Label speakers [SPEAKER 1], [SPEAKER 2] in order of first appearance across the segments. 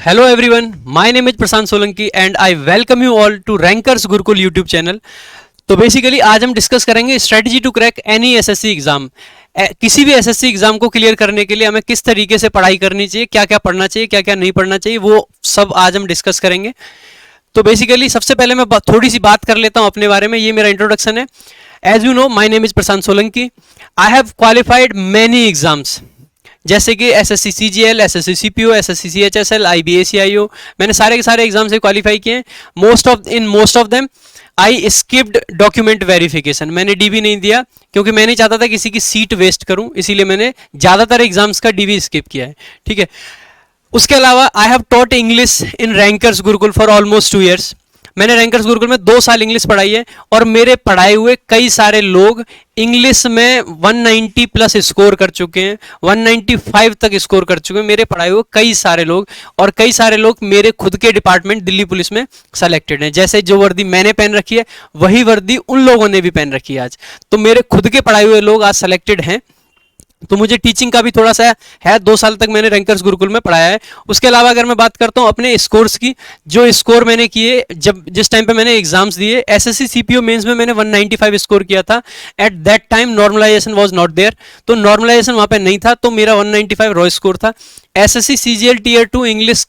[SPEAKER 1] Hello everyone, my name is Prashant Solanki and I welcome you all to Rankers Gurukul YouTube channel. तो basically आज हम discuss करेंगे strategy to crack any SSC exam. किसी भी SSC exam को clear करने के लिए हमें किस तरीके से पढ़ाई करनी चाहिए, क्या क्या पढ़ना चाहिए, क्या क्या नहीं पढ़ना चाहिए, वो सब आज हम डिस्कस करेंगे। तो बेसिकली सबसे पहले मैं थोड़ी सी बात कर लेता हूँ अपने बारे में। ये मेरा इंट्रोडक्शन है। As you know, my name is Prashant Solanki. I have qualified many exams, जैसे कि SSC CGL, SSC CPO, SSC CHSL, IB ACIO. मैंने सारे के सारे एग्जाम से क्वालिफाई किए हैं। Most of them I skipped document verification. मैंने डीबी नहीं दिया क्योंकि मैं नहीं चाहता था किसी की सीट वेस्ट करूं, इसीलिए मैंने ज्यादातर एग्जाम्स का डीबी स्किप किया है। ठीक है। उसके अलावा I have taught English in rankers Gurukul for almost 2 years। मैंने रैंकर्स गुरुकुल में 2 साल इंग्लिश पढ़ाई है और मेरे पढ़ाए हुए कई सारे लोग इंग्लिश में 190 प्लस स्कोर कर चुके हैं, 195 तक स्कोर कर चुके हैं मेरे पढ़ाए हुए कई सारे लोग। और कई सारे लोग मेरे खुद के डिपार्टमेंट दिल्ली पुलिस में सेलेक्टेड हैं। जैसे जो वर्दी मैंने पहन रखी है वही वर्दी उन लोगों ने भी पहन रखी है आज। तो मेरे खुद के पढ़ाए हुए लोग आज सेलेक्टेड हैं। तो मुझे टीचिंग का भी थोड़ा सा है। 2 साल तक मैंने रैंकर्स गुरुकुल में पढ़ाया है। उसके अलावा अगर मैं बात करता हूँ अपने स्कोर्स की, जो स्कोर मैंने किए जिस टाइम पे मैंने एग्जाम्स दिए, एसएससी सीपीओ मेंस में मैंने 195 स्कोर किया था। At that time normalization was not there, तो नॉर्मलाइजेशन वहां पे नहीं था, तो मेरा 195 रॉ स्कोर था। SSC CGL tier 2 English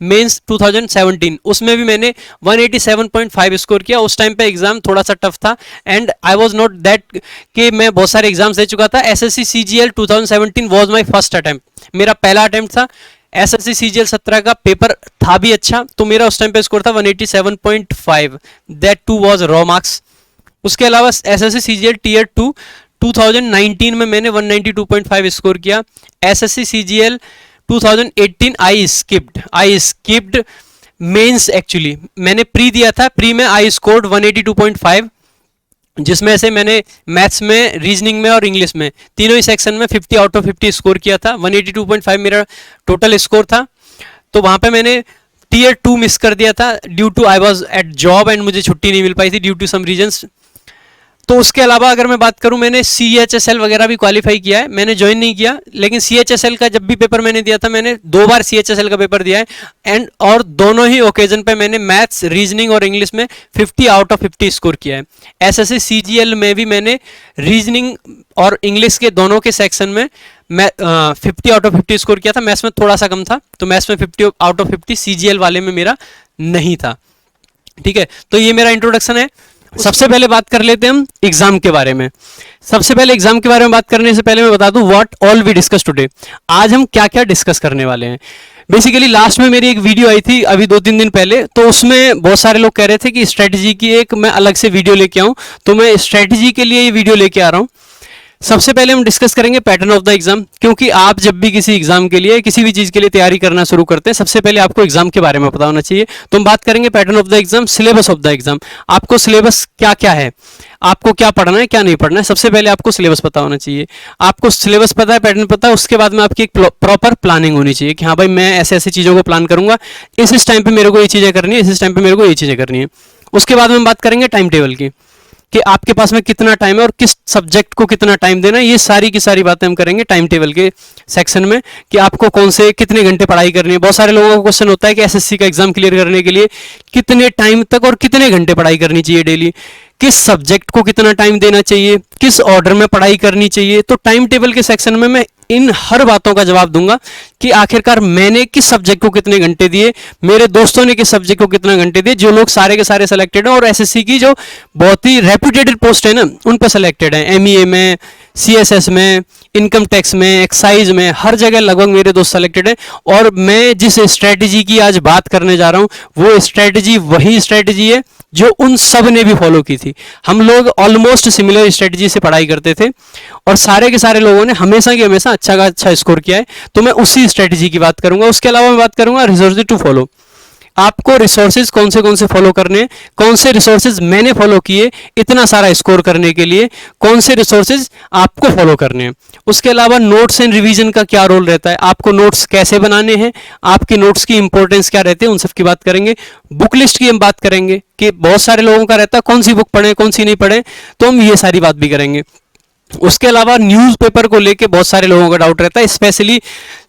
[SPEAKER 1] mains 2017, उसमें भी मैंने 187.5 स्कोर किया। उस टाइम पे एग्जाम थोड़ा सा टफ था and I was not that कि मैं बहुत सारे एग्जाम्स दे चुका था। SSC CGL 2017 was my first attempt, मेरा पहला अटेम्प्ट था। एसएससी सीजीएल 17 का पेपर था भी अच्छा, तो मेरा उस टाइम पे स्कोर था 187.5, that too was raw marks. उसके अलावा एसएससी सीजीएल टीयर 2 2019 में मैंने 192.5 स्कोर किया। एसएससी सीजीएल 2018 आई स्किप्ड मेंस। एक्चुअली मैंने प्री दिया था, प्री में आई स्कोर्ड 182.5, जिसमें से मैंने मैथ्स में, रीजनिंग में और इंग्लिश में तीनों ही सेक्शन में 50 आउट ऑफ 50 स्कोर किया था। 182.5 मेरा टोटल स्कोर था। तो वहां पे मैंने टीयर 2 मिस कर दिया था due to I was at job and मुझे छुट्टी नहीं मिल पाई थी ड्यू टू सम रीजंस। तो उसके अलावा अगर मैं बात करूं, मैंने सीएचएसएल वगैरह भी क्वालिफाई किया है। मैंने ज्वाइन नहीं किया, लेकिन सीएचएसएल का जब भी पेपर मैंने दिया था, मैंने 2 बार सीएचएसएल का पेपर दिया है और दोनों ही ओकेजन पे मैंने मैथ्स, रीजनिंग और इंग्लिश में 50 आउट ऑफ 50 स्कोर किया है। एसएससी सीजीएल में भी मैंने रीजनिंग और इंग्लिश के दोनों के सेक्शन में 50 आउट ऑफ 50 स्कोर किया था। मैथ्स में थोड़ा सा कम था, तो मैथ्स में 50 आउट ऑफ 50 सीजीएल वाले में मेरा नहीं था। ठीक है, तो ये मेरा इंट्रोडक्शन है। सबसे पहले बात कर लेते हैं हम एग्जाम के बारे में। सबसे पहले एग्जाम के बारे में बात करने से पहले मैं बता दूं what all we discuss today. आज हम क्या क्या डिस्कस करने वाले हैं। बेसिकली लास्ट में मेरी एक वीडियो आई थी अभी 2-3 दिन पहले, तो उसमें बहुत सारे लोग कह रहे थे कि स्ट्रेटजी की एक मैं अलग से वीडियो लेके आऊं, तो मैं स्ट्रेटजी के लिए ये वीडियो लेके आ रहा हूं। सबसे पहले हम डिस्कस करेंगे पैटर्न ऑफ द एग्जाम, क्योंकि आप जब भी किसी एग्जाम के लिए, किसी भी चीज के लिए तैयारी करना शुरू करते हैं, सबसे पहले आपको एग्जाम के बारे में पता होना चाहिए। तो हम बात करेंगे pattern of the exam, syllabus of the exam. आपको सिलेबस क्या क्या है, आपको क्या पढ़ना है, क्या नहीं पढ़ना है, सबसे पहले आपको सिलेबस पता होना चाहिए। आपको सिलेबस पता है, पैटर्न पता है, उसके बाद में आपकी एक प्रॉपर प्लानिंग होनी चाहिए कि हाँ भाई मैं ऐसे ऐसी चीजों को प्लान करूंगा, इस टाइम पे मेरे को ये चीजें करनी है, इस टाइम पे मेरे को ये चीजें करनी है। उसके बाद में हम बात करेंगे टाइम टेबल की, कि आपके पास में कितना टाइम है और किस सब्जेक्ट को कितना टाइम देना है। ये सारी की सारी बातें हम करेंगे टाइम टेबल के सेक्शन में, कि आपको कौन से कितने घंटे पढ़ाई करनी है। बहुत सारे लोगों का क्वेश्चन होता है कि एसएससी का एग्जाम क्लियर करने के लिए कितने टाइम तक और कितने घंटे पढ़ाई करनी चाहिए डेली, किस सब्जेक्ट को कितना टाइम देना चाहिए, किस ऑर्डर में पढ़ाई करनी चाहिए। तो टाइम टेबल के सेक्शन में मैं इन हर बातों का जवाब दूंगा कि आखिरकार मैंने किस सब्जेक्ट को कितने घंटे दिए, मेरे दोस्तों ने किस सब्जेक्ट को कितना घंटे दिए, जो लोग सारे के सारे सेलेक्टेड हैं और एसएससी की जो बहुत ही रेप्यूटेड पोस्ट है ना, उन पर सेलेक्टेड है। एमईए में, सीएसएस में, इनकम टैक्स में, एक्साइज में, हर जगह लगभग मेरे दोस्त सेलेक्टेड है। और मैं जिस स्ट्रेटजी की आज बात करने जा रहा हूं, वो स्ट्रेटजी वही स्ट्रेटजी है जो उन सब ने भी फॉलो की थी। हम लोग ऑलमोस्ट सिमिलर स्ट्रेटजी से पढ़ाई करते थे और सारे के सारे लोगों ने हमेशा की हमेशा अच्छा का अच्छा स्कोर किया है। तो मैं उसी स्ट्रेटजी की बात करूंगा। उसके अलावा मैं बात करूंगा रिसोर्सेज टू फॉलो। आपको रिसोर्सेज कौन से फॉलो करने हैं, कौन से रिसोर्सेज मैंने फॉलो किए इतना सारा स्कोर करने के लिए, कौन से रिसोर्सेज आपको फॉलो करने हैं। उसके अलावा नोट्स एंड रिवीजन का क्या रोल रहता है, आपको नोट्स कैसे बनाने हैं, आपके नोट्स की इंपॉर्टेंस क्या रहती है, उन सब की बात करेंगे। बुक लिस्ट की हम बात करेंगे कि बहुत सारे लोगों का रहता है कौन सी बुक पढ़े कौन सी नहीं पढ़े, तो हम ये सारी बात भी करेंगे। उसके अलावा न्यूज़पेपर को लेके बहुत सारे लोगों का डाउट रहता है, स्पेशली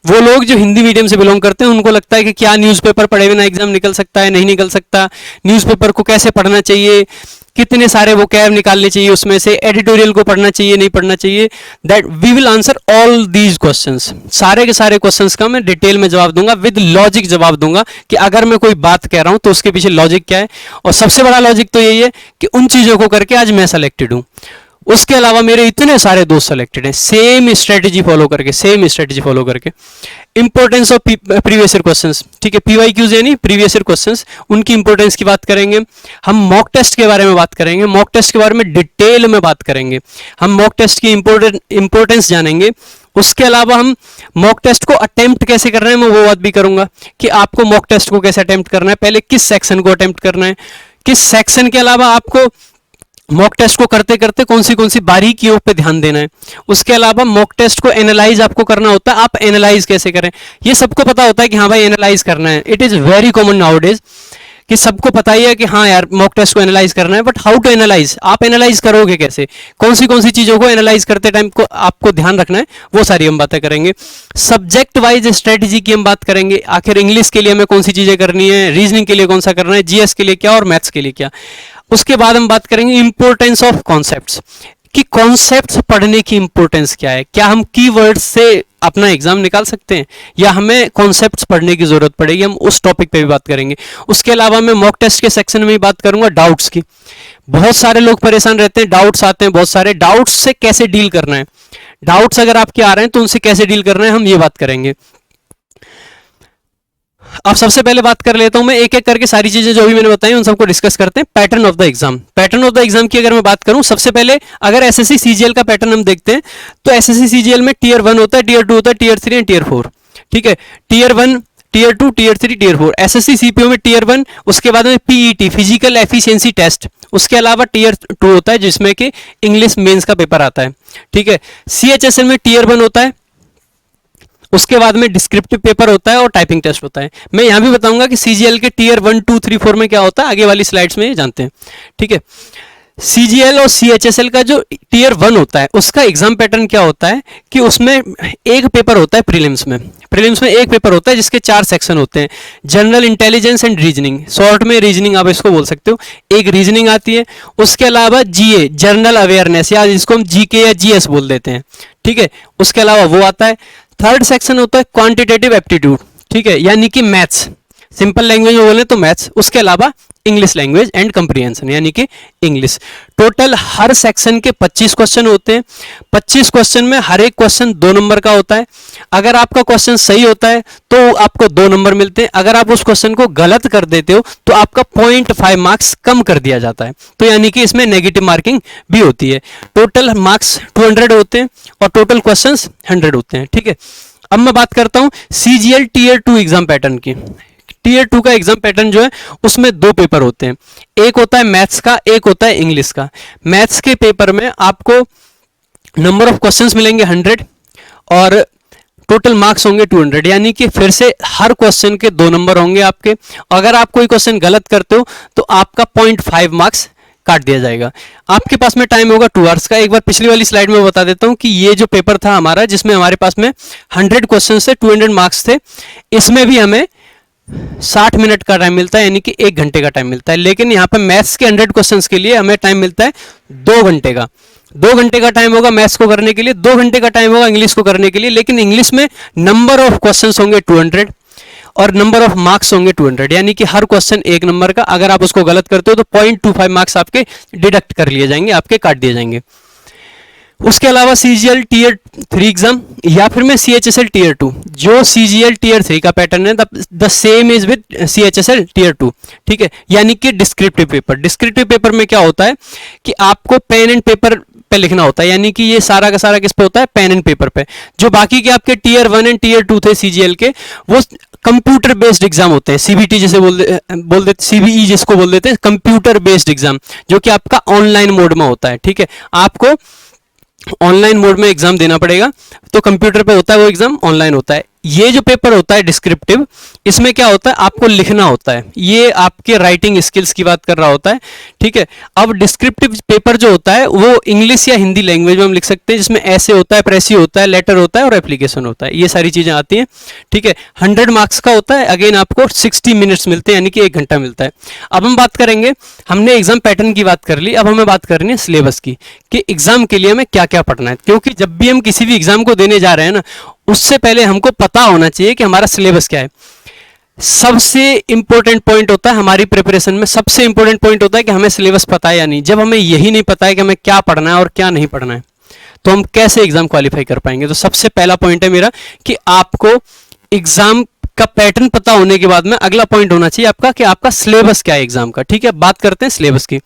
[SPEAKER 1] वो लोग जो हिंदी मीडियम से बिलोंग करते हैं, उनको लगता है कि क्या न्यूज़पेपर पढ़े बिना एग्जाम निकल सकता है, नहीं निकल सकता, न्यूज़पेपर को कैसे पढ़ना चाहिए, कितने सारे वोकैब निकालने चाहिए, उसमें से एडिटोरियल को पढ़ना चाहिए नहीं पढ़ना चाहिए। That we will answer all these questions, सारे के सारे क्वेश्चंस का मैं डिटेल में जवाब दूंगा, विद लॉजिक जवाब दूंगा कि अगर मैं कोई बात कह रहा हूं तो उसके पीछे लॉजिक क्या है। और सबसे बड़ा लॉजिक तो यही है कि उन चीजों को करके आज मैं सेलेक्टेड हूं। उसके अलावा मेरे इतने सारे दोस्त सेलेक्टेड हैं सेम स्ट्रेटेजी फॉलो करके। Importance of previous year questions, ठीक है, पीवाईक्यूज यानी प्रीवियस ईयर क्वेश्चंस, उनकी इंपॉर्टेंस की बात करेंगे। हम मॉक टेस्ट के बारे में बात करेंगे, मॉक टेस्ट के बारे में डिटेल में बात करेंगे, हम मॉक टेस्ट की इंपॉर्टेंस जानेंगे। उसके अलावा हम मॉक टेस्ट को अटेम्प्ट कैसे करना है मैं वो बात भी करूंगा कि आपको मॉक टेस्ट को कैसे अटेम्प्ट करना है, पहले किस सेक्शन को अटेम्प्ट करना है, किस सेक्शन के अलावा आपको मॉक टेस्ट को करते करते कौन सी बारीकियों पे ध्यान देना है। उसके अलावा मॉक टेस्ट को एनालाइज आपको करना होता है, आप एनालाइज कैसे करें ये सबको पता होता है कि हाँ भाई एनालाइज करना है। It is very common nowadays कि सबको पता ही है कि हाँ यार मॉक टेस्ट को एनालाइज करना है, बट हाउ टू एनालाइज, आप एनालाइज करोगे कैसे, कौन सी चीजों को एनालाइज करते टाइम को आपको ध्यान रखना है, वो सारी हम बातें करेंगे। सब्जेक्ट वाइज स्ट्रेटेजी की हम बात करेंगे, आखिर इंग्लिश के लिए हमें कौन सी चीजें करनी है, रीजनिंग के लिए कौन सा करना है, जीएस के लिए क्या और मैथ्स के लिए क्या। उसके बाद हम बात करेंगे इंपॉर्टेंस ऑफ कॉन्सेप्ट्स कि कॉन्सेप्ट्स पढ़ने की इंपॉर्टेंस क्या है, क्या हम कीवर्ड्स से अपना एग्जाम निकाल सकते हैं या हमें कॉन्सेप्ट्स पढ़ने की जरूरत पड़ेगी, हम उस टॉपिक पे भी बात करेंगे। उसके अलावा मैं मॉक टेस्ट के सेक्शन में भी बात करूंगा डाउट्स की। बहुत सारे लोग परेशान रहते हैं, डाउट्स आते हैं बहुत सारे, डाउट्स से कैसे डील करना है, डाउट्स अगर आपके आ रहे हैं तो उनसे कैसे डील करना है, हम ये बात करेंगे। अब सबसे पहले बात कर लेता हूं मैं एक एक करके सारी चीजें जो भी मैंने बताई उन सबको डिस्कस करते हैं। Pattern of the exam, pattern of the exam की अगर मैं बात करूं, सबसे पहले अगर एसएससी सीजीएल का पैटर्न हम देखते हैं तो एसएससी सीजीएल में टीयर 1 होता है, टीयर 2 होता है, टीयर 3 एंड टीयर 4, ठीक है। Tier 1, tier 2, tier 3, tier 4। SSC CPO में टीयर 1, उसके बाद में पीईटी फिजिकल एफिशिएंसी टेस्ट, उसके अलावा टीयर 2 होता है जिसमें कि इंग्लिश मेंस का पेपर आता है, ठीक है। सीएचएसएल में टीयर 1 होता है, उसके बाद में डिस्क्रिप्टिव पेपर होता है और टाइपिंग टेस्ट होता है। मैं यहां भी बताऊंगा कि सीजीएल के टीयर 1, 2, 3, 4 में क्या होता है, आगे वाली स्लाइड्स में ये जानते हैं, ठीक है। सीजीएल और सीएचएसएल का जो टीयर 1 होता है उसका एग्जाम पैटर्न क्या होता है कि उसमें एक पेपर होता है प्रीलिम्स में, प्रीलिम्स में एक पेपर होता है जिसके 4 सेक्शन होते हैं, general intelligence and reasoning, short में रीजनिंग आप इसको बोल सकते हो, एक रीजनिंग आती है। उसके अलावा जीए जनरल अवेयरनेस या जिसको हम जीके या जीएस बोल देते हैं, ठीक है, उसके अलावा वो आता है। थर्ड सेक्शन होता है क्वांटिटेटिव एप्टीट्यूड, ठीक है, यानी कि मैथ्स, सिंपल लैंग्वेज में बोले तो मैथ्स, उसके अलावा इंग्लिश लैंग्वेज एंड कंप्रीहेंशन यानी कि इंग्लिश। टोटल हर सेक्शन के 25 क्वेश्चन होते हैं, 25 क्वेश्चन में हर एक क्वेश्चन 2 नंबर का होता है। अगर आपका क्वेश्चन सही होता है तो आपको 2 नंबर मिलते हैं, अगर आप उस क्वेश्चन को गलत कर देते हो तो आपका 0.5 मार्क्स कम कर दिया जाता है, तो यानी कि इसमें नेगेटिव मार्किंग भी होती है। टोटल मार्क्स 200 होते हैं और टोटल क्वेश्चंस 100 होते हैं, ठीक है। अब मैं बात करता हूं सीजीएल टीयर 2 एग्जाम पैटर्न की। टीयर 2 का एग्जाम पैटर्न जो है उसमें 2 पेपर होते हैं, एक होता है मैथ्स का, एक होता है इंग्लिश का। मैथ्स के पेपर में आपको नंबर ऑफ क्वेश्चंस मिलेंगे 100 और टोटल मार्क्स होंगे 200, यानी कि फिर से हर क्वेश्चन के 2 नंबर होंगे आपके। अगर आप कोई क्वेश्चन गलत करते हो तो आपका 0.5 मार्क्स काट दिया जाएगा। आपके पास में टाइम होगा 2 आवर्स का। एक बार पिछली वाली स्लाइड में बता देता हूं कि ये जो पेपर था हमारा जिसमें हमारे पास में 100 क्वेश्चन से 200 मार्क्स थे, इसमें भी हमें 60 मिनट का टाइम मिलता है, यानी कि 1 घंटे का टाइम मिलता है। लेकिन यहाँ पे मैथ्स के 100 क्वेश्चंस के लिए हमें टाइम मिलता है 2 घंटे का। 2 घंटे का टाइम होगा मैथ्स को करने के लिए, 2 घंटे का टाइम होगा इंग्लिश को करने के लिए। लेकिन इंग्लिश में नंबर ऑफ क्वेश्चंस होंगे 200 और नंबर ऑफ मार्क्स होंगे 200, यानी कि हर क्वेश्चन 1 नंबर का। अगर आप उसको गलत करते हो तो 0.25 मार्क्स आपके डिडक्ट कर लिए जाएंगे, आपके काट दिए जाएंगे। उसके अलावा सीजीएल टीयर 3 एग्जाम या फिर मैं सीएचएसएल टीयर 2, जो सीजीएल टीयर 3 का पैटर्न है the same is with CHSL tier 2, ठीक है, यानी कि डिस्क्रिप्टिव पेपर। डिस्क्रिप्टिव पेपर में क्या होता है कि आपको पेन एंड पेपर पे लिखना होता है, यानी कि ये सारा का सारा किस पे होता है, पेन एंड पेपर पे। जो बाकी के आपके टीयर 1 एंड टीयर 2 थे सीजीएल के, वो कंप्यूटर बेस्ड एग्जाम होते हैं, सीबीटी जैसे बोल देते, सीबीई जिसको बोल देते हैं, कंप्यूटर बेस्ड एग्जाम, जो कि आपका ऑनलाइन मोड में होता है, ठीक है। आपको ऑनलाइन मोड में एग्जाम देना पड़ेगा, तो कंप्यूटर पे होता है वो एग्जाम, ऑनलाइन होता है। ये जो पेपर होता है डिस्क्रिप्टिव, इसमें क्या होता है, आपको लिखना होता है, ये आपके राइटिंग स्किल्स की बात कर रहा होता है, ठीक है। अब डिस्क्रिप्टिव पेपर जो होता है वो इंग्लिश या हिंदी लैंग्वेज में हम लिख सकते हैं, जिसमें ऐसे होता है, प्रेसी होता है, लेटर होता है और एप्लीकेशन होता है, ये सारी चीजें आती हैं, ठीक है। 100 मार्क्स का होता है, अगेन आपको 60 मिनट्स मिलते हैं, यानी कि 1 घंटा मिलता है। अब हम बात करेंगे, हमने एग्जाम पैटर्न की बात कर ली, अब हमें बात करनी है सिलेबस की, कि एग्जाम के लिए हमें क्या क्या पढ़ना है, क्योंकि जब भी हम किसी भी एग्जाम को देने जा रहे हैं ना, उससे पहले हमको पता होना चाहिए कि हमारा सिलेबस क्या है। सबसे इंपॉर्टेंट पॉइंट होता है हमारी प्रिपरेशन में, सबसे इंपॉर्टेंट पॉइंट होता है कि हमें सिलेबस पता है या नहीं। जब हमें यही नहीं पता है कि हमें क्या पढ़ना है और क्या नहीं पढ़ना है, तो हम कैसे एग्जाम क्वालिफाई कर पाएंगे। तो सबसे पहला पॉइंट है मेरा कि आपको एग्जाम का पैटर्न पता होने के बाद में अगला पॉइंट होना चाहिए आपका कि आपका सिलेबस क्या है एग्जाम का, ठीक है। बात करते हैं सिलेबस की।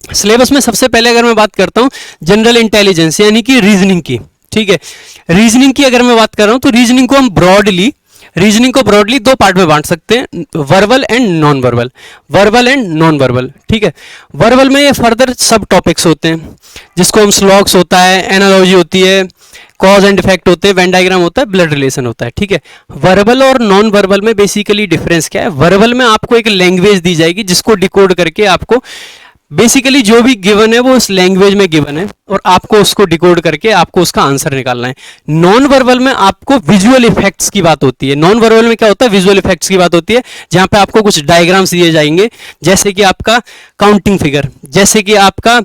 [SPEAKER 1] सिलेबस में सबसे पहले अगर मैं बात करता हूं जनरल इंटेलिजेंस यानी कि रीजनिंग की, ठीक है। रीजनिंग की अगर मैं बात कर रहा हूं तो रीजनिंग को हम ब्रॉडली 2 पार्ट में बांट सकते हैं, verbal and non verbal, verbal and non verbal, ठीक है। वर्बल में ये फर्दर सब टॉपिक्स होते हैं, जिसको हम स्लॉग्स होता है, एनालॉजी होती है, कॉज एंड इफेक्ट होते हैं, वेन डायग्राम होता है, ब्लड रिलेशन होता है, ठीक है। वर्बल और नॉन वर्बल में बेसिकली डिफरेंस क्या है, वर्बल में आपको एक लैंग्वेज दी जाएगी जिसको डिकोड करके आपको बेसिकली जो भी गिवन है वो उस लैंग्वेज में गिवन है और आपको उसको डिकोड करके आपको उसका आंसर निकालना है। नॉन वर्बल में आपको विजुअल इफेक्ट्स की बात होती है। नॉन वर्बल में क्या होता है, विजुअल इफेक्ट्स की बात होती है, जहां पे आपको कुछ डायग्राम्स दिए जाएंगे, जैसे कि आपका काउंटिंग फिगर, जैसे कि आपका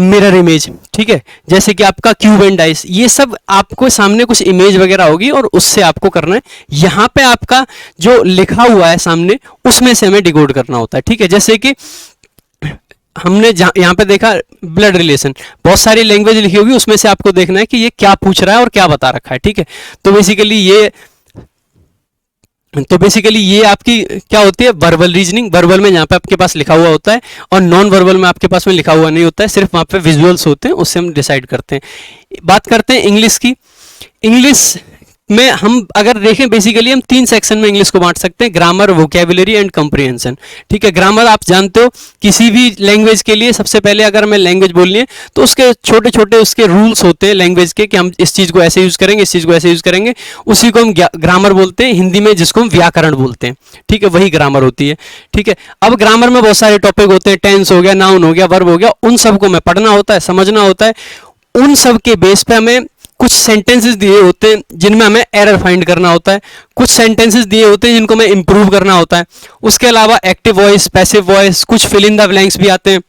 [SPEAKER 1] मिरर इमेज, ठीक है, जैसे कि आपका क्यूब एंड डाइस, ये सब आपको सामने कुछ इमेज वगैरह होगी और उससे आपको करना है। यहाँ पे आपका जो लिखा हुआ है सामने, उसमें से हमें डिकोड करना होता है, ठीक है। जैसे कि हमने यहाँ पे देखा ब्लड रिलेशन, बहुत सारी लैंग्वेज लिखी होगी, उसमें से आपको देखना है कि ये क्या पूछ रहा है और क्या बता रखा है, ठीक है। तो बेसिकली ये आपकी क्या होती है, वर्बल रीजनिंग। वर्बल में यहाँ पे आपके पास लिखा हुआ होता है और नॉन वर्बल में आपके पास में लिखा हुआ नहीं होता है, सिर्फ वहाँ पे विजुअल्स होते हैं, उससे हम डिसाइड करते हैं। बात करते हैं इंग्लिश की। इंग्लिश में हम अगर देखें बेसिकली हम 3 सेक्शन में इंग्लिश को बांट सकते हैं, ग्रामर, वोकैबुलरी एंड कंप्रीहेंशन, ठीक है। ग्रामर आप जानते हो, किसी भी लैंग्वेज के लिए सबसे पहले अगर हमें लैंग्वेज बोलनी है तो उसके छोटे छोटे उसके रूल्स होते हैं लैंग्वेज के, कि हम इस चीज़ को ऐसे यूज़ करेंगे, इस चीज़ को ऐसे यूज़ करेंगे, उसी को हम ग्रामर बोलते हैं, हिंदी में जिसको हम व्याकरण बोलते हैं, ठीक है, वही ग्रामर होती है, ठीक है। अब ग्रामर में बहुत सारे टॉपिक होते हैं, टेंस हो गया, नाउन हो गया, वर्ब हो गया, उन सबको हमें पढ़ना होता है, समझना होता है। उन सब के बेस पे हमें कुछ सेंटेंसेस दिए होते हैं जिनमें हमें एरर फाइंड करना होता है, कुछ सेंटेंसेस दिए होते हैं जिनको हमें इंप्रूव करना होता है। उसके अलावा एक्टिव वॉइस, पैसिव वॉइस, कुछ फिल इन द ब्लैंक्स भी आते हैं,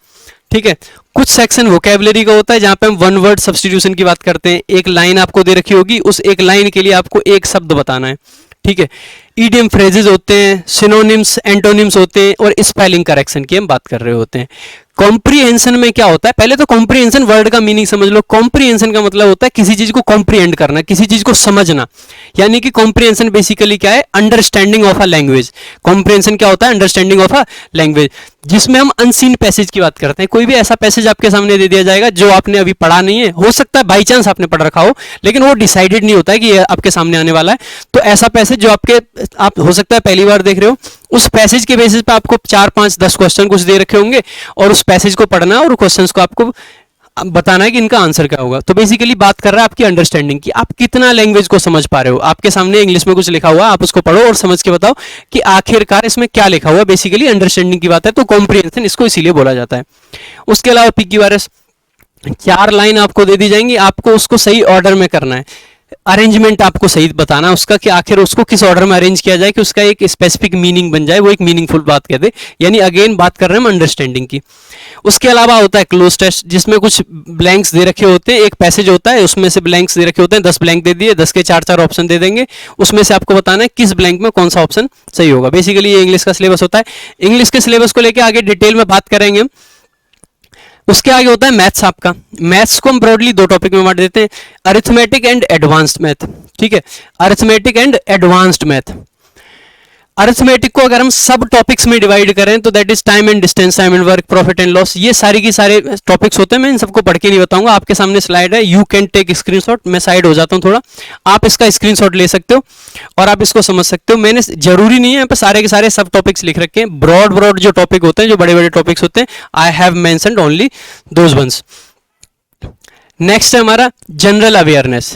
[SPEAKER 1] ठीक है। कुछ सेक्शन वोकैबुलरी का होता है जहां पे हम वन वर्ड सब्स्टिट्यूशन की बात करते हैं। एक लाइन आपको दे रखी होगी, उस एक लाइन के लिए आपको एक शब्द बताना है, ठीक है। ईडियम फ्रेजेस होते हैं, सिनोनिम्स, एंटोनिम्स होते हैं और स्पेलिंग करेक्शन की हम बात कर रहे होते हैं। कॉम्प्रीहेंशन में क्या होता है, पहले तो कॉम्प्रीहेंशन वर्ड का मीनिंग समझ लो। कॉम्प्रीहेंशन का मतलब होता है किसी चीज को कॉम्प्रीहेंड करना, किसी चीज को समझना, यानी कि कॉम्प्रीहेंशन बेसिकली क्या है, understanding of a language. Comprehension क्या होता है, अंडरस्टैंडिंग ऑफ अ लैंग्वेज, जिसमें हम अनसीन पैसेज की बात करते हैं। कोई भी ऐसा पैसेज आपके सामने दे दिया जाएगा जो आपने अभी पढ़ा नहीं है, हो सकता है बाई चांस आपने पढ़ रखा हो, लेकिन वो डिसाइडेड नहीं होता है कि ये आपके सामने आने वाला है। तो ऐसा पैसेज जो आप हो सकता है पहली बार देख रहे हो, उस पैसेज के बेसिस पे आपको 4, 5, 10 क्वेश्चन कुछ दे रखे होंगे और उस पैसेज को पढ़ना है और क्वेश्चंस को आपको बताना है कि इनका आंसर क्या होगा। तो बेसिकली बात कर रहा है आपकी अंडरस्टैंडिंग की, आप कितना लैंग्वेज को समझ पा रहे हो। आपके सामने इंग्लिश में कुछ लिखा हुआ, आप उसको पढ़ो और समझ के बताओ कि आखिरकार इसमें क्या लिखा हुआ है। बेसिकली अंडरस्टैंडिंग की बात है, तो कॉम्प्रीहेंशन इसको इसीलिए बोला जाता है। उसके अलावा PQRS 4 लाइन आपको दे दी जाएंगी, आपको उसको सही ऑर्डर में करना है, अरेंजमेंट आपको सही बताना उसका कि आखिर उसको किस ऑर्डर में अरेंज किया जाए कि उसका एक स्पेसिफिक मीनिंग बन जाए, वो एक मीनिंगफुल बात कह दे। यानी अगेन बात कर रहे हैं हम अंडरस्टैंडिंग की। उसके अलावा होता है क्लोज टेस्ट, जिसमें कुछ ब्लैंक्स दे रखे होते हैं, एक पैसेज होता है उसमें से ब्लैंक्स दे रखे होते हैं, 10 ब्लैंक दे दिए, 10 के 4-4 ऑप्शन दे देंगे, उसमें से आपको बताना है किस ब्लैंक में कौन सा ऑप्शन सही होगा। बेसिकली ये इंग्लिश का सिलेबस होता है। इंग्लिश के सिलेबस को लेकर आगे डिटेल में बात करेंगे हम। उसके आगे होता है मैथ्स आपका। मैथ्स को हम ब्रॉडली 2 टॉपिक में बांट देते हैं, अरिथमेटिक एंड एडवांस्ड मैथ, ठीक है, arithmetic and advanced math. Arithmetic को अगर हम सब टॉपिक्स में डिवाइड करें तो that is time and distance, time and work, profit and loss, ये सारी की सारे टॉपिक्स होते हैं। मैं इन सबको पढ़ के नहीं बताऊंगा, आपके सामने स्लाइड है, यू कैन टेक स्क्रीनशॉट। मैं साइड हो जाता हूँ थोड़ा, आप इसका स्क्रीनशॉट ले सकते हो और आप इसको समझ सकते हो। मैंने जरूरी नहीं है यहाँ पे सारे के सारे सब टॉपिक्स लिख रखे हैं, ब्रॉड जो टॉपिक होते हैं, जो बड़े बड़े टॉपिक्स होते हैं, I have mentioned only those ones. Next है हमारा जनरल अवेयरनेस।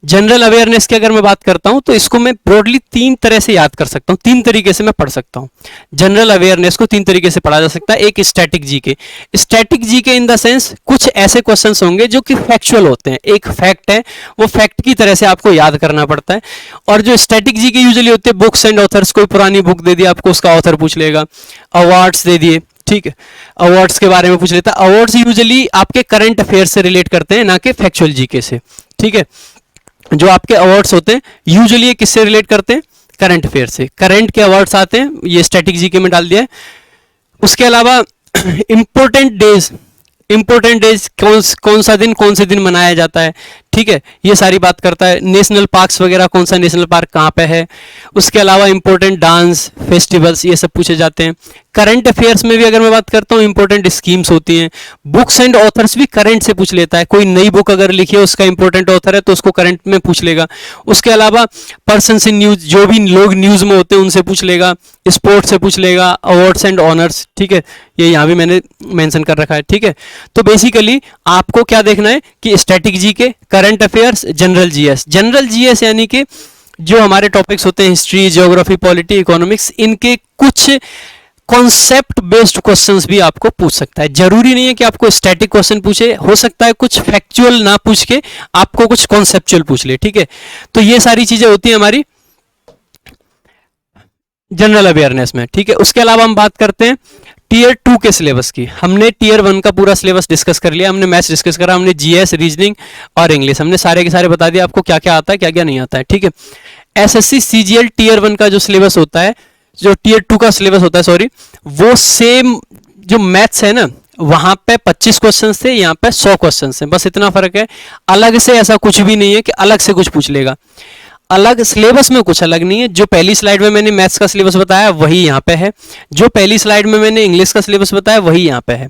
[SPEAKER 1] जनरल अवेयरनेस की अगर मैं बात करता हूं तो इसको मैं ब्रॉडली 3 तरह से याद कर सकता हूं, 3 तरीके से मैं पढ़ सकता हूं। जनरल अवेयरनेस को 3 तरीके से पढ़ा जा सकता है। एक static GK, static GK in the sense कुछ ऐसे क्वेश्चंस होंगे जो कि फैक्चुअल होते हैं, एक फैक्ट है वो फैक्ट की तरह से आपको याद करना पड़ता है। और जो स्टैटिक जीके यूजुअली होते हैं बुक्स एंड ऑथर्स, कोई पुरानी बुक दे दी आपको, उसका ऑथर पूछ लेगा, अवार्ड्स दे दिए, ठीक है, अवार्ड्स के बारे में पूछ लेता है। अवार्ड्स यूजुअली आपके करंट अफेयर से रिलेट करते हैं, ना कि फैक्चुअल जीके से, ठीक है। जो आपके अवार्ड्स होते हैं यूजुअली ये किससे रिलेट करते हैं, करंट अफेयर से, करंट के अवार्ड्स आते हैं, ये स्टैटिक जीके में डाल दिया है। उसके अलावा इंपॉर्टेंट डेज, इंपॉर्टेंट डेज कौन सा दिन, कौन से दिन मनाया जाता है, ठीक है, ये सारी बात करता है। नेशनल पार्क्स वगैरह, कौन सा नेशनल पार्क कहाँ पे है। उसके अलावा इंपॉर्टेंट डांस फेस्टिवल्स, ये सब पूछे जाते हैं। करंट अफेयर्स में भी अगर मैं बात करता हूँ इंपॉर्टेंट स्कीम्स होती हैं। बुक्स एंड ऑथर्स भी करंट से पूछ लेता है, कोई नई बुक अगर लिखी है उसका इंपॉर्टेंट ऑथर है तो उसको करंट में पूछ लेगा। उसके अलावा पर्सन्स इन न्यूज, जो भी लोग न्यूज में होते हैं उनसे पूछ लेगा। स्पोर्ट्स से पूछ लेगा, अवार्ड्स एंड ऑनर्स, ठीक है, ये यहाँ भी मैंने मेंशन कर रखा है, ठीक है। तो बेसिकली आपको क्या देखना है कि static GK, current affairs, general GS. General GS यानी कि जो हमारे टॉपिक्स होते हैं हिस्ट्री, ज्योग्राफी, पॉलिटी, इकोनॉमिक्स, इनके कुछ कॉन्सेप्ट बेस्ड क्वेश्चंस भी आपको पूछ सकता है। जरूरी नहीं है कि आपको स्टैटिक क्वेश्चन पूछे, हो सकता है कुछ फैक्चुअल ना पूछ के आपको कुछ कॉन्सेप्चुअल पूछ ले, ठीक है। तो ये सारी चीजें होती हैं हमारी जनरल अवेयरनेस में, ठीक है। उसके अलावा हम बात करते हैं टीयर 2 के सिलेबस की। हमने टीयर 1 का पूरा सिलेबस डिस्कस कर लिया, हमने मैथ्स डिस्कस करा, हमने जीएस, रीजनिंग और इंग्लिश, हमने सारे के सारे बता दिया आपको क्या क्या आता है, क्या क्या नहीं आता है, ठीक है। एसएससी सीजीएल टीयर 1 का जो सिलेबस होता है, जो टीयर 2 का सिलेबस होता है, सॉरी, वो सेम जो मैथ्स है ना, वहां पे 25 क्वेश्चन थे, यहाँ पे 100 क्वेश्चन हैं, बस इतना फर्क है। अलग से ऐसा कुछ भी नहीं है कि अलग से कुछ पूछ लेगा, अलग सिलेबस में कुछ अलग नहीं है। जो पहली स्लाइड में मैंने मैथ्स का सिलेबस बताया वही यहाँ पे है, जो पहली स्लाइड में मैंने इंग्लिश का सिलेबस बताया वही यहाँ पे है।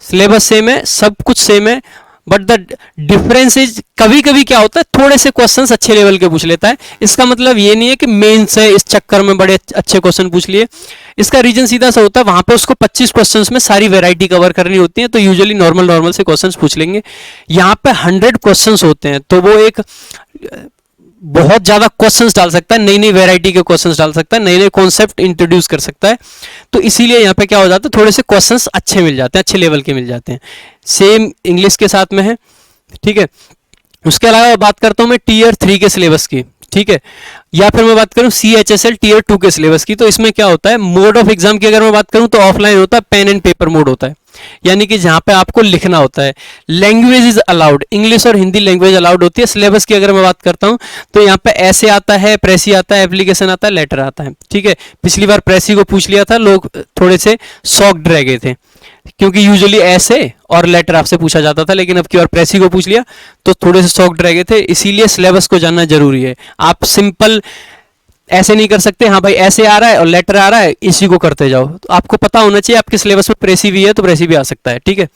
[SPEAKER 1] सिलेबस सेम है, सब कुछ सेम है, बट द डिफरेंस इज कभी कभी क्या होता है थोड़े से क्वेश्चंस अच्छे लेवल के पूछ लेता है। इसका मतलब ये नहीं है कि मेंस है इस चक्कर में बड़े अच्छे क्वेश्चन पूछ लिए। इसका रीजन सीधा सा होता है, वहां पे उसको 25 क्वेश्चंस में सारी वैरायटी कवर करनी होती है, तो यूजुअली नॉर्मल से क्वेश्चंस पूछ लेंगे। यहाँ पे 100 क्वेश्चंस होते हैं, तो वो एक बहुत ज्यादा क्वेश्चंस डाल सकता है, नई नई वैरायटी के क्वेश्चंस डाल सकता है, नए नए कॉन्सेप्ट इंट्रोड्यूस कर सकता है। तो इसीलिए यहाँ पे क्या हो जाता है, थोड़े से क्वेश्चंस अच्छे मिल जाते हैं, अच्छे लेवल के मिल जाते हैं। सेम इंग्लिश के साथ में है, ठीक है। उसके अलावा बात करता हूँ मैं टीयर 3 के सिलेबस की, ठीक है, या फिर मैं बात करूं CHSL टीयर 2 के सिलेबस की। तो इसमें क्या होता है, मोड ऑफ एग्जाम की अगर मैं बात करूं तो ऑफलाइन होता है, पेन एंड पेपर मोड होता है, यानी कि जहां पे आपको लिखना होता है। लैंग्वेज इज अलाउड, इंग्लिश और हिंदी लैंग्वेज अलाउड होती है। सिलेबस की अगर मैं बात करता हूं तो यहाँ पे ऐसे आता है, प्रेसी आता है, एप्लीकेशन आता है, लेटर आता है, ठीक है। पिछली बार प्रेसी को पूछ लिया था, लोग थोड़े से शॉक्ड रह गए थे, क्योंकि यूजुअली ऐसे और लेटर आपसे पूछा जाता था, लेकिन अब की बार प्रेसी को पूछ लिया तो थोड़े से शॉक्ड रह गए थे। इसीलिए सिलेबस को जानना जरूरी है। आप सिंपल ऐसे नहीं कर सकते, हाँ भाई ऐसे आ रहा है और लेटर आ रहा है इसी को करते जाओ। तो आपको पता होना चाहिए आपके सिलेबस में प्रेसी भी है तो प्रेसी भी आ सकता है, ठीक है।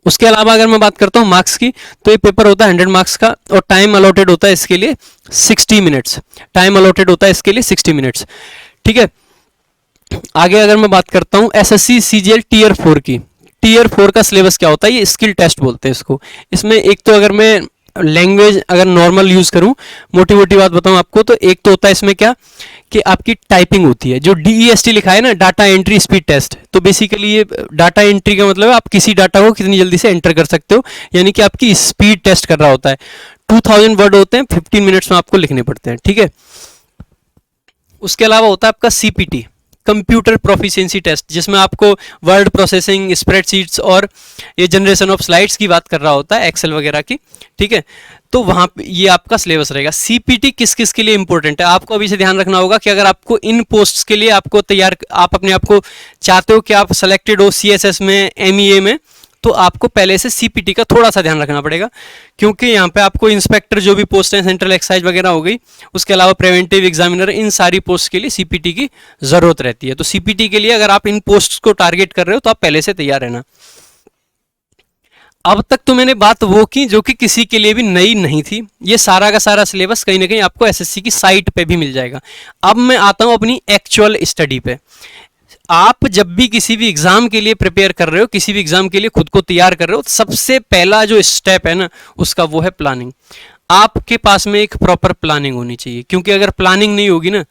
[SPEAKER 1] उसके अलावा अगर मैं बात करता हूँ मार्क्स की, तो ये पेपर होता है 100 मार्क्स का और टाइम अलॉटेड होता है इसके लिए 60 मिनट्स, टाइम अलॉटेड होता है इसके लिए 60 मिनट्स, ठीक है। आगे अगर मैं बात करता हूँ SSC CGL टीयर 4 की, टीयर 4 का सिलेबस क्या होता है, ये स्किल टेस्ट बोलते हैं इसको। इसमें एक तो अगर मैं लैंग्वेज अगर नॉर्मल यूज करूं, मोटी मोटी बात बताऊं आपको, तो एक तो होता है इसमें क्या कि आपकी टाइपिंग होती है, जो DEST लिखा है ना, डाटा एंट्री स्पीड टेस्ट। तो बेसिकली ये डाटा एंट्री का मतलब है आप किसी डाटा को कितनी जल्दी से एंटर कर सकते हो, यानी कि आपकी स्पीड टेस्ट कर रहा होता है। 2000 वर्ड होते हैं, 15 मिनट्स में आपको लिखने पड़ते हैं, ठीक है। उसके अलावा होता है आपका CPT, कंप्यूटर प्रोफिशिएंसी टेस्ट, जिसमें आपको वर्ड प्रोसेसिंग, स्प्रेडशीट्स और ये जनरेशन ऑफ स्लाइड्स की बात कर रहा होता है, एक्सेल वगैरह की, ठीक है। तो वहां पे ये आपका सिलेबस रहेगा। CPT किस किस के लिए इंपॉर्टेंट है, आपको अभी से ध्यान रखना होगा कि अगर आपको इन पोस्ट्स के लिए आपको तैयार, आप अपने आप को चाहते हो कि आप सेलेक्टेड हो CSS में, MEA में, तो आपको पहले से CPT का थोड़ा सा ध्यान रखना पड़ेगा, क्योंकि यहाँ पे आपको इंस्पेक्टर जो भी पोस्ट है, सेंट्रल एक्साइज वगैरह हो गई, उसके अलावा प्रिवेंटिव एग्जामिनर, इन सारी पोस्ट के लिए CPT की जरूरत रहती है। तो CPT के लिए अगर आप इन पोस्ट को टारगेट कर रहे हो तो आप पहले से तैयार रहना। अब तक तो मैंने बात वो की जो कि किसी के लिए भी नई नहीं थी। ये सारा का सारा सिलेबस कहीं ना कहीं आपको SSC की साइट पे भी मिल जाएगा। अब मैं आता हूँ अपनी एक्चुअल स्टडी पे। आप जब भी किसी भी एग्जाम के लिए प्रिपेयर कर रहे हो, किसी भी एग्जाम के लिए खुद को तैयार कर रहे हो, सबसे पहला जो स्टेप है ना उसका, वो है प्लानिंग। आपके पास में एक प्रॉपर प्लानिंग होनी चाहिए, क्योंकि अगर प्लानिंग नहीं होगी ना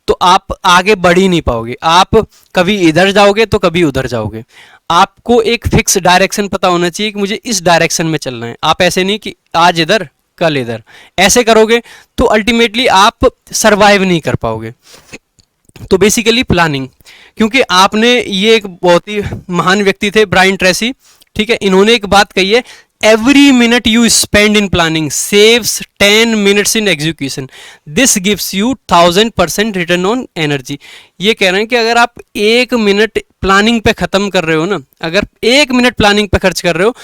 [SPEAKER 1] तो आप आगे बढ़ ही नहीं पाओगे। आप कभी इधर जाओगे तो कभी उधर जाओगे। आपको एक फिक्स डायरेक्शन पता होना चाहिए कि मुझे इस डायरेक्शन में चलना है। आप ऐसे नहीं कि आज इधर कल इधर, ऐसे करोगे तो अल्टीमेटली आप सरवाइव नहीं कर पाओगे। तो बेसिकली प्लानिंग, क्योंकि आपने ये एक बहुत ही महान व्यक्ति थे ब्रायन ट्रेसी, ठीक है, इन्होंने एक बात कही है, every minute you spend in planning saves 10 minutes in execution, this gives you 1000% return on energy. ये कह रहे हैं कि अगर आप 1 मिनट प्लानिंग पे खत्म कर रहे हो ना, अगर 1 मिनट प्लानिंग पे खर्च कर रहे हो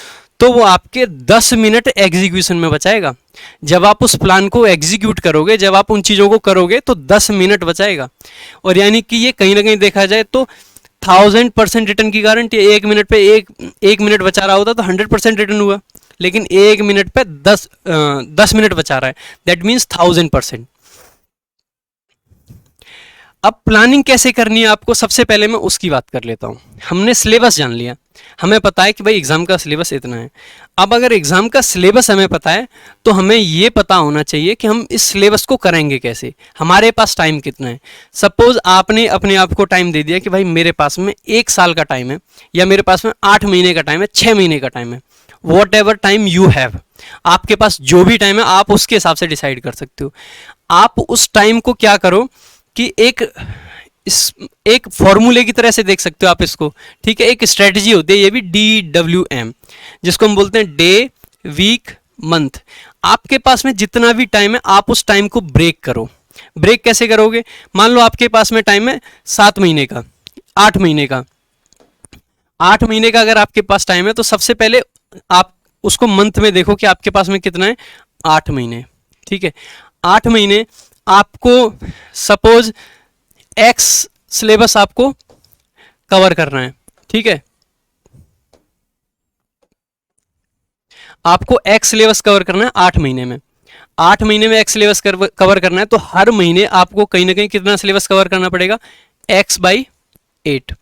[SPEAKER 1] तो वो आपके 10 मिनट एग्जीक्यूशन में बचाएगा। जब आप उस प्लान को एग्जीक्यूट करोगे, जब आप उन चीज़ों को करोगे तो 10 मिनट बचाएगा। और यानी कि ये कहीं ना कहीं देखा जाए तो 1000% रिटर्न की गारंटी है। 1 मिनट पे एक मिनट बचा रहा होता तो 100% रिटर्न हुआ, लेकिन 1 मिनट पे 10 मिनट बचा रहा है, दैट मीन्स 1000%। अब प्लानिंग कैसे करनी है आपको, सबसे पहले मैं उसकी बात कर लेता हूँ। हमने सिलेबस जान लिया, हमें पता है कि भाई एग्जाम का सिलेबस इतना है। अब अगर एग्जाम का सिलेबस हमें पता है तो हमें ये पता होना चाहिए कि हम इस सिलेबस को करेंगे कैसे, हमारे पास टाइम कितना है। सपोज आपने अपने आप को टाइम दे दिया कि भाई मेरे पास में 1 साल का टाइम है, या मेरे पास में 8 महीने का टाइम है, 6 महीने का टाइम है, what ever time you have, आपके पास जो भी टाइम है आप उसके हिसाब से डिसाइड कर सकते हो। आप उस टाइम को क्या करो कि एक फॉर्मूले की तरह से देख सकते हो आप इसको, ठीक है। एक स्ट्रेटजी होती है, ये भी DWM, जिसको हम बोलते हैं डे, वीक, मंथ। आपके पास में जितना भी टाइम है आप उस टाइम को ब्रेक करो। ब्रेक कैसे करोगे, मान लो आपके पास में टाइम है 7 महीने का, 8 महीने का। 8 महीने का अगर आपके पास टाइम है तो सबसे पहले आप उसको मंथ में देखो कि आपके पास में कितना है, 8 महीने, ठीक है। 8 महीने आपको सपोज एक्स सिलेबस आपको कवर करना है, ठीक है। आपको एक्स सिलेबस कवर करना है 8 महीने में। 8 महीने में एक्स सिलेबस कवर करना है तो हर महीने आपको कहीं ना कहीं कितना सिलेबस कवर करना पड़ेगा, x/8।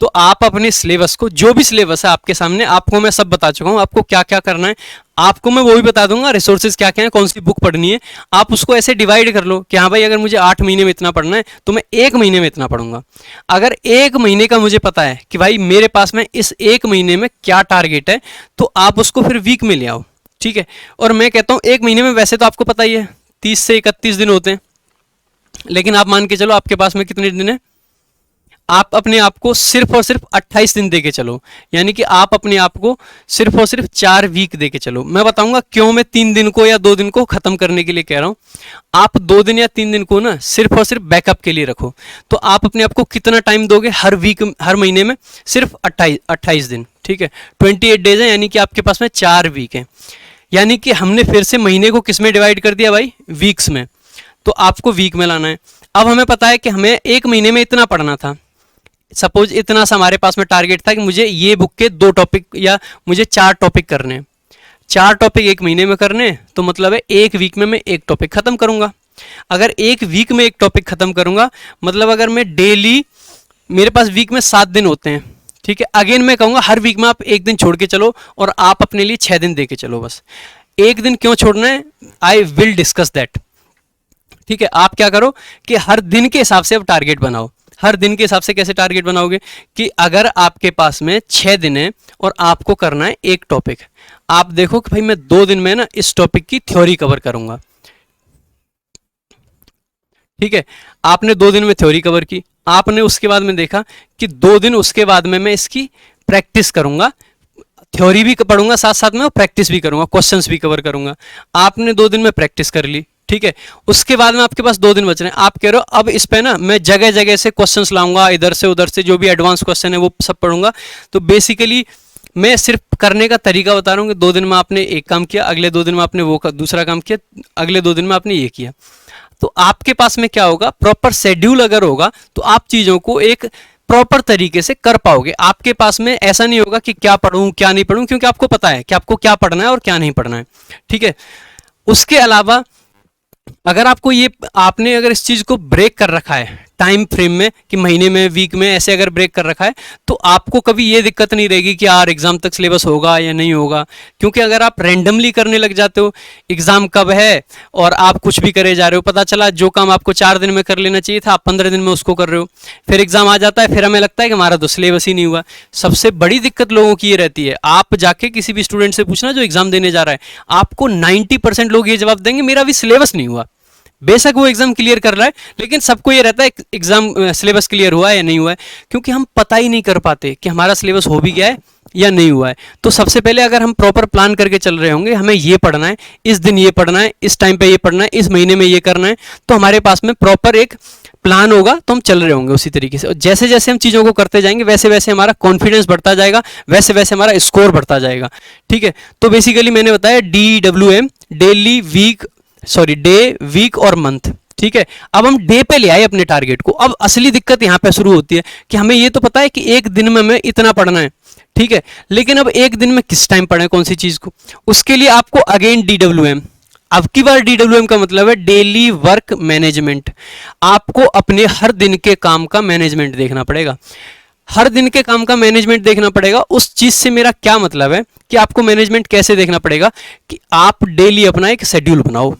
[SPEAKER 1] तो आप अपने सिलेबस को, जो भी सिलेबस है आपके सामने, आपको मैं सब बता चुका हूं आपको क्या क्या करना है। आपको मैं वो भी बता दूंगा रिसोर्सेज क्या क्या है, कौन सी बुक पढ़नी है। आप उसको ऐसे डिवाइड कर लो कि हाँ भाई अगर मुझे 8 महीने में इतना पढ़ना है तो मैं 1 महीने में इतना पढ़ूंगा। अगर 1 महीने का मुझे पता है कि भाई मेरे पास में इस 1 महीने में क्या टारगेट है, तो आप उसको फिर वीक में ले आओ, ठीक है। और मैं कहता हूँ 1 महीने में वैसे तो आपको पता ही है 30 से 31 दिन होते हैं, लेकिन आप मान के चलो आपके पास में कितने दिन है, आप अपने आप को सिर्फ और सिर्फ 28 दिन दे के चलो, यानी कि आप अपने आप को सिर्फ और सिर्फ 4 वीक दे के चलो। मैं बताऊंगा क्यों मैं 3 दिन को या 2 दिन को खत्म करने के लिए कह रहा हूं। आप 2 दिन या 3 दिन को ना सिर्फ और सिर्फ बैकअप के लिए रखो, तो आप अपने आप को कितना टाइम दोगे हर वीक, हर महीने में सिर्फ 28 दिन, ठीक है। 28 डेज है, यानी कि आपके पास में 4 वीक है। यानी कि हमने फिर से महीने को किस में डिवाइड कर दिया भाई, वीक्स में, तो आपको वीक में लाना है। अब हमें पता है कि हमें 1 महीने में इतना पढ़ना था। सपोज इतना सा हमारे पास में टारगेट था कि मुझे ये बुक के 2 टॉपिक या मुझे 4 टॉपिक करने हैं। 4 टॉपिक 1 महीने में करने हैं, तो मतलब है 1 वीक में मैं 1 टॉपिक खत्म करूंगा। अगर 1 वीक में 1 टॉपिक खत्म करूंगा, मतलब अगर मैं डेली, मेरे पास वीक में 7 दिन होते हैं, ठीक है। अगेन मैं कहूंगा हर वीक में आप 1 दिन छोड़ के चलो और आप अपने लिए 6 दिन दे के चलो। बस 1 दिन क्यों छोड़ना है, आई विल डिस्कस दैट, ठीक है। आप क्या करो कि हर दिन के हिसाब से आप टारगेट बनाओ। हर दिन के हिसाब से कैसे टारगेट बनाओगे कि अगर आपके पास में 6 दिन है और आपको करना है 1 टॉपिक, आप देखो कि भाई मैं 2 दिन में ना इस टॉपिक की थ्योरी कवर करूंगा, ठीक है। आपने 2 दिन में थ्योरी कवर की, आपने उसके बाद में देखा कि 2 दिन उसके बाद में मैं इसकी प्रैक्टिस करूंगा, थ्योरी भी पढ़ूंगा साथ साथ में और प्रैक्टिस भी करूंगा, क्वेश्चंस भी कवर करूंगा। आपने 2 दिन में प्रैक्टिस कर ली, ठीक है। उसके बाद में आपके पास 2 दिन बच रहे हैं, आप कह रहे हो अब इस पे ना मैं जगह जगह से क्वेश्चंस लाऊंगा, इधर से उधर से जो भी एडवांस क्वेश्चन है वो सब पढ़ूंगा। तो बेसिकली मैं सिर्फ करने का तरीका बता रहा हूँ कि 2 दिन में आपने एक काम किया, अगले 2 दिन में आपने वो दूसरा काम किया, अगले 2 दिन में आपने ये किया। तो आपके पास में क्या होगा, प्रॉपर शेड्यूल अगर होगा तो आप चीज़ों को एक प्रॉपर तरीके से कर पाओगे। आपके पास में ऐसा नहीं होगा कि क्या पढ़ूं क्या नहीं पढ़ूं, क्योंकि आपको पता है कि आपको क्या पढ़ना है और क्या नहीं पढ़ना है, ठीक है। उसके अलावा अगर आपको ये, आपने अगर इस चीज़ को ब्रेक कर रखा है टाइम फ्रेम में कि महीने में, वीक में ऐसे अगर ब्रेक कर रखा है तो आपको कभी ये दिक्कत नहीं रहेगी कि यार एग्जाम तक सिलेबस होगा या नहीं होगा। क्योंकि अगर आप रैंडमली करने लग जाते हो, एग्जाम कब है और आप कुछ भी करे जा रहे हो, पता चला जो काम आपको 4 दिन में कर लेना चाहिए था आप 15 दिन में उसको कर रहे हो, फिर एग्जाम आ जाता है, फिर हमें लगता है कि हमारा तो सिलेबस ही नहीं हुआ। सबसे बड़ी दिक्कत लोगों की ये रहती है, आप जाके किसी भी स्टूडेंट से पूछना जो एग्जाम देने जा रहा है, आपको 90% लोग ये जवाब देंगे मेरा भी सिलेबस नहीं हुआ। बेशक वो एग्जाम क्लियर कर रहा है, लेकिन सबको ये रहता है एग्जाम सिलेबस क्लियर हुआ है या नहीं हुआ है, क्योंकि हम पता ही नहीं कर पाते कि हमारा सिलेबस हो भी गया है या नहीं हुआ है। तो सबसे पहले अगर हम प्रॉपर प्लान करके चल रहे होंगे, हमें ये पढ़ना है, इस दिन ये पढ़ना है, इस टाइम पे ये पढ़ना है, इस महीने में ये करना है, तो हमारे पास में प्रॉपर एक प्लान होगा, तो हम चल रहे होंगे उसी तरीके से। और जैसे जैसे हम चीज़ों को करते जाएंगे वैसे वैसे हमारा कॉन्फिडेंस बढ़ता जाएगा, वैसे वैसे हमारा स्कोर बढ़ता जाएगा। ठीक है, तो बेसिकली मैंने बताया DWM, daily, week, sorry day, week और मंथ। ठीक है, अब हम डे पे ले आए अपने टारगेट को। अब असली दिक्कत यहाँ पे शुरू होती है कि हमें ये तो पता है कि एक दिन में हमें इतना पढ़ना है, ठीक है, लेकिन अब एक दिन में किस टाइम पढ़ें कौन सी चीज को, उसके लिए आपको अगेन DWM, अब की बार DWM का मतलब है डेली वर्क मैनेजमेंट। आपको अपने हर दिन के काम का मैनेजमेंट देखना पड़ेगा, हर दिन के काम का मैनेजमेंट देखना पड़ेगा। उस चीज से मेरा क्या मतलब है कि आपको मैनेजमेंट कैसे देखना पड़ेगा कि आप डेली अपना एक शेड्यूल बनाओ,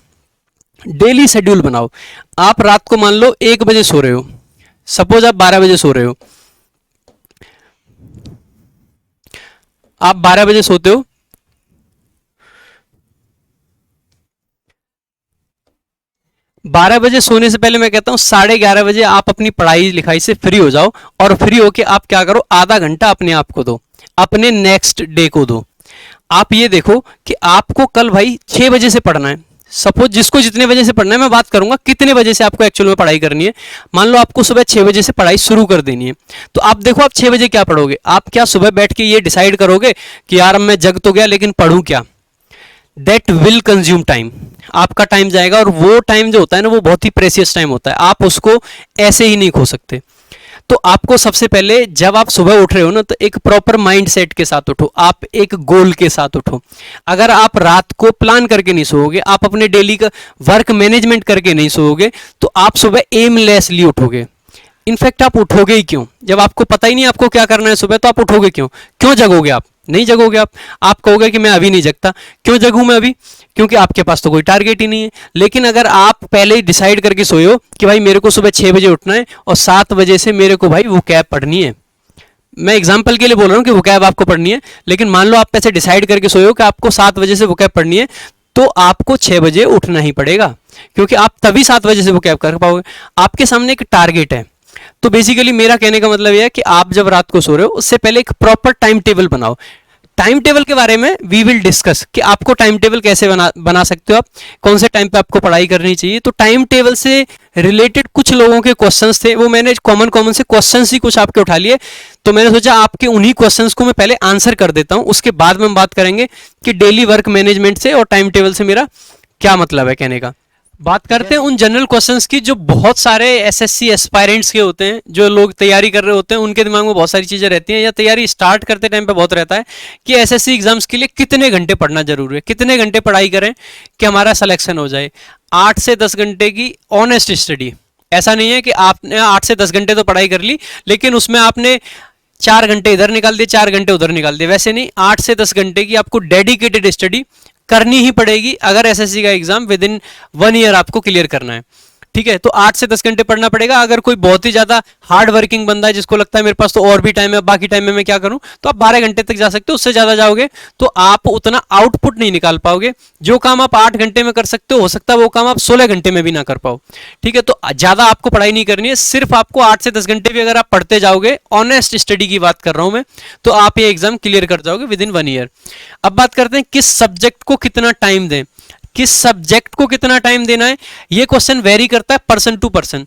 [SPEAKER 1] डेली शेड्यूल बनाओ। आप रात को मान लो 1 बजे सो रहे हो, सपोज आप 12 बजे सो रहे हो, आप 12 बजे सोते हो, 12 बजे सोने से पहले मैं कहता हूं 11:30 बजे आप अपनी पढ़ाई लिखाई से फ्री हो जाओ, और फ्री होके आप क्या करो, आधा घंटा अपने आप को दो, अपने नेक्स्ट डे को दो। आप ये देखो कि आपको कल भाई 6 बजे से पढ़ना है, सपोज जिसको जितने बजे से पढ़ना है, मैं बात करूंगा कितने बजे से आपको एक्चुअल में पढ़ाई करनी है। मान लो आपको सुबह 6 बजे से पढ़ाई शुरू कर देनी है, तो आप देखो आप 6 बजे क्या पढ़ोगे। आप क्या सुबह बैठ के ये डिसाइड करोगे कि यार अब मैं जग तो गया लेकिन पढ़ूं क्या, दैट विल कंज्यूम टाइम, आपका टाइम जाएगा। और वो टाइम जो होता है ना, वो बहुत ही प्रेशियस टाइम होता है, आप उसको ऐसे ही नहीं खो सकते। तो आपको सबसे पहले जब आप सुबह उठ रहे हो ना, तो एक प्रॉपर माइंड सेट के साथ उठो, आप एक गोल के साथ उठो। अगर आप रात को प्लान करके नहीं सोओगे, आप अपने डेली का वर्क मैनेजमेंट करके नहीं सोओगे, तो आप सुबह एमलेसली उठोगे। इनफैक्ट आप उठोगे ही क्यों, जब आपको पता ही नहीं आपको क्या करना है सुबह, तो आप उठोगे क्यों, क्यों जगोगे, आप नहीं जगोगे। आप कहोगे कि मैं अभी नहीं जगता, क्यों जगूं मैं अभी, क्योंकि आपके पास तो कोई टारगेट ही नहीं है। लेकिन अगर आप पहले ही डिसाइड करके सोए हो कि भाई मेरे को सुबह 6 बजे उठना है और 7 बजे से मेरे को भाई वो कैब पढ़नी है, मैं एग्जाम्पल के लिए बोल रहा हूँ कि वो कैब आपको पढ़नी है, लेकिन मान लो आप ऐसे डिसाइड करके सोए हो कि आपको 7 बजे से वो कैब पढ़नी है, तो आपको 6 बजे उठना ही पड़ेगा, क्योंकि आप तभी 7 बजे से वो कैब कर पाओगे। आपके सामने एक टारगेट है। तो बेसिकली मेरा कहने का मतलब यह है कि आप जब रात को सो रहे हो, उससे पहले एक प्रॉपर टाइम टेबल बनाओ। टाइम टेबल के बारे में वी विल डिस्कस कि आपको टाइम टेबल कैसे बना सकते हो, आप कौन से टाइम पे आपको पढ़ाई करनी चाहिए। तो टाइम टेबल से रिलेटेड कुछ लोगों के क्वेश्चंस थे, वो मैंने कॉमन से क्वेश्चंस ही कुछ आपके उठा लिए, तो मैंने सोचा आपके उन्हीं क्वेश्चंस को मैं पहले आंसर कर देता हूं, उसके बाद में हम बात करेंगे कि डेली वर्क मैनेजमेंट से और टाइम टेबल से मेरा क्या मतलब है कहने का। बात करते हैं उन जनरल क्वेश्चंस की जो बहुत सारे एसएससी एस्पायरेंट्स के होते हैं, जो लोग तैयारी कर रहे होते हैं, उनके दिमाग में बहुत सारी चीजें रहती हैं, या तैयारी स्टार्ट करते टाइम पे बहुत रहता है कि एसएससी एग्जाम्स के लिए कितने घंटे पढ़ना जरूरी है, कितने घंटे पढ़ाई करें कि हमारा सिलेक्शन हो जाए। 8 से 10 घंटे की ऑनेस्ट स्टडी, ऐसा नहीं है कि आपने 8 से 10 घंटे तो पढ़ाई कर ली लेकिन उसमें आपने 4 घंटे इधर निकाल दिए, 4 घंटे उधर निकाल दिए, वैसे नहीं। 8 से 10 घंटे की आपको डेडिकेटेड स्टडी करनी ही पड़ेगी अगर एसएससी का एग्जाम विद इन 1 ईयर आपको क्लियर करना है। ठीक है, तो 8 से 10 घंटे पढ़ना पड़ेगा। अगर कोई बहुत ही ज्यादा हार्ड वर्किंग बंदा है जिसको लगता है मेरे पास तो और भी टाइम है, बाकी टाइम में मैं क्या करूं, तो आप 12 घंटे तक जा सकते हो। उससे ज्यादा जाओगे तो आप उतना आउटपुट नहीं निकाल पाओगे। जो काम आप 8 घंटे में कर सकते हो सकता है वो काम आप 16 घंटे में भी ना कर पाओ। ठीक है, तो ज्यादा आपको पढ़ाई नहीं करनी है, सिर्फ आपको 8 से 10 घंटे भी अगर आप पढ़ते जाओगे, ऑनेस्ट स्टडी की बात कर रहा हूं मैं, तो आप ये एग्जाम क्लियर कर जाओगे विद इन 1 ईयर। अब बात करते हैं किस सब्जेक्ट को कितना टाइम दें, किस सब्जेक्ट को कितना टाइम देना है। ये क्वेश्चन वेरी करता है पर्सन टू पर्सन।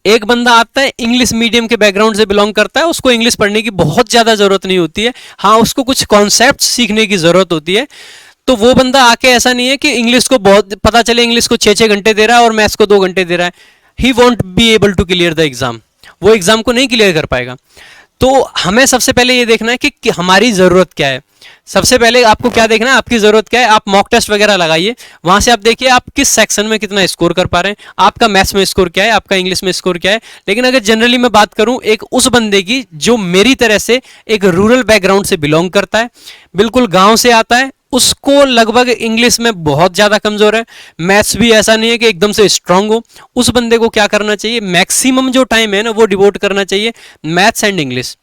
[SPEAKER 1] एक बंदा आता है इंग्लिश मीडियम के बैकग्राउंड से बिलोंग करता है, उसको इंग्लिश पढ़ने की बहुत ज्यादा जरूरत नहीं होती है, हाँ उसको कुछ कॉन्सेप्ट सीखने की जरूरत होती है। तो वो बंदा आके ऐसा नहीं है कि इंग्लिश को बहुत पता चले, इंग्लिश को 6-6 घंटे दे रहा है और मैथ्स को 2 घंटे दे रहा है, he won't be able to clear the exam, वो एग्जाम को नहीं क्लियर कर पाएगा। तो हमें सबसे पहले ये देखना है कि हमारी जरूरत क्या है। सबसे पहले आपको क्या देखना है, आपकी जरूरत क्या है, आप मॉक टेस्ट वगैरह लगाइए, वहां से आप देखिए आप किस सेक्शन में कितना स्कोर कर पा रहे हैं, आपका मैथ्स में स्कोर क्या है, आपका इंग्लिश में स्कोर क्या है। लेकिन अगर जनरली मैं बात करूं एक उस बंदे की जो मेरी तरह से एक रूरल बैकग्राउंड से बिलोंग करता है, बिल्कुल गांव से आता है, उसको लगभग इंग्लिश में बहुत ज्यादा कमजोर है, मैथ्स भी ऐसा नहीं है कि एकदम से स्ट्रांग हो, उस बंदे को क्या करना चाहिए, मैक्सिमम जो टाइम है ना वो डिवोट करना चाहिए मैथ्स एंड इंग्लिश।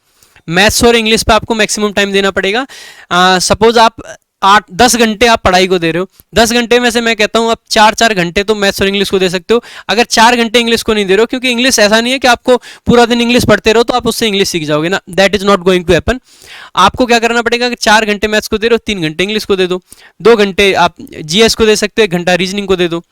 [SPEAKER 1] मैथ्स और इंग्लिश पे आपको मैक्सिमम टाइम देना पड़ेगा। सपोज आप 8-10 घंटे आप पढ़ाई को दे रहे हो, 10 घंटे में से मैं कहता हूं आप 4-4 घंटे तो मैथ्स और इंग्लिश को दे सकते हो। अगर 4 घंटे इंग्लिश को नहीं दे रहे हो, क्योंकि इंग्लिश ऐसा नहीं है कि आपको पूरा दिन इंग्लिश पढ़ते रहो तो आप उससे इंग्लिश सीख जाओगे ना, that is not going to happen. आपको क्या करना पड़ेगा कि 4 घंटे मैथ्स को दे रहे हो, 3 घंटे इंग्लिश को दे दो, 2 घंटे आप जीएस को दे सकते हो, 1 घंटा रीजनिंग को दे दो।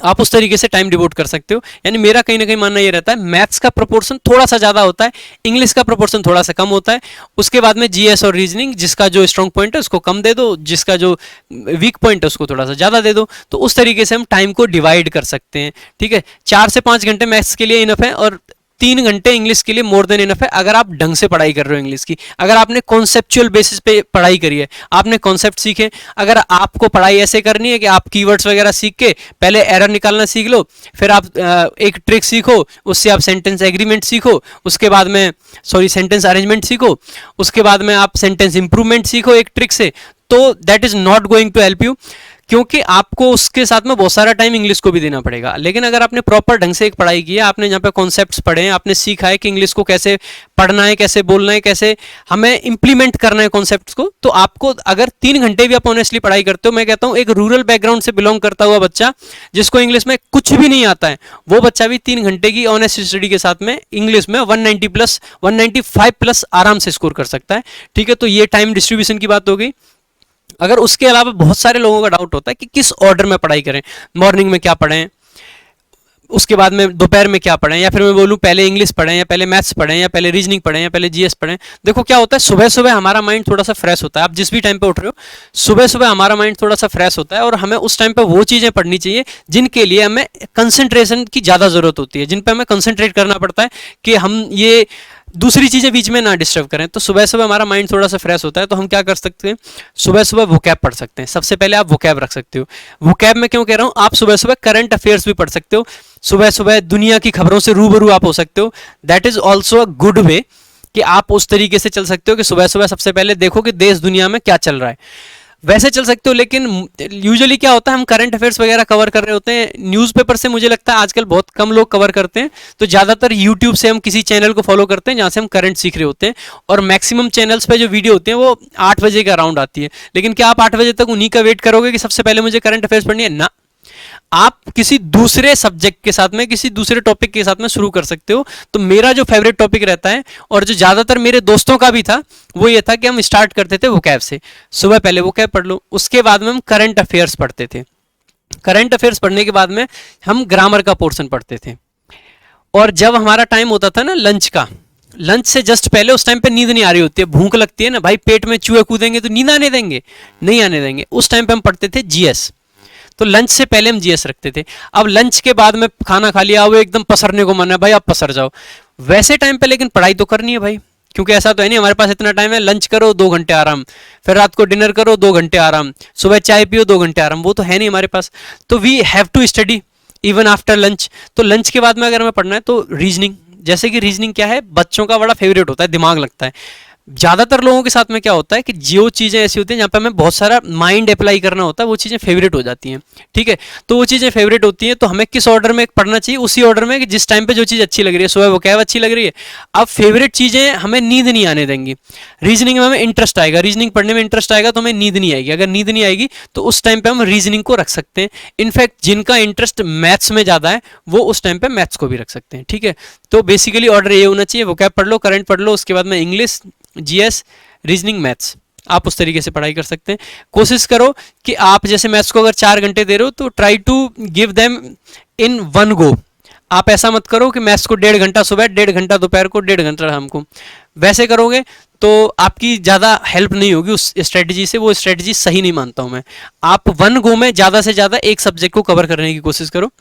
[SPEAKER 1] आप उस तरीके से टाइम डिवोट कर सकते हो। यानी मेरा कहीं ना कहीं मानना ये रहता है मैथ्स का प्रोपोर्शन थोड़ा सा ज्यादा होता है, इंग्लिश का प्रोपोर्शन थोड़ा सा कम होता है। उसके बाद में जीएस और रीजनिंग, जिसका जो स्ट्रॉन्ग पॉइंट है उसको कम दे दो, जिसका जो वीक पॉइंट है उसको थोड़ा सा ज्यादा दे दो। तो उस तरीके से हम टाइम को डिवाइड कर सकते हैं। ठीक है, 4 से 5 घंटे मैथ्स के लिए इनफ है और 3 घंटे इंग्लिश के लिए मोर देन इनफ है, अगर आप ढंग से पढ़ाई कर रहे हो इंग्लिश की, अगर आपने कॉन्सेप्चुअल बेसिस पे पढ़ाई करी है, आपने कॉन्सेप्ट सीखे। अगर आपको पढ़ाई ऐसे करनी है कि आप कीवर्ड्स वगैरह सीख के पहले एरर निकालना सीख लो, फिर आप एक ट्रिक सीखो, उससे आप सेंटेंस एग्रीमेंट सीखो, उसके बाद में सेंटेंस अरेंजमेंट सीखो, उसके बाद में आप सेंटेंस इंप्रूवमेंट सीखो एक ट्रिक से, तो that is not going to help you, क्योंकि आपको उसके साथ में बहुत सारा टाइम इंग्लिश को भी देना पड़ेगा। लेकिन अगर आपने प्रॉपर ढंग से एक पढ़ाई की है, आपने जहाँ पे कॉन्सेप्ट्स पढ़े हैं, आपने सीखा है कि इंग्लिश को कैसे पढ़ना है, कैसे बोलना है, कैसे हमें इंप्लीमेंट करना है कॉन्सेप्ट्स को, तो आपको अगर 3 घंटे भी आप ऑनेस्टली पढ़ाई करते हो, मैं कहता हूँ एक रूरल बैकग्राउंड से बिलोंग करता हुआ बच्चा जिसको इंग्लिश में कुछ भी नहीं आता है, वो बच्चा भी 3 घंटे की ऑनेस्ट स्टडी के साथ में इंग्लिश में 195+ आराम से स्कोर कर सकता है। ठीक है, तो ये टाइम डिस्ट्रीब्यूशन की बात हो गई। अगर उसके अलावा बहुत सारे लोगों का डाउट होता है कि किस ऑर्डर में पढ़ाई करें, मॉर्निंग में क्या पढ़ें, उसके बाद में दोपहर में क्या पढ़ें, या फिर मैं बोलूं पहले इंग्लिश पढ़ें या पहले मैथ्स पढ़ें या पहले रीजनिंग पढ़ें या पहले जीएस पढ़ें। देखो क्या होता है, सुबह सुबह हमारा माइंड थोड़ा सा फ्रेश होता है, आप जिस भी टाइम पे उठ रहे हो सुबह सुबह हमारा माइंड थोड़ा सा फ्रेश होता है, और हमें उस टाइम पे वो चीज़ें पढ़नी चाहिए जिनके लिए हमें कंसंट्रेशन की ज़्यादा ज़रूरत होती है, जिन पर हमें कंसंट्रेट करना पड़ता है कि हम ये दूसरी चीजें बीच में ना डिस्टर्ब करें। तो सुबह सुबह हमारा माइंड थोड़ा सा फ्रेश होता है, तो हम क्या कर सकते हैं, सुबह सुबह वोकैब पढ़ सकते हैं। सबसे पहले आप वोकैब रख सकते हो। वोकैब में क्यों कह रहा हूं, आप सुबह सुबह करंट अफेयर्स भी पढ़ सकते हो, सुबह सुबह दुनिया की खबरों से रूबरू आप हो सकते हो। That is also a good way कि आप उस तरीके से चल सकते हो कि सुबह सुबह सबसे पहले देखो कि देश दुनिया में क्या चल रहा है, वैसे चल सकते हो। लेकिन यूजुअली क्या होता है, हम करंट अफेयर्स वगैरह कवर कर रहे होते हैं, न्यूज़पेपर से मुझे लगता है आजकल बहुत कम लोग कवर करते हैं, तो ज़्यादातर यूट्यूब से हम किसी चैनल को फॉलो करते हैं जहाँ से हम करंट सीख रहे होते हैं, और मैक्सिमम चैनल्स पे जो वीडियो होते हैं वो 8 बजे का अराउंड आती है। लेकिन क्या आप 8 बजे तक उन्हीं का वेट करोगे कि सबसे पहले मुझे करंट अफेयर्स पढ़नी है? ना, आप किसी दूसरे सब्जेक्ट के साथ में, किसी दूसरे टॉपिक के साथ में शुरू कर सकते हो। तो मेरा जो फेवरेट टॉपिक रहता है, और जो ज़्यादातर मेरे दोस्तों का भी था, वो ये था कि हम स्टार्ट करते थे वोकैब से। सुबह पहले वोकैब पढ़ लो, उसके बाद में हम करंट अफेयर्स पढ़ते थे। करंट अफेयर्स पढ़ने के बाद में हम ग्रामर का पोर्शन पढ़ते थे। और जब हमारा टाइम होता था ना लंच का, लंच से जस्ट पहले, उस टाइम पे नींद नहीं आ रही होती है, भूख लगती है ना भाई, पेट में चूहे कूदेंगे तो नींद आने देंगे? नहीं आने देंगे। उस टाइम पे हम पढ़ते थे जीएस। तो लंच से पहले हम जीएस रखते थे। अब लंच के बाद में खाना खा लिया, वो एकदम पसरने को मन है भाई, आप पसर जाओ। वैसे टाइम पे लेकिन पढ़ाई तो करनी है भाई, क्योंकि ऐसा तो है नहीं हमारे पास इतना टाइम है। लंच करो 2 घंटे आराम, फिर रात को डिनर करो 2 घंटे आराम, सुबह चाय पियो 2 घंटे आराम, वो तो है नहीं हमारे पास। तो we have to study even after lunch. तो लंच के बाद में अगर हमें पढ़ना है तो रीजनिंग, जैसे कि रीजनिंग क्या है, बच्चों का बड़ा फेवरेट होता है, दिमाग लगता है। ज़्यादातर लोगों के साथ में क्या होता है कि जो चीज़ें ऐसी होती हैं जहाँ पे हमें बहुत सारा माइंड अप्लाई करना होता है, वो चीज़ें फेवरेट हो जाती हैं। ठीक है, तो वो चीज़ें फेवरेट होती हैं, तो हमें किस ऑर्डर में पढ़ना चाहिए, उसी ऑर्डर में कि जिस टाइम पे जो चीज़ अच्छी लग रही है। सुबह वो क्या अच्छी लग रही है, अब फेवरेट चीज़ें हमें नींद नहीं आने देंगी। रीजनिंग में हमें इंटरेस्ट आएगा, रीजनिंग पढ़ने में इंटरेस्ट आएगा, तो हमें नींद नहीं आएगी। अगर नींद नहीं आएगी तो उस टाइम पर हम रीजनिंग को रख सकते हैं। इनफैक्ट जिनका इंटरेस्ट मैथ्स में ज़्यादा है वो उस टाइम पर मैथ्स को भी रख सकते हैं। ठीक है, तो बेसिकली ऑर्डर ये होना चाहिए, वो क्या पढ़ लो, करंट पढ़ लो, उसके बाद में इंग्लिश, जीएस, रीजनिंग, मैथ्स। आप उस तरीके से पढ़ाई कर सकते हैं। कोशिश करो कि आप जैसे मैथ्स को अगर 4 घंटे दे रहे हो तो try to give them in one go. आप ऐसा मत करो कि मैथ्स को 1.5 घंटा सुबह, 1.5 घंटा दोपहर को, 1.5 घंटा शाम को। वैसे करोगे तो आपकी ज़्यादा हेल्प नहीं होगी उस स्ट्रेटजी से, वो स्ट्रेटजी सही नहीं मानता हूँ मैं। आप वन गो में ज़्यादा से ज़्यादा एक सब्जेक्ट को कवर करने की कोशिश करो।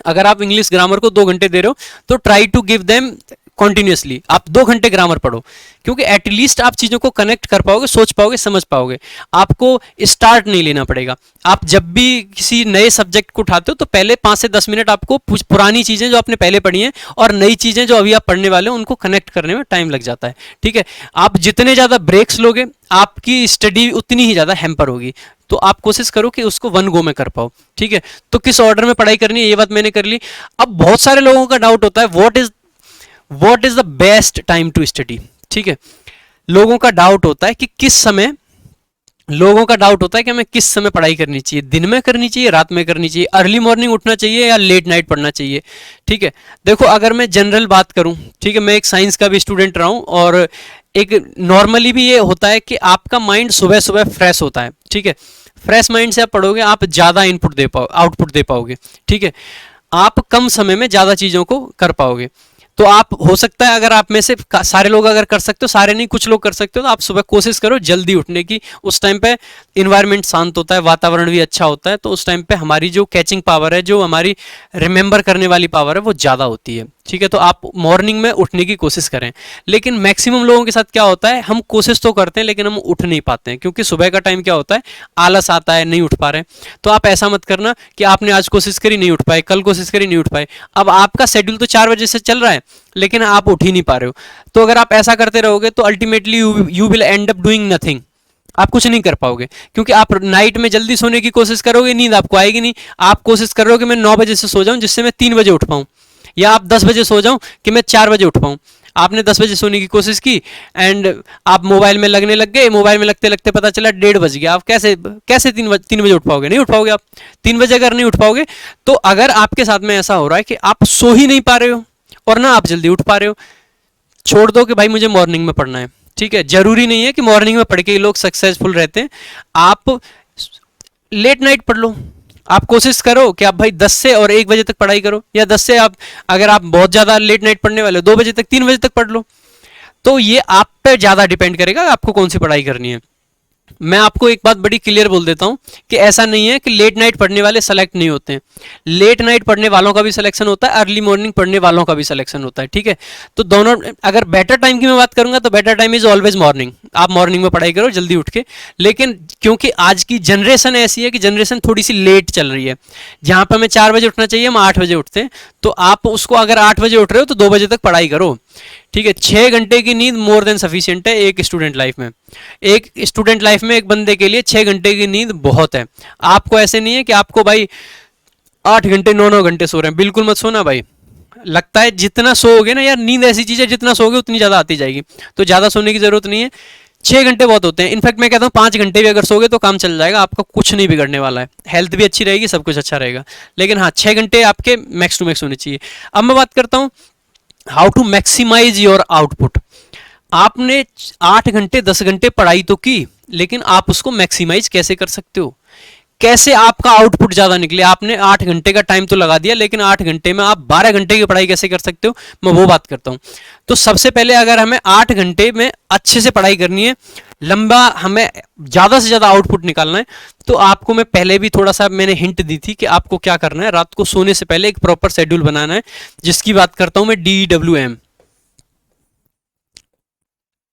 [SPEAKER 1] अगर आप इंग्लिश ग्रामर को 2 घंटे दे रहे हो तो try to give them continuously, आप 2 घंटे ग्रामर पढ़ो, क्योंकि एटलीस्ट आप चीज़ों को कनेक्ट कर पाओगे, सोच पाओगे, समझ पाओगे। आपको स्टार्ट नहीं लेना पड़ेगा। आप जब भी किसी नए सब्जेक्ट को उठाते हो तो पहले 5 से 10 मिनट आपको पुरानी चीज़ें जो आपने पहले पढ़ी हैं और नई चीज़ें जो अभी आप पढ़ने वाले हो उनको कनेक्ट करने में टाइम लग जाता है। ठीक है, आप जितने ज़्यादा ब्रेक्स लोगे आपकी स्टडी उतनी ही ज़्यादा हैम्पर होगी। तो आप कोशिश करो कि उसको वन गो में कर पाओ। ठीक है, तो किस ऑर्डर में पढ़ाई करनी है ये बात मैंने कर ली। अब बहुत सारे लोगों का डाउट होता है what is the best time to study. ठीक है, लोगों का डाउट होता है कि हमें किस समय पढ़ाई करनी चाहिए, दिन में करनी चाहिए, रात में करनी चाहिए, अर्ली मॉर्निंग उठना चाहिए या लेट नाइट पढ़ना चाहिए। ठीक है, देखो अगर मैं जनरल बात करूं, ठीक है, मैं एक साइंस का भी स्टूडेंट रहा हूं और एक नॉर्मली भी ये होता है कि आपका माइंड सुबह सुबह फ्रेश होता है। ठीक है, फ्रेश माइंड से आप पढ़ोगे, आप ज़्यादा आउटपुट दे पाओगे। ठीक है, आप कम समय में ज़्यादा चीज़ों को कर पाओगे। तो आप हो सकता है अगर आप में से सारे लोग अगर कर सकते हो, सारे नहीं कुछ लोग कर सकते हो, तो आप सुबह कोशिश करो जल्दी उठने की। उस टाइम पे इन्वायरमेंट शांत होता है, वातावरण भी अच्छा होता है, तो उस टाइम पे हमारी जो कैचिंग पावर है, जो हमारी रिमेंबर करने वाली पावर है, वो ज़्यादा होती है। ठीक है, तो आप मॉर्निंग में उठने की कोशिश करें। लेकिन मैक्सिमम लोगों के साथ क्या होता है, हम कोशिश तो करते हैं लेकिन हम उठ नहीं पाते हैं, क्योंकि सुबह का टाइम क्या होता है, आलस आता है, नहीं उठ पा रहे। तो आप ऐसा मत करना कि आपने आज कोशिश करी नहीं उठ पाए, कल कोशिश करी नहीं उठ पाए। अब आपका शेड्यूल तो 4 बजे से चल रहा है लेकिन आप उठ ही नहीं पा रहे हो। तो अगर आप ऐसा करते रहोगे तो ultimately you will and up doing nothing. आप कुछ नहीं कर पाओगे, क्योंकि आप नाइट में जल्दी सोने की कोशिश करोगे, नींद आपको आएगी नहीं। आप कोशिश कर रहे हो कि मैं 9 बजे से सो जाऊं जिससे मैं 3 बजे उठ पाऊं, या आप 10 बजे सो जाऊं कि मैं 4 बजे उठ पाऊं। आपने 10 बजे सोने की कोशिश की एंड आप मोबाइल में लगने लग गए, मोबाइल में लगते लगते पता चला 1:30 बज गया। आप कैसे कैसे 3 बजे उठ पाओगे? नहीं उठ पाओगे आप। 3 बजे अगर नहीं उठ पाओगे तो अगर आपके साथ में ऐसा हो रहा है कि आप सो ही नहीं पा रहे हो और ना आप जल्दी उठ पा रहे हो, छोड़ दो कि भाई मुझे मॉर्निंग में पढ़ना है। ठीक है, जरूरी नहीं है कि मॉर्निंग में पढ़ के ही लोग सक्सेसफुल रहते हैं। आप लेट नाइट पढ़ लो। आप कोशिश करो कि आप भाई 10 से और 1 बजे तक पढ़ाई करो, या 10 से आप अगर आप बहुत ज़्यादा लेट नाइट पढ़ने वाले हो 2 बजे तक 3 बजे तक पढ़ लो। तो ये आप पे ज़्यादा डिपेंड करेगा आपको कौन सी पढ़ाई करनी है। मैं आपको एक बात बड़ी क्लियर बोल देता हूं कि ऐसा नहीं है कि लेट नाइट पढ़ने वाले सेलेक्ट नहीं होते हैं। लेट नाइट पढ़ने वालों का भी सिलेक्शन होता है, अर्ली मॉर्निंग पढ़ने वालों का भी सिलेक्शन होता है। ठीक है, तो दोनों, अगर बेटर टाइम की मैं बात करूंगा तो better time is always morning. आप मॉर्निंग में पढ़ाई करो जल्दी उठ के। लेकिन क्योंकि आज की जनरेशन ऐसी है कि जनरेशन थोड़ी सी लेट चल रही है, जहां पर हमें 4 बजे उठना चाहिए हम 8 बजे उठते हैं, तो आप उसको अगर 8 बजे उठ रहे हो तो 2 बजे तक पढ़ाई करो। ठीक है, 6 घंटे की नींद मोर देन सफिशिएंट है एक स्टूडेंट लाइफ में। एक स्टूडेंट लाइफ में एक बंदे के लिए 6 घंटे की नींद बहुत है। आपको ऐसे नहीं है कि आपको भाई 8 घंटे 9 घंटे सो रहे हैं, बिल्कुल मत सोना भाई। लगता है जितना सोओगे ना यार, नींद ऐसी चीज है जितना सोओगे उतनी ज्यादा आती जाएगी, तो ज्यादा सोने की जरूरत नहीं है। 6 घंटे बहुत होते हैं। इनफैक्ट मैं कहता हूँ 5 घंटे भी अगर सोगे तो काम चल जाएगा, आपका कुछ नहीं बिगड़ने वाला है, हेल्थ भी अच्छी रहेगी, सब कुछ अच्छा रहेगा। लेकिन हाँ, 6 घंटे आपके मैक्स टू मैक्स होने चाहिए। अब मैं बात करता हूँ how to maximize your output. आपने 8 घंटे 10 घंटे पढ़ाई तो की, लेकिन आप उसको मैक्सिमाइज कैसे कर सकते हो, कैसे आपका आउटपुट ज्यादा निकले। आपने 8 घंटे का टाइम तो लगा दिया, लेकिन 8 घंटे में आप 12 घंटे की पढ़ाई कैसे कर सकते हो, मैं वो बात करता हूं। तो सबसे पहले अगर हमें 8 घंटे में अच्छे से पढ़ाई करनी है, लंबा हमें ज्यादा से ज्यादा आउटपुट निकालना है, तो आपको मैं पहले भी थोड़ा सा मैंने हिंट दी थी कि आपको क्या करना है। रात को सोने से पहले एक प्रॉपर शेड्यूल बनाना है, जिसकी बात करता हूं मैं DWM।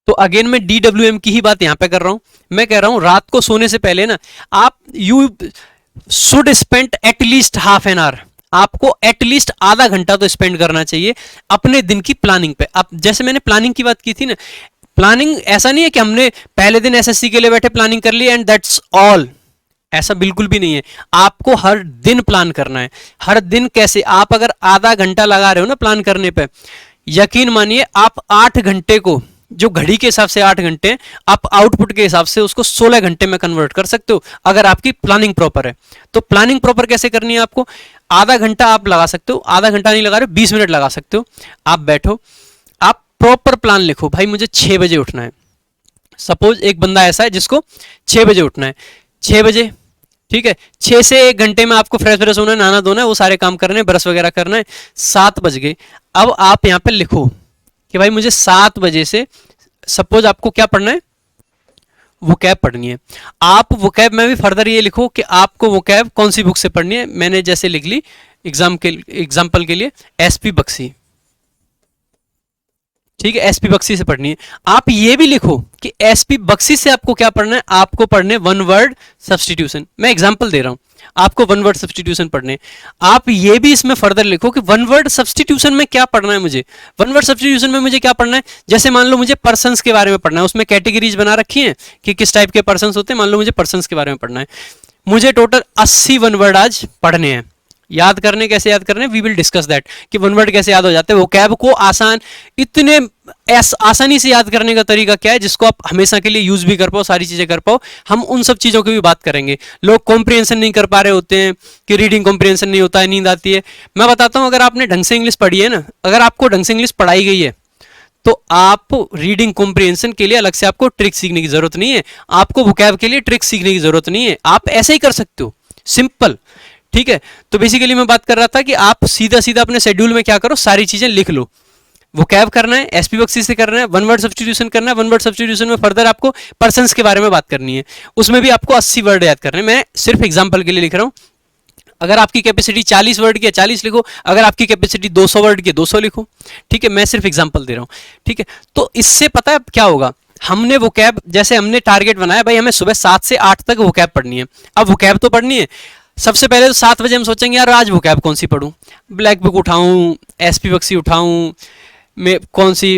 [SPEAKER 1] तो अगेन मैं DWM की ही बात यहां पे कर रहा हूं। मैं कह रहा हूं रात को सोने से पहले ना आप you should spend at least half an hour, आपको एटलीस्ट आधा घंटा तो स्पेंड करना चाहिए अपने दिन की प्लानिंग पे। अब जैसे मैंने प्लानिंग की बात की थी ना, प्लानिंग ऐसा नहीं है कि हमने पहले दिन SSC के लिए बैठे प्लानिंग कर ली एंड दैट्स ऑल, ऐसा बिल्कुल भी नहीं है। आपको हर दिन प्लान करना है। हर दिन कैसे, आप अगर आधा घंटा लगा रहे हो ना प्लान करने पे, यकीन मानिए आप 8 घंटे को, जो घड़ी के हिसाब से 8 घंटे, आप आउटपुट के हिसाब से उसको 16 घंटे में कन्वर्ट कर सकते हो, अगर आपकी प्लानिंग प्रॉपर है। तो प्लानिंग प्रॉपर कैसे करनी है आपको, आधा घंटा आप लगा सकते हो, आधा घंटा नहीं लगा रहे 20 मिनट लगा सकते हो। आप बैठो, आप प्रॉपर प्लान लिखो, भाई मुझे 6 बजे उठना है। सपोज एक बंदा ऐसा है जिसको 6 बजे उठना है, 6 बजे, ठीक है, 6 से 1 घंटे में आपको फ्रेश फ्रेश होना है, नहाना धोना है, वो सारे काम करने हैं, ब्रश वगैरह करना है। 7 बज गए, अब आप यहाँ पे लिखो कि भाई मुझे 7 बजे से, सपोज आपको क्या पढ़ना है, वोकैब पढ़नी है। आप वोकैब में भी फर्दर ये लिखो कि आपको वोकैब कौन सी बुक से पढ़नी है। मैंने जैसे लिख ली एग्जाम्पल के लिए SP बख्शी, ठीक है, एसपी बख्शी से पढ़नी है। आप ये भी लिखो कि एसपी बख्शी से आपको क्या पढ़ना है, आपको पढ़ने वन वर्ड सब्स्टिट्यूशन। मैं एग्जांपल दे रहा हूं, आपको वन वर्ड सब्स्टिट्यूशन पढ़ने। आप ये भी इसमें फर्दर लिखो कि वन वर्ड सब्स्टिट्यूशन में क्या पढ़ना है मुझे। वन वर्ड सब्स्टिट्यूशन में मुझे क्या पढ़ना है, जैसे मान लो मुझे पर्सन्स के बारे में पढ़ना है, उसमें कैटेगरीज बना रखी हैं कि किस टाइप के पर्सन्स होते हैं। मान लो मुझे पर्सन्स के बारे में पढ़ना है, मुझे टोटल 80 वन वर्ड आज पढ़ने हैं। याद करने कैसे याद करने, वी विल डिस्कस दैट कि वन वर्ड कैसे याद हो जाते हैं। वो कैब को इतने आसानी से याद करने का तरीका क्या है जिसको आप हमेशा के लिए यूज भी कर पाओ, सारी चीजें कर पाओ। हम उन सब चीजों की भी बात करेंगे। लोग कॉम्प्रिहेंशन नहीं कर पा रहे होते हैं कि रीडिंग कॉम्प्रिहेंशन नहीं होता है, नींद आती है। मैं बताता हूं, अगर आपने ढंग से इंग्लिश पढ़ी है ना, अगर आपको ढंग से इंग्लिश पढ़ाई गई है तो आप रीडिंग कॉम्प्रिहेंशन के लिए अलग से आपको ट्रिक सीखने की जरूरत नहीं है, आपको वोकैब के लिए ट्रिक सीखने की जरूरत नहीं है। आप ऐसे ही कर सकते हो, सिंपल। ठीक है, तो बेसिकली मैं बात कर रहा था कि आप सीधा सीधा अपने शेड्यूल में क्या करो, सारी चीजें लिख लो। वोकैब करना है, एसपी बख्शी से करना है, वन वर्ड सब्स्टिट्यूशन करना है। वन वर्ड सब्स्टिट्यूशन में फर्दर आपको पर्सन्स के बारे में बात करनी है, उसमें भी आपको 80 वर्ड याद करने हैं। मैं सिर्फ एग्जांपल के लिए लिख रहा हूं। अगर आपकी कैपेसिटी 40 वर्ड की है 40 लिखो, अगर आपकी कैपेसिटी 200 वर्ड की है 200 लिखो। ठीक है, मैं सिर्फ एग्जांपल दे रहा हूं। ठीक है, तो इससे पता है क्या होगा, हमने वोकैब, जैसे हमने टारगेट बनाया भाई हमें सुबह 7 से 8 तक वोकैब पढ़नी है। अब वोकैब तो पढ़नी है, सबसे पहले तो 7 बजे हम सोचेंगे यार आज वोकैब कौन सी पढूं, ब्लैक बुक उठाऊं, एसपी बख्शी उठाऊं, मैं कौन सी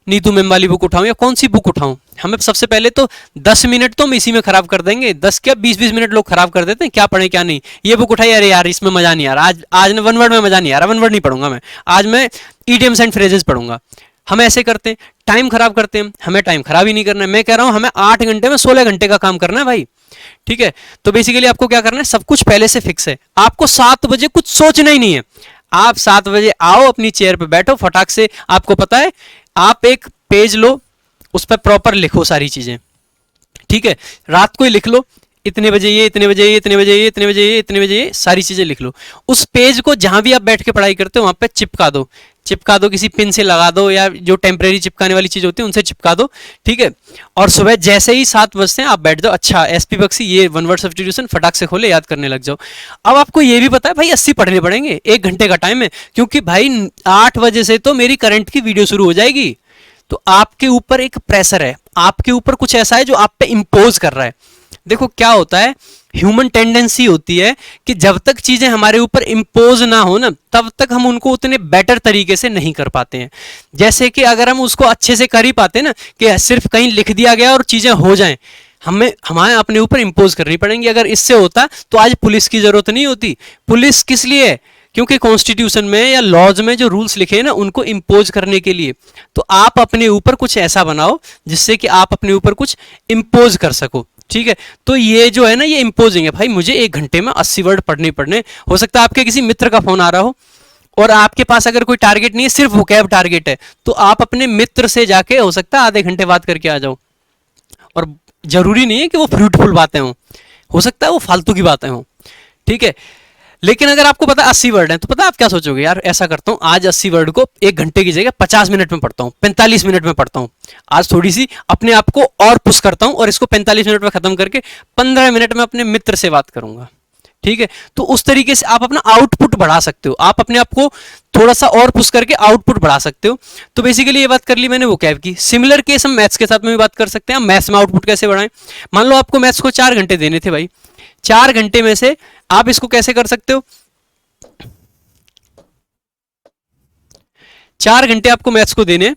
[SPEAKER 1] नीतू मेम वाली बुक उठाऊं या कौन सी बुक उठाऊं। हमें सबसे पहले तो 10 मिनट तो हम इसी में खराब कर देंगे, 10 क्या 20-20 मिनट लोग खराब कर देते हैं, क्या पढ़े क्या नहीं। ये बुक उठाई, अरे यार इसमें मजा नहीं आ रहा, आज वन वर्ड में मजा नहीं आ रहा, वन वर्ड नहीं पढ़ूंगा मैं, आज मैं ईडियम्स एंड फ्रेजेस पढ़ूंगा। हम ऐसे करते हैं, टाइम खराब करते हैं। हमें टाइम खराब ही नहीं करना है, मैं कह रहा हूं हमें 8 घंटे में 16 घंटे का काम करना है भाई। ठीक है, तो बेसिकली आपको क्या करना है, सब कुछ पहले से फिक्स है। आपको 7 बजे कुछ सोचना ही नहीं है, आप 7 बजे आओ, अपनी चेयर पे बैठो, फटाक से आपको पता है, आप एक पेज लो, उस पर प्रॉपर लिखो सारी चीजें। ठीक है, रात को ही लिख लो, इतने बजे ये, इतने बजे ये, इतने बजे ये, इतने बजे ये, इतने बजे ये, सारी चीजें लिख लो। उस पेज को जहां भी आप बैठ के पढ़ाई करते हो वहां पे चिपका दो, चिपका दो, किसी पिन से लगा दो या जो टेम्परेरी चिपकाने वाली चीज होती है उनसे चिपका दो। ठीक है, और सुबह जैसे ही 7 बजते हैं आप बैठ जाओ, अच्छा एसपी बख्शी ये वन वर्ड सब्स्टिट्यूशन फटाक से खोले, याद करने लग जाओ। अब आपको ये भी पता है भाई 80 पढ़ने पड़ेंगे, 1 घंटे का टाइम है, क्योंकि भाई 8 बजे से तो मेरी करंट की वीडियो शुरू हो जाएगी। तो आपके ऊपर एक प्रेशर है, आपके ऊपर कुछ ऐसा है जो आप पे इंपोज कर रहा है। देखो क्या होता है, ह्यूमन टेंडेंसी होती है कि जब तक चीजें हमारे ऊपर इंपोज ना हो ना, तब तक हम उनको उतने बेटर तरीके से नहीं कर पाते हैं। जैसे कि अगर हम उसको अच्छे से कर ही पाते ना, कि सिर्फ कहीं लिख दिया गया और चीजें हो जाएं, हमें अपने ऊपर इंपोज करनी पड़ेंगी। अगर इससे होता तो आज पुलिस की जरूरत नहीं होती। पुलिस किस लिए है, क्योंकि कॉन्स्टिट्यूशन में या लॉज में जो रूल्स लिखे हैं ना, उनको इंपोज करने के लिए। तो आप अपने ऊपर कुछ ऐसा बनाओ जिससे कि आप अपने ऊपर कुछ इंपोज कर सको। ठीक है, तो ये जो है ना, ये इंपोजिंग है भाई, मुझे 1 घंटे में 80 वर्ड पढ़ने। हो सकता है आपके किसी मित्र का फोन आ रहा हो और आपके पास अगर कोई टारगेट नहीं है, सिर्फ वोकैब टारगेट है, तो आप अपने मित्र से जाके हो सकता है आधे घंटे बात करके आ जाओ। और जरूरी नहीं है कि वो फ्रूटफुल बातें हो सकता है वो फालतू की बातें हों। ठीक है, लेकिन अगर आपको पता 80 वर्ड हैं, तो पता आप क्या सोचोगे, यार ऐसा करता हूं आज 80 वर्ड को 1 घंटे की जगह 50 मिनट में पढ़ता हूं, 45 मिनट में पढ़ता हूं। आज थोड़ी सी अपने आप को और पुश करता हूं और इसको 45 मिनट में खत्म करके 15 मिनट में अपने मित्र से बात करूंगा। ठीक है, तो उस तरीके से आप अपना आउटपुट बढ़ा सकते हो, आप अपने आप को थोड़ा सा और पुश करके आउटपुट बढ़ा सकते हो। तो बेसिकली ये बात कर ली मैंने वोकैब की। सिमिलर केस हम मैथ्स के साथ में भी बात कर सकते हैं। हम मैथ्स में आउटपुट कैसे बढ़ाएं, मान लो आपको मैथ्स को 4 घंटे देने थे भाई, 4 घंटे में से आप इसको कैसे कर सकते हो, 4 घंटे आपको मैथ्स को देने,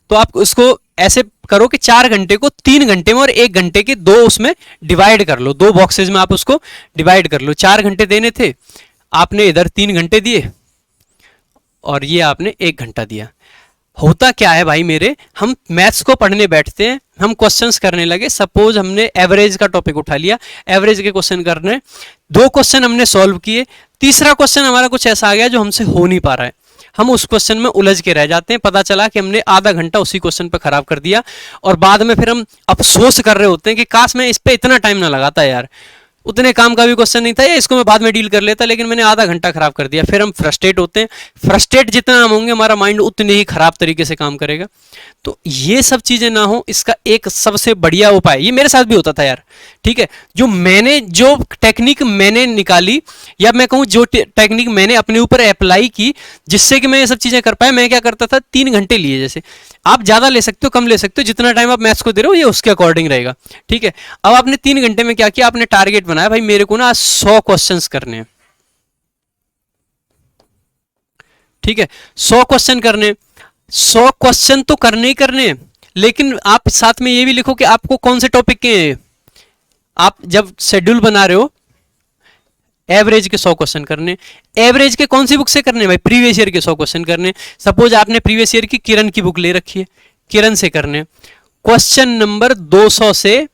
[SPEAKER 1] तो आप उसको ऐसे करो कि 4 घंटे को 3 घंटे में और 1 घंटे के 2 उसमें डिवाइड कर लो, 2 बॉक्सेस में आप उसको डिवाइड कर लो। 4 घंटे देने थे, आपने इधर 3 घंटे दिए और ये आपने 1 घंटा दिया। होता क्या है भाई मेरे, हम मैथ्स को पढ़ने बैठते हैं, हम क्वेश्चंस करने लगे, सपोज हमने एवरेज का टॉपिक उठा लिया, एवरेज के क्वेश्चन करने, 2 क्वेश्चन हमने सॉल्व किए, तीसरा क्वेश्चन हमारा कुछ ऐसा आ गया जो हमसे हो नहीं पा रहा है, हम उस क्वेश्चन में उलझ के रह जाते हैं। पता चला कि हमने आधा घंटा उसी क्वेश्चन पे खराब कर दिया और बाद में फिर हम अफसोस कर रहे होते हैं कि काश मैं इस पे इतना टाइम ना लगाता यार, उतने काम का भी क्वेश्चन नहीं था, या इसको मैं बाद में डील कर लेता, लेकिन मैंने आधा घंटा खराब कर दिया। फिर हम फ्रस्ट्रेट होते हैं, फ्रस्ट्रेट जितना हम होंगे हमारा माइंड उतने ही खराब तरीके से काम करेगा। तो ये सब चीजें ना हो, इसका एक सबसे बढ़िया उपाय, ये मेरे साथ भी होता था यार, ठीक है, जो टेक्निक मैंने निकाली, या मैं कहूँ जो टेक्निक मैंने अपने ऊपर अप्लाई की, जिससे कि मैं ये सब चीजें कर पाया। मैं क्या करता था, 3 घंटे लिए, जैसे आप ज्यादा ले सकते हो कम ले सकते हो, जितना टाइम आप मैथ्स को दे रहे हो ये उसके अकॉर्डिंग रहेगा, ठीक है। अब आपने 3 घंटे में क्या किया, आपने टारगेट बनाया, भाई मेरे को ना आज 100 क्वेश्चंस करने हैं, ठीक है, 100 क्वेश्चन करने, 100 क्वेश्चन तो करने ही करने हैं, लेकिन आप साथ में ये भी लिखो कि आपको कौन से टॉपिक के हैं। आप जब शेड्यूल बना रहे हो, एवरेज के 100 क्वेश्चन करने, एवरेज के कौन सी बुक से करने, भाई प्रीवियस ईयर के 100 क्वेश्चन करने। सपोज आपने प्रीवियस ईयर की किरण की बुक ले रखी है, किरण से करने, क्वेश्चन नंबर 200 से,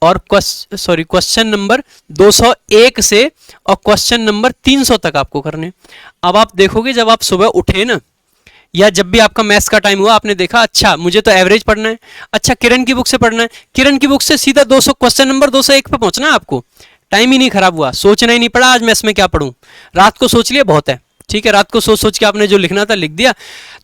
[SPEAKER 1] और क्वेश्चन नंबर 201 से और क्वेश्चन नंबर 300 तक आपको करने। अब आप देखोगे जब आप सुबह उठे ना, या जब भी आपका मैथ्स का टाइम हुआ, आपने देखा अच्छा मुझे तो एवरेज पढ़ना है, अच्छा किरण की बुक से पढ़ना है, किरण की बुक से सीधा 200 क्वेश्चन नंबर 201 पे पहुंचना है आपको। टाइम ही नहीं खराब हुआ, सोचना ही नहीं पड़ा आज मैथ्स में क्या पढ़ूं, रात को सोच लिया बहुत है, ठीक है, रात को सोच सोच के आपने जो लिखना था लिख दिया।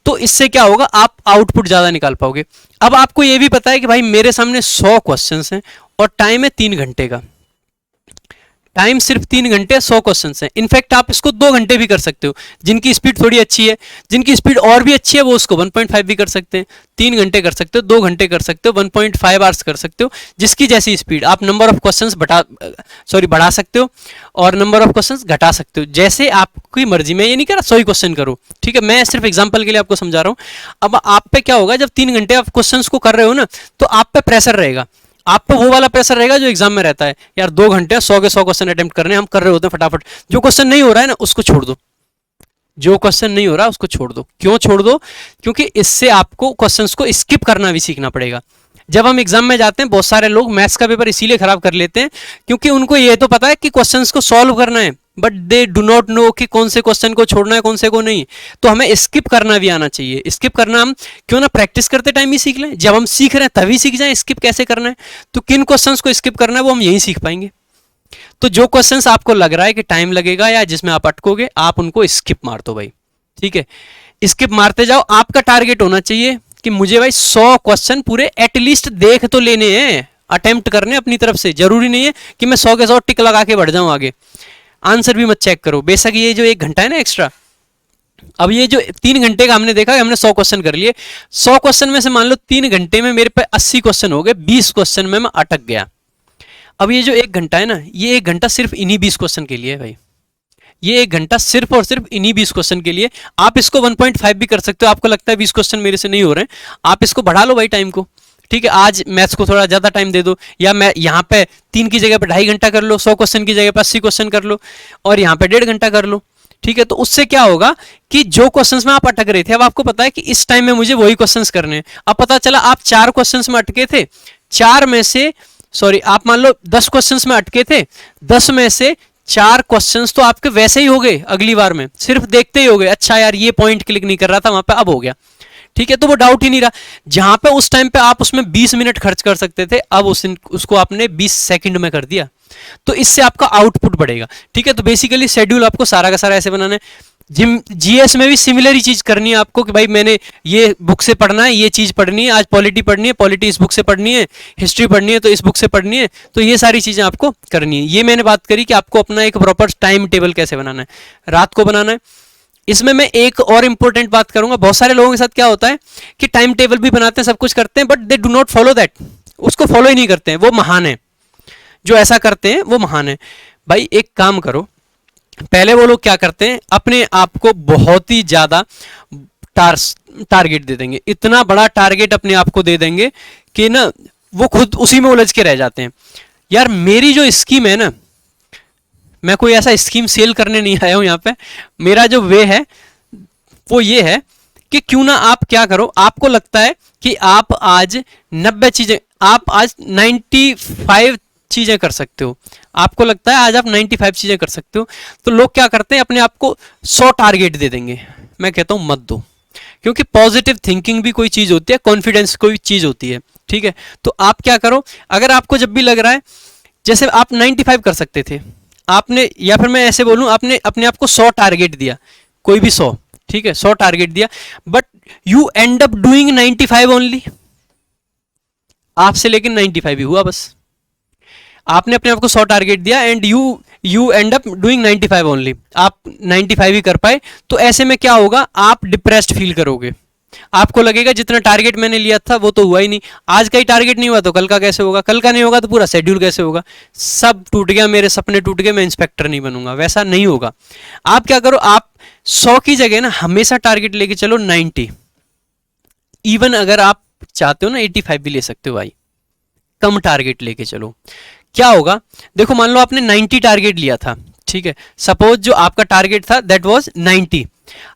[SPEAKER 1] तो इससे क्या होगा, आप आउटपुट ज्यादा निकाल पाओगे। अब आपको यह भी पता है कि भाई मेरे सामने 100 क्वेश्चंस हैं और टाइम है 3 घंटे का, टाइम सिर्फ 3 घंटे, 100 क्वेश्चन है। इनफैक्ट आप इसको 2 घंटे भी कर सकते हो, जिनकी स्पीड थोड़ी अच्छी है, जिनकी स्पीड और भी अच्छी है वो उसको 1.5 भी कर सकते हैं, 3 घंटे कर सकते हो, 2 घंटे कर सकते हो, 1.5 आवर्स कर सकते हो, जिसकी जैसी स्पीड। आप नंबर ऑफ क्वेश्चंस बढ़ा सकते हो और नंबर ऑफ क्वेश्चंस घटा सकते हो, जैसे आपकी मर्जी। में ये नहीं कह रहा 100 ही क्वेश्चन करो, ठीक है, मैं सिर्फ एग्जाम्पल के लिए आपको समझा रहा हूँ। अब आप पे क्या होगा, जब 3 घंटे आप क्वेश्चन को कर रहे हो ना, तो आप पे प्रेशर रहेगा, आप पे वो वाला प्रेशर रहेगा जो एग्जाम में रहता है, यार 2 घंटे 100 के 100 क्वेश्चन अटेम्प्ट करने, हम कर रहे होते हैं फटाफट। जो क्वेश्चन नहीं हो रहा है ना उसको छोड़ दो, जो क्वेश्चन नहीं हो रहा उसको छोड़ दो। क्यों छोड़ दो, क्योंकि इससे आपको क्वेश्चंस को स्किप करना भी सीखना पड़ेगा। जब हम एग्जाम में जाते हैं, बहुत सारे लोग मैथ्स का पेपर इसीलिए खराब कर लेते हैं क्योंकि उनको ये तो पता है कि क्वेश्चंस को सॉल्व करना है, but they do not know कि कौन से क्वेश्चन को छोड़ना है कौन से को नहीं। तो हमें स्किप करना भी आना चाहिए। स्किप करना हम क्यों ना प्रैक्टिस करते टाइम ही सीख लें, जब हम सीख रहे हैं तभी सीख जाएं स्किप कैसे करना है। तो किन क्वेश्चंस को स्किप करना है वो हम यहीं सीख पाएंगे। तो जो क्वेश्चंस आपको लग रहा है कि टाइम लगेगा या जिसमें आप अटकोगे, आप उनको स्किप मार दो भाई, ठीक है, स्किप मारते जाओ। आपका टारगेट होना चाहिए कि मुझे भाई 100 क्वेश्चन पूरे एटलीस्ट देख तो लेने हैं, अटेम्प्ट करने अपनी तरफ से। जरूरी नहीं है कि मैं 100 के 100 टिक लगा के बढ़ जाऊं आगे। आंसर भी मत चेक करो, बेशक ये जो 1 घंटा है ना एक्स्ट्रा, अब ये जो 3 घंटे का हमने देखा, हमने 100 क्वेश्चन कर लिए, 100 क्वेश्चन में से मान लो 3 घंटे में मेरे पे 80 क्वेश्चन हो गए, 20 क्वेश्चन में मैं अटक गया। अब ये जो 1 घंटा है ना, ये 1 घंटा सिर्फ इन्हीं 20 क्वेश्चन के लिए है भाई, ये 1 घंटा सिर्फ और सिर्फ इन्हीं 20 क्वेश्चन के लिए। आप इसको 1.5 भी कर सकते हो, आपको लगता है 20 क्वेश्चन मेरे से नहीं हो रहे हैं, आप इसको बढ़ा लो भाई टाइम को, ठीक है, आज मैथ्स को थोड़ा ज्यादा टाइम दे दो, या मैं यहाँ पे 3 की जगह पे 2.5 घंटा कर लो, 100 क्वेश्चन की जगह पे 80 क्वेश्चन कर लो, और यहाँ पे 1.5 घंटा कर लो, ठीक है। तो उससे क्या होगा कि जो क्वेश्चंस में आप अटक रहे थे, अब आपको पता है कि इस टाइम में मुझे वही क्वेश्चंस करने हैं। अब पता चला आप 4 क्वेश्चंस में अटके थे, 4 में से आप मान लो 10 क्वेश्चंस में अटके थे, 10 में से 4 क्वेश्चंस तो आपके वैसे ही हो गए, अगली बार में सिर्फ देखते ही हो गए, अच्छा यार ये पॉइंट क्लिक नहीं कर रहा था वहां पे, अब हो गया, ठीक है। तो वो डाउट ही नहीं रहा, जहां पे उस टाइम पे आप उसमें 20 मिनट खर्च कर सकते थे, अब उसको आपने 20 सेकंड में कर दिया। तो इससे आपका आउटपुट बढ़ेगा, ठीक है। तो बेसिकली शेड्यूल आपको सारा का सारा ऐसे बनाना है। जीएस में भी सिमिलर ही चीज करनी है आपको कि भाई मैंने ये बुक से पढ़ना है, ये चीज पढ़नी है, आज पॉलिटी पढ़नी है, पॉलिटी इस बुक से पढ़नी है, हिस्ट्री पढ़नी है तो इस बुक से पढ़नी है, तो ये सारी चीजें आपको करनी है। ये मैंने बात करी कि आपको अपना एक प्रॉपर टाइम टेबल कैसे बनाना है, रात को बनाना है। इसमें मैं एक और इंपॉर्टेंट बात करूंगा, बहुत सारे लोगों के साथ क्या होता है कि टाइम टेबल भी बनाते हैं, सब कुछ करते हैं, but they do not follow that, उसको फॉलो ही नहीं करते हैं। वो महान है, जो ऐसा करते हैं वो महान है। भाई एक काम करो, पहले वो लोग क्या करते हैं, अपने आप को बहुत ही ज्यादा टारगेट दे देंगे, इतना बड़ा टारगेट अपने आप को दे देंगे कि ना वो खुद उसी में उलझ के रह जाते हैं। यार मेरी जो स्कीम है ना, मैं कोई ऐसा स्कीम सेल करने नहीं आया हूं यहाँ पे, मेरा जो वे है वो ये है कि क्यों ना आप क्या करो, आपको लगता है कि आप आज 90 चीजें, आप आज 95 चीजें कर सकते हो, आपको लगता है आज आप 95 चीजें कर सकते हो, तो लोग क्या करते हैं अपने आप को 100 टारगेट दे देंगे। मैं कहता हूं मत दो, क्योंकि पॉजिटिव थिंकिंग भी कोई चीज होती है, कॉन्फिडेंस कोई चीज होती है, ठीक है। तो आप क्या करो, अगर आपको जब भी लग रहा है जैसे आप 95 कर सकते थे आपने, या फिर मैं ऐसे बोलूं आपने अपने आप को 100 टारगेट दिया, कोई भी 100, ठीक है 100 टारगेट दिया, but you and up doing 95 only, आपसे लेकिन 95 ही हुआ बस। आपने अपने आप को 100 टारगेट दिया and you and up doing 95 only, आप 95 ही कर पाए, तो ऐसे में क्या होगा, आप डिप्रेस्ड फील करोगे, आपको लगेगा जितना टारगेट मैंने लिया था वो तो हुआ ही नहीं, आज का ही टारगेट नहीं हुआ तो कल का कैसे होगा, कल का नहीं होगा तो पूरा शेड्यूल कैसे होगा, सब टूट गया, मेरे सपने टूट गए, मैं इंस्पेक्टर नहीं बनूंगा, वैसा नहीं होगा। आप क्या करो, आप 100 की जगह ना हमेशा टारगेट लेके चलो 90, इवन अगर आप चाहते हो ना 85 भी ले सकते हो भाई, कम टारगेट लेके चलो। क्या होगा, देखो मान लो आपने 90 टारगेट लिया था, ठीक है, सपोज जो आपका टारगेट था दैट वाज 90,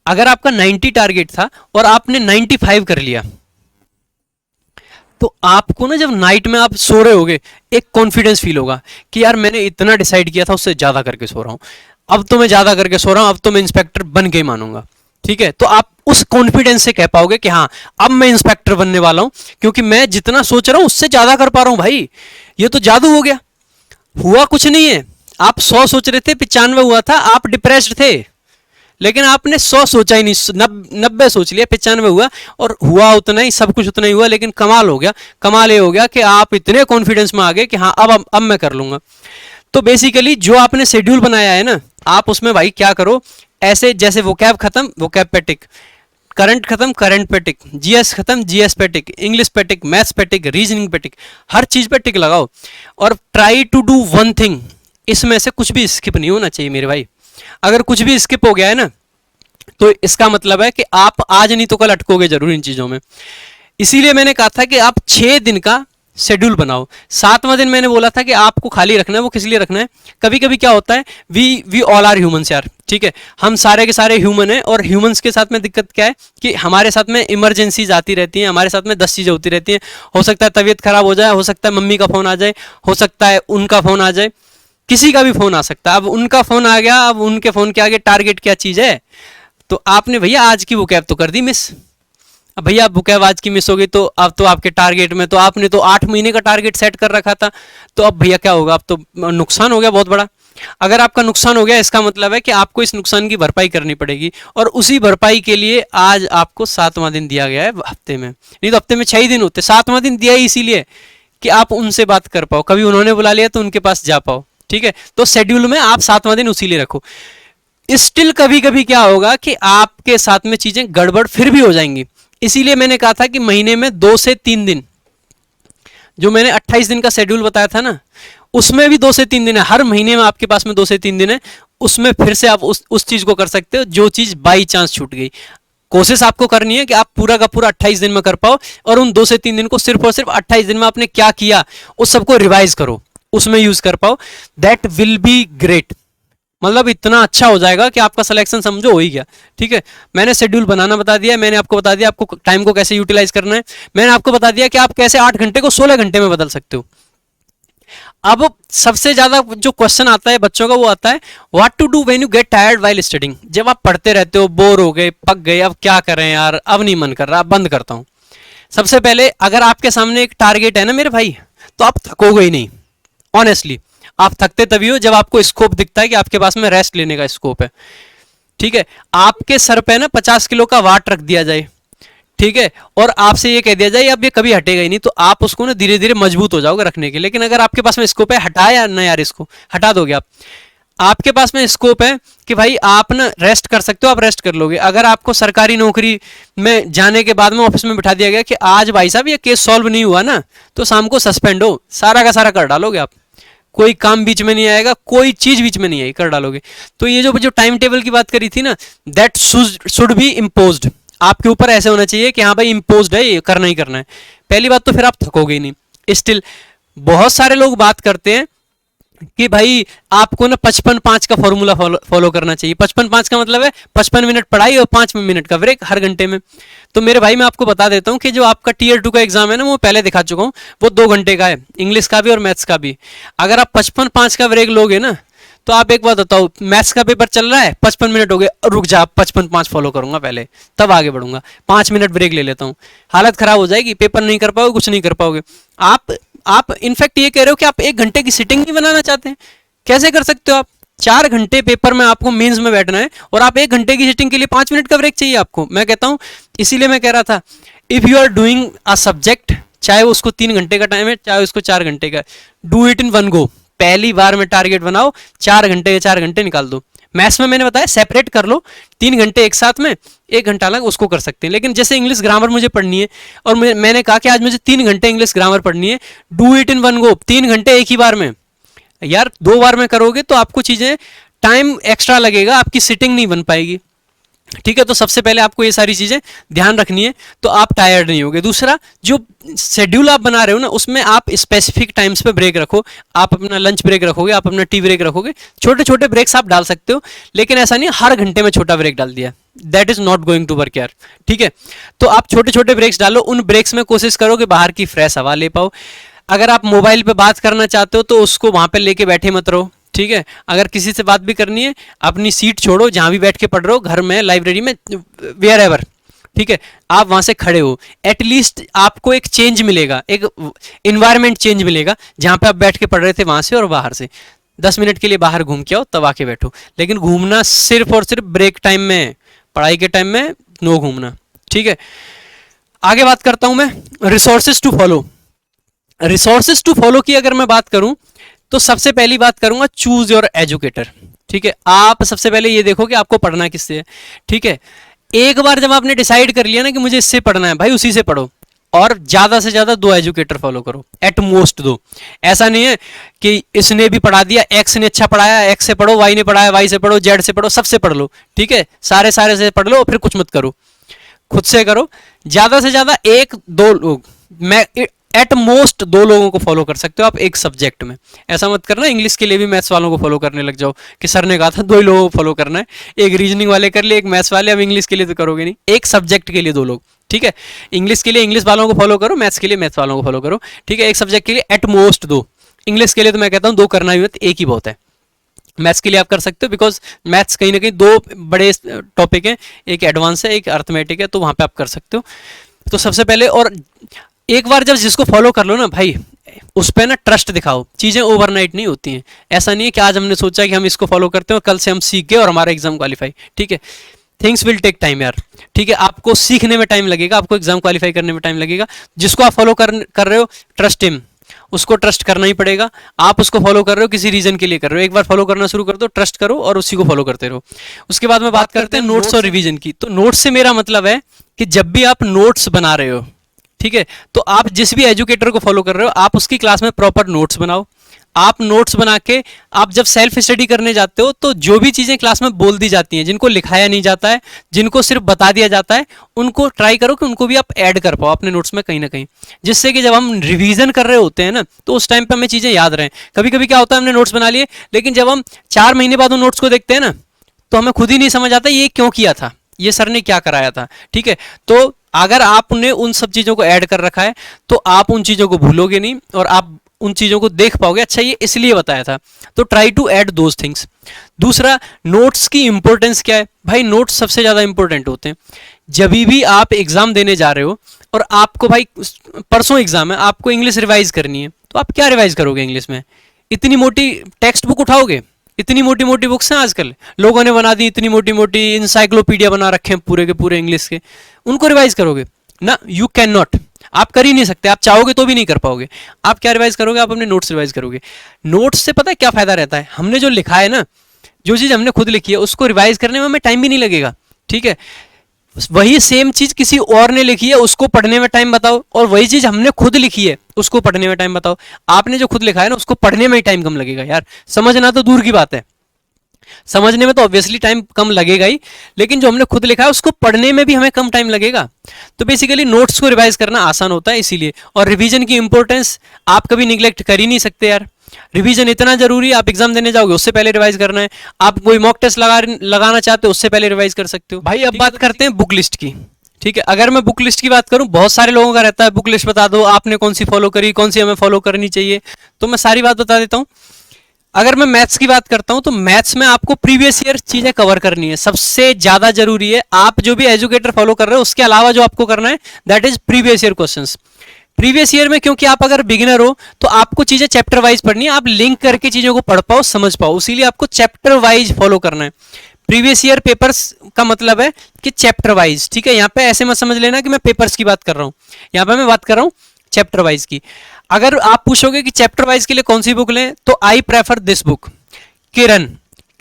[SPEAKER 1] अगर आपका 90 टारगेट था और आपने 95 कर लिया, तो आपको ना जब नाइट में आप सो रहे होगे एक कॉन्फिडेंस फील होगा कि यार मैंने इतना डिसाइड किया था उससे ज्यादा करके सो रहा हूं, अब तो मैं ज्यादा करके सो रहा हूं, अब तो मैं इंस्पेक्टर बन के ही मानूंगा, ठीक है, तो आप उस कॉन्फिडेंस से कह पाओगे कि हाँ अब मैं इंस्पेक्टर बनने वाला हूं, क्योंकि मैं जितना सोच रहा हूं उससे ज्यादा कर पा रहा हूं भाई, ये तो जादू हो गया। हुआ कुछ नहीं है, आप 100 सोच रहे थे 95 हुआ था, आप डिप्रेस्ड थे, लेकिन आपने 100 सोचा ही नहीं, 90 सोच लिया, 95 हुआ, और हुआ उतना ही, सब कुछ उतना ही हुआ, लेकिन कमाल हो गया, कमाल ये हो गया कि आप इतने कॉन्फिडेंस में आ गए कि हाँ अब मैं कर लूंगा। तो बेसिकली जो आपने शेड्यूल बनाया है ना, आप उसमें भाई क्या करो, ऐसे जैसे वोकैब खत्म वोकैब पे टिक, करंट खत्म करंट पे टिक, जीएस खत्म जीएस पे टिक, इंग्लिश पे टिक, मैथ्स पे टिक, रीजनिंग पे टिक, हर चीज पे टिक लगाओ, और try to do one thing, इसमें से कुछ भी स्किप नहीं होना चाहिए मेरे भाई। अगर कुछ भी स्किप हो गया है ना, तो इसका मतलब है कि आप आज नहीं तो कल अटकोगे जरूर इन चीजों में। इसीलिए मैंने कहा था कि आप 6 दिन का शेड्यूल बनाओ, 7वां दिन मैंने बोला था कि आपको खाली रखना है, वो किस लिए रखना है, कभी कभी क्या होता है, वी ऑल आर ह्यूमंस यार, ठीक है, हम सारे के सारे ह्यूमन हैं, और ह्यूमंस के साथ में दिक्कत क्या है कि हमारे साथ में इमरजेंसीज आती रहती हैं, हमारे साथ में 10 चीज़ें होती रहती हैं, हो सकता है तबीयत खराब हो जाए, हो सकता है मम्मी का फ़ोन आ जाए, हो सकता है उनका फ़ोन आ जाए, किसी का भी फ़ोन आ सकता है, अब उनका फ़ोन आ गया, अब उनके फ़ोन के आगे टारगेट क्या चीज़ है, तो आपने भैया आज की वोकैब तो कर दी मिस, अब भैया वोकैब आज की मिस हो गई, तो अब तो आपके टारगेट में, तो आपने तो 8 महीने का टारगेट सेट कर रखा था, तो अब भैया क्या होगा, अब तो नुकसान हो गया बहुत बड़ा। अगर आपका नुकसान हो गया, इसका मतलब है कि आपको इस नुकसान की भरपाई करनी पड़ेगी, और उसी भरपाई के लिए आज आपको 7वां दिन दिया गया है हफ्ते में, नहीं तो हफ्ते में 6 ही दिन होते, 7वां दिन दिया ही इसीलिए कि आप उनसे बात कर पाओ, कभी उन्होंने बुला लिया तो उनके पास जा पाओ, ठीक है, तो शेड्यूल में आप 7वां दिन उसी लिए रखो। स्टिल कभी कभी क्या होगा कि आपके साथ में चीजें गड़बड़ फिर भी हो जाएंगी, इसीलिए मैंने कहा था कि महीने में 2 से 3 दिन, जो मैंने 28 दिन का शेड्यूल बताया था ना, उसमें भी 2 से 3 दिन है, हर महीने में आपके पास में 2 से 3 दिन है, उसमें फिर से आप उस चीज को कर सकते हो जो चीज बाई चांस छूट गई। कोशिश आपको करनी है कि आप पूरा का पूरा 28 दिन में कर पाओ, और उन 2 से 3 दिन को सिर्फ और सिर्फ 28 दिन में आपने क्या किया उस सबको रिवाइज करो, उसमें यूज कर पाओ, दैट विल बी ग्रेट, मतलब इतना अच्छा हो जाएगा कि आपका सिलेक्शन समझो हो ही गया, ठीक है। मैंने शेड्यूल बनाना बता दिया, मैंने आपको बता दिया आपको टाइम को कैसे यूटिलाइज करना है, मैंने आपको बता दिया कि आप कैसे 8 घंटे को 16 घंटे में बदल सकते हो। अब सबसे ज्यादा जो क्वेश्चन आता है बच्चों का, वो आता है what to do when you get tired while studying, जब आप पढ़ते रहते हो, बोर हो गए, पक गए, अब क्या करें यार, अब नहीं मन कर रहा, अब बंद करता हूं। सबसे पहले अगर आपके सामने एक टारगेट है ना मेरे भाई, तो आप थकोगे ही नहीं, ऑनेस्टली आप थकते तभी हो जब आपको स्कोप दिखता है कि आपके पास में रेस्ट लेने का स्कोप है, ठीक है। आपके सर पे ना 50 किलो का वाट रख दिया जाए, ठीक है, और आपसे ये कह दिया जाए अब ये कभी हटेगा ही नहीं, तो आप उसको ना धीरे धीरे मजबूत हो जाओगे रखने के। लेकिन अगर आपके पास में स्कोप है, हटाया ना यार, इसको हटा दोगे आप, आपके पास में स्कोप है कि भाई आप ना रेस्ट कर सकते हो, आप रेस्ट कर लोगे। अगर आपको सरकारी नौकरी में जाने के बाद में ऑफिस में बिठा दिया गया कि आज भाई साहब ये केस सॉल्व नहीं हुआ ना, तो शाम को सस्पेंड हो, सारा का सारा कर डालोगे आप, कोई काम बीच में नहीं आएगा, कोई चीज बीच में नहीं आएगी, कर डालोगे। तो ये जो टाइम टेबल की बात करी थी ना, दैट शुड बी इम्पोज्ड, आपके ऊपर ऐसे होना चाहिए कि हाँ भाई इम्पोज्ड है, ये करना ही करना है। पहली बात तो फिर आप थकोगे ही नहीं। स्टिल बहुत सारे लोग बात करते हैं कि भाई आपको ना 55-5 का फॉर्मूला फॉलो करना चाहिए। 55-5 का मतलब है 55 मिनट पढ़ाई और 5 मिनट का ब्रेक हर घंटे में। तो मेरे भाई मैं आपको बता देता हूँ कि जो आपका टीयर 2 का एग्जाम है ना, वो पहले दिखा चुका हूँ, वो 2 घंटे का है, इंग्लिश का भी और मैथ्स का भी। अगर आप 55-5 का ब्रेक लोगे ना, तो आप एक बात बताओ, मैथ्स का पेपर चल रहा है, 55 मिनट हो गए, रुक जा, 55-5 फॉलो करूंगा पहले, तब आगे बढ़ूंगा, 5 मिनट ब्रेक ले लेता हूँ। हालत खराब हो जाएगी, पेपर नहीं कर पाओगे, कुछ नहीं कर पाओगे। आप आप इनफैक्ट ये कह रहे हो कि आप 1 घंटे की सिटिंग नहीं बनाना चाहते हैं। कैसे कर सकते हो आप? 4 घंटे पेपर में आपको मेंस में बैठना है और आप 1 घंटे की सिटिंग के लिए 5 मिनट का ब्रेक चाहिए आपको। मैं कहता हूं, इसीलिए मैं कह रहा था, if you are doing a subject, चाहे उसको 3 घंटे का टाइम है चाहे उसको 4 घंटे का, डू इट इन वन गो। पहली बार में टारगेट बनाओ, 4 घंटे या 4 घंटे निकाल दो। मैथ्स में मैंने बताया सेपरेट कर लो, 3 घंटे एक साथ में, 1 घंटा अलग, उसको कर सकते हैं। लेकिन जैसे इंग्लिश ग्रामर मुझे पढ़नी है और मैंने कहा कि आज मुझे 3 घंटे इंग्लिश ग्रामर पढ़नी है, डू इट इन वन गो, 3 घंटे एक ही बार में। यार 2 बार में करोगे तो आपको चीजें टाइम एक्स्ट्रा लगेगा, आपकी सिटिंग नहीं बन पाएगी। ठीक है, तो सबसे पहले आपको ये सारी चीजें ध्यान रखनी है, तो आप टायर्ड नहीं होगे। दूसरा, जो शेड्यूल आप बना रहे हो ना, उसमें आप स्पेसिफिक टाइम्स पे ब्रेक रखो। आप अपना लंच ब्रेक रखोगे, आप अपना टी ब्रेक रखोगे, छोटे छोटे ब्रेक्स आप डाल सकते हो, लेकिन ऐसा नहीं हर घंटे में छोटा ब्रेक डाल दिया, that is not going to work यार। ठीक है, तो आप छोटे छोटे ब्रेक्स डालो, उन ब्रेक्स में कोशिश करो कि बाहर की फ्रेश हवा ले पाओ। अगर आप मोबाइल पे बात करना चाहते हो तो उसको वहां पे लेके बैठे मत रहो। ठीक है, अगर किसी से बात भी करनी है, अपनी सीट छोड़ो, जहां भी बैठ के पढ़ रहे हो, घर में, लाइब्रेरी में, वेयर एवर, ठीक है, आप वहां से खड़े हो, एटलीस्ट आपको एक चेंज मिलेगा, एक इन्वायरमेंट चेंज मिलेगा। जहां पे आप बैठ के पढ़ रहे थे वहां से और बाहर से 10 मिनट के लिए बाहर घूम के आओ, तब आके बैठो। लेकिन घूमना सिर्फ और सिर्फ ब्रेक टाइम में, पढ़ाई के टाइम में नो घूमना। ठीक है, आगे बात करता हूं मैं resources to follow. Resources to follow की अगर मैं बात करूं तो सबसे पहली बात करूंगा, चूज योर एजुकेटर। ठीक है, आप सबसे पहले ये देखो कि आपको पढ़ना किससे है। ठीक है, एक बार जब आपने डिसाइड कर लिया ना कि मुझे इससे पढ़ना है, भाई उसी से पढ़ो, और ज्यादा से ज्यादा 2 एजुकेटर फॉलो करो, एट मोस्ट 2। ऐसा नहीं है कि इसने भी पढ़ा दिया, एक्स ने अच्छा पढ़ाया, एक्स से पढ़ो, वाई ने पढ़ाया, वाई से पढ़ो, जेड से पढ़ो, सबसे पढ़ लो। ठीक है, सारे सारे से पढ़ लो और फिर कुछ मत करो, खुद से करो। ज्यादा से ज्यादा 1-2 लोग, मैं एट मोस्ट 2 लोगों को फॉलो कर सकते हो आप एक सब्जेक्ट में। ऐसा मत करना इंग्लिश के लिए भी मैथ्स वालों को फॉलो करने लग जाओ कि सर ने कहा था 2 ही लोगों को फॉलो करना है, एक रीजनिंग वाले कर लिए, एक मैथ्स वाले। अब इंग्लिश के लिए तो करोगे नहीं, एक सब्जेक्ट के लिए 2 लोग। ठीक है, इंग्लिश के लिए इंग्लिश वालों को फॉलो करो, मैथ्स के लिए मैथ्स वालों को फॉलो करो। ठीक है, एक सब्जेक्ट के लिए एट मोस्ट 2। इंग्लिश के लिए तो मैं कहता हूँ 2 करना भी मत, एक ही बहुत है। मैथ्स के लिए आप कर सकते हो, बिकॉज मैथ्स कहीं ना कहीं 2 बड़े टॉपिक हैं, एक एडवांस है, एक अर्थमेटिक है, तो वहां पे आप कर सकते हो। तो सबसे पहले, और एक बार जब जिसको फॉलो कर लो ना भाई, उस पर ना ट्रस्ट दिखाओ। चीजें ओवरनाइट नहीं होती हैं। ऐसा नहीं है कि आज हमने सोचा कि हम इसको फॉलो करते हैं और कल से हम सीख गए और हमारा एग्जाम क्वालिफाई। ठीक है, थिंग्स विल टेक टाइम यार। ठीक है, आपको सीखने में टाइम लगेगा, आपको एग्जाम क्वालिफाई करने में टाइम लगेगा। जिसको आप फॉलो कर रहे हो, ट्रस्ट हिम, उसको ट्रस्ट करना ही पड़ेगा। आप उसको फॉलो कर रहे हो, किसी रीजन के लिए कर रहे हो, एक बार फॉलो करना शुरू कर दो, ट्रस्ट करो और उसी को फॉलो करते रहो। उसके बाद में बात करते हैं नोट्स और रिवीजन की। तो नोट्स से मेरा मतलब है कि जब भी आप नोट्स बना रहे हो, ठीक है, तो आप जिस भी एजुकेटर को फॉलो कर रहे हो, आप उसकी क्लास में प्रॉपर नोट्स बनाओ। आप नोट्स बना के आप जब सेल्फ स्टडी करने जाते हो, तो जो भी चीजें क्लास में बोल दी जाती हैं, जिनको लिखाया नहीं जाता है, जिनको सिर्फ बता दिया जाता है, उनको ट्राई करो कि उनको भी आप ऐड कर पाओ अपने नोट्स में कहीं ना कहीं, जिससे कि जब हम रिवीजन कर रहे होते हैं ना, तो उस टाइम पे हमें चीजें याद रहें। कभी कभी क्या होता है, हमने नोट्स बना लिए, लेकिन जब हम 4 महीने बाद उन नोट्स को देखते हैं ना, तो हमें खुद ही नहीं समझ आता ये क्यों किया था, ये सर ने क्या कराया था। ठीक है, तो अगर आपने उन सब चीजों को ऐड कर रखा है, तो आप उन चीजों को भूलोगे नहीं और आप उन चीजों को देख पाओगे, अच्छा ये इसलिए बताया था। तो try to add those things. दूसरा, नोट्स की इंपॉर्टेंस क्या है भाई? नोट्स सबसे ज्यादा इंपॉर्टेंट होते हैं जब भी आप एग्जाम देने जा रहे हो और आपको भाई परसों एग्जाम है, आपको इंग्लिश रिवाइज करनी है, तो आप क्या रिवाइज करोगे इंग्लिश में? इतनी मोटी टेक्स्ट बुक उठाओगे? इतनी मोटी मोटी बुक्स हैं आजकल, लोगों ने बना दी इतनी मोटी मोटी इंसाइक्लोपीडिया बना रखे हैं पूरे के पूरे इंग्लिश के, उनको रिवाइज करोगे ना? यू कैन नॉट, आप कर ही नहीं सकते, आप चाहोगे तो भी नहीं कर पाओगे। आप क्या रिवाइज करोगे? आप अपने नोट्स रिवाइज करोगे। नोट्स से पता है क्या फायदा रहता है? हमने जो लिखा है ना, जो चीज हमने खुद लिखी है, उसको रिवाइज करने में हमें टाइम भी नहीं लगेगा। ठीक है, वही सेम चीज किसी और ने लिखी है, उसको पढ़ने में टाइम बताओ, और वही चीज हमने खुद लिखी है, उसको पढ़ने में टाइम बताओ। आपने जो खुद लिखा है ना, उसको पढ़ने में ही टाइम कम लगेगा यार। समझना तो दूर की बात है, समझने में तो ऑब्वियसली टाइम कम लगेगा ही, लेकिन जो हमने खुद लिखा है उसको पढ़ने में भी हमें कम टाइम लगेगा। तो बेसिकली नोट्स को रिवाइज करना आसान होता है इसीलिए। और रिवीजन की इंपॉर्टेंस आप कभी निगलेक्ट कर ही नहीं सकते यार। रिवीजन इतना जरूरी है, आप एग्जाम देने जाओगे उससे पहले रिवाइज करना है, आप कोई मॉक टेस्ट लगाना चाहते हो उससे पहले रिवाइज कर सकते हो भाई। अब बात करते हैं बुक लिस्ट की। ठीक है, अगर मैं बुक लिस्ट की बात करूं, बहुत सारे लोगों का रहता है बुक लिस्ट बता दो, आपने कौन सी फॉलो करी, कौन सी हमें फॉलो करनी चाहिए। तो मैं सारी बात बता देता हूं। अगर मैं मैथ्स की बात करता हूं, तो मैथ्स में आपको प्रीवियस ईयर चीजें कवर करनी है, सबसे ज्यादा जरूरी है। आप जो भी एजुकेटर फॉलो कर रहे हो, उसके अलावा जो आपको करना है, that is previous year questions. Previous year में क्योंकि आप अगर बिगिनर हो तो आपको चीजें चैप्टर वाइज पढ़नी है, आप लिंक करके चीजों को पढ़ पाओ, समझ पाओ, इसीलिए आपको चैप्टर वाइज फॉलो करना है। प्रीवियस ईयर पेपर्स का मतलब है कि चैप्टर वाइज, ठीक है। यहाँ पे ऐसे मत समझ लेना कि मैं पेपर्स की बात कर रहा हूँ, यहाँ पे मैं बात कर रहा हूँ चैप्टर वाइज की। अगर आप पूछोगे कि चैप्टर वाइज के लिए कौन सी बुक लें, तो I prefer this book, Kiran,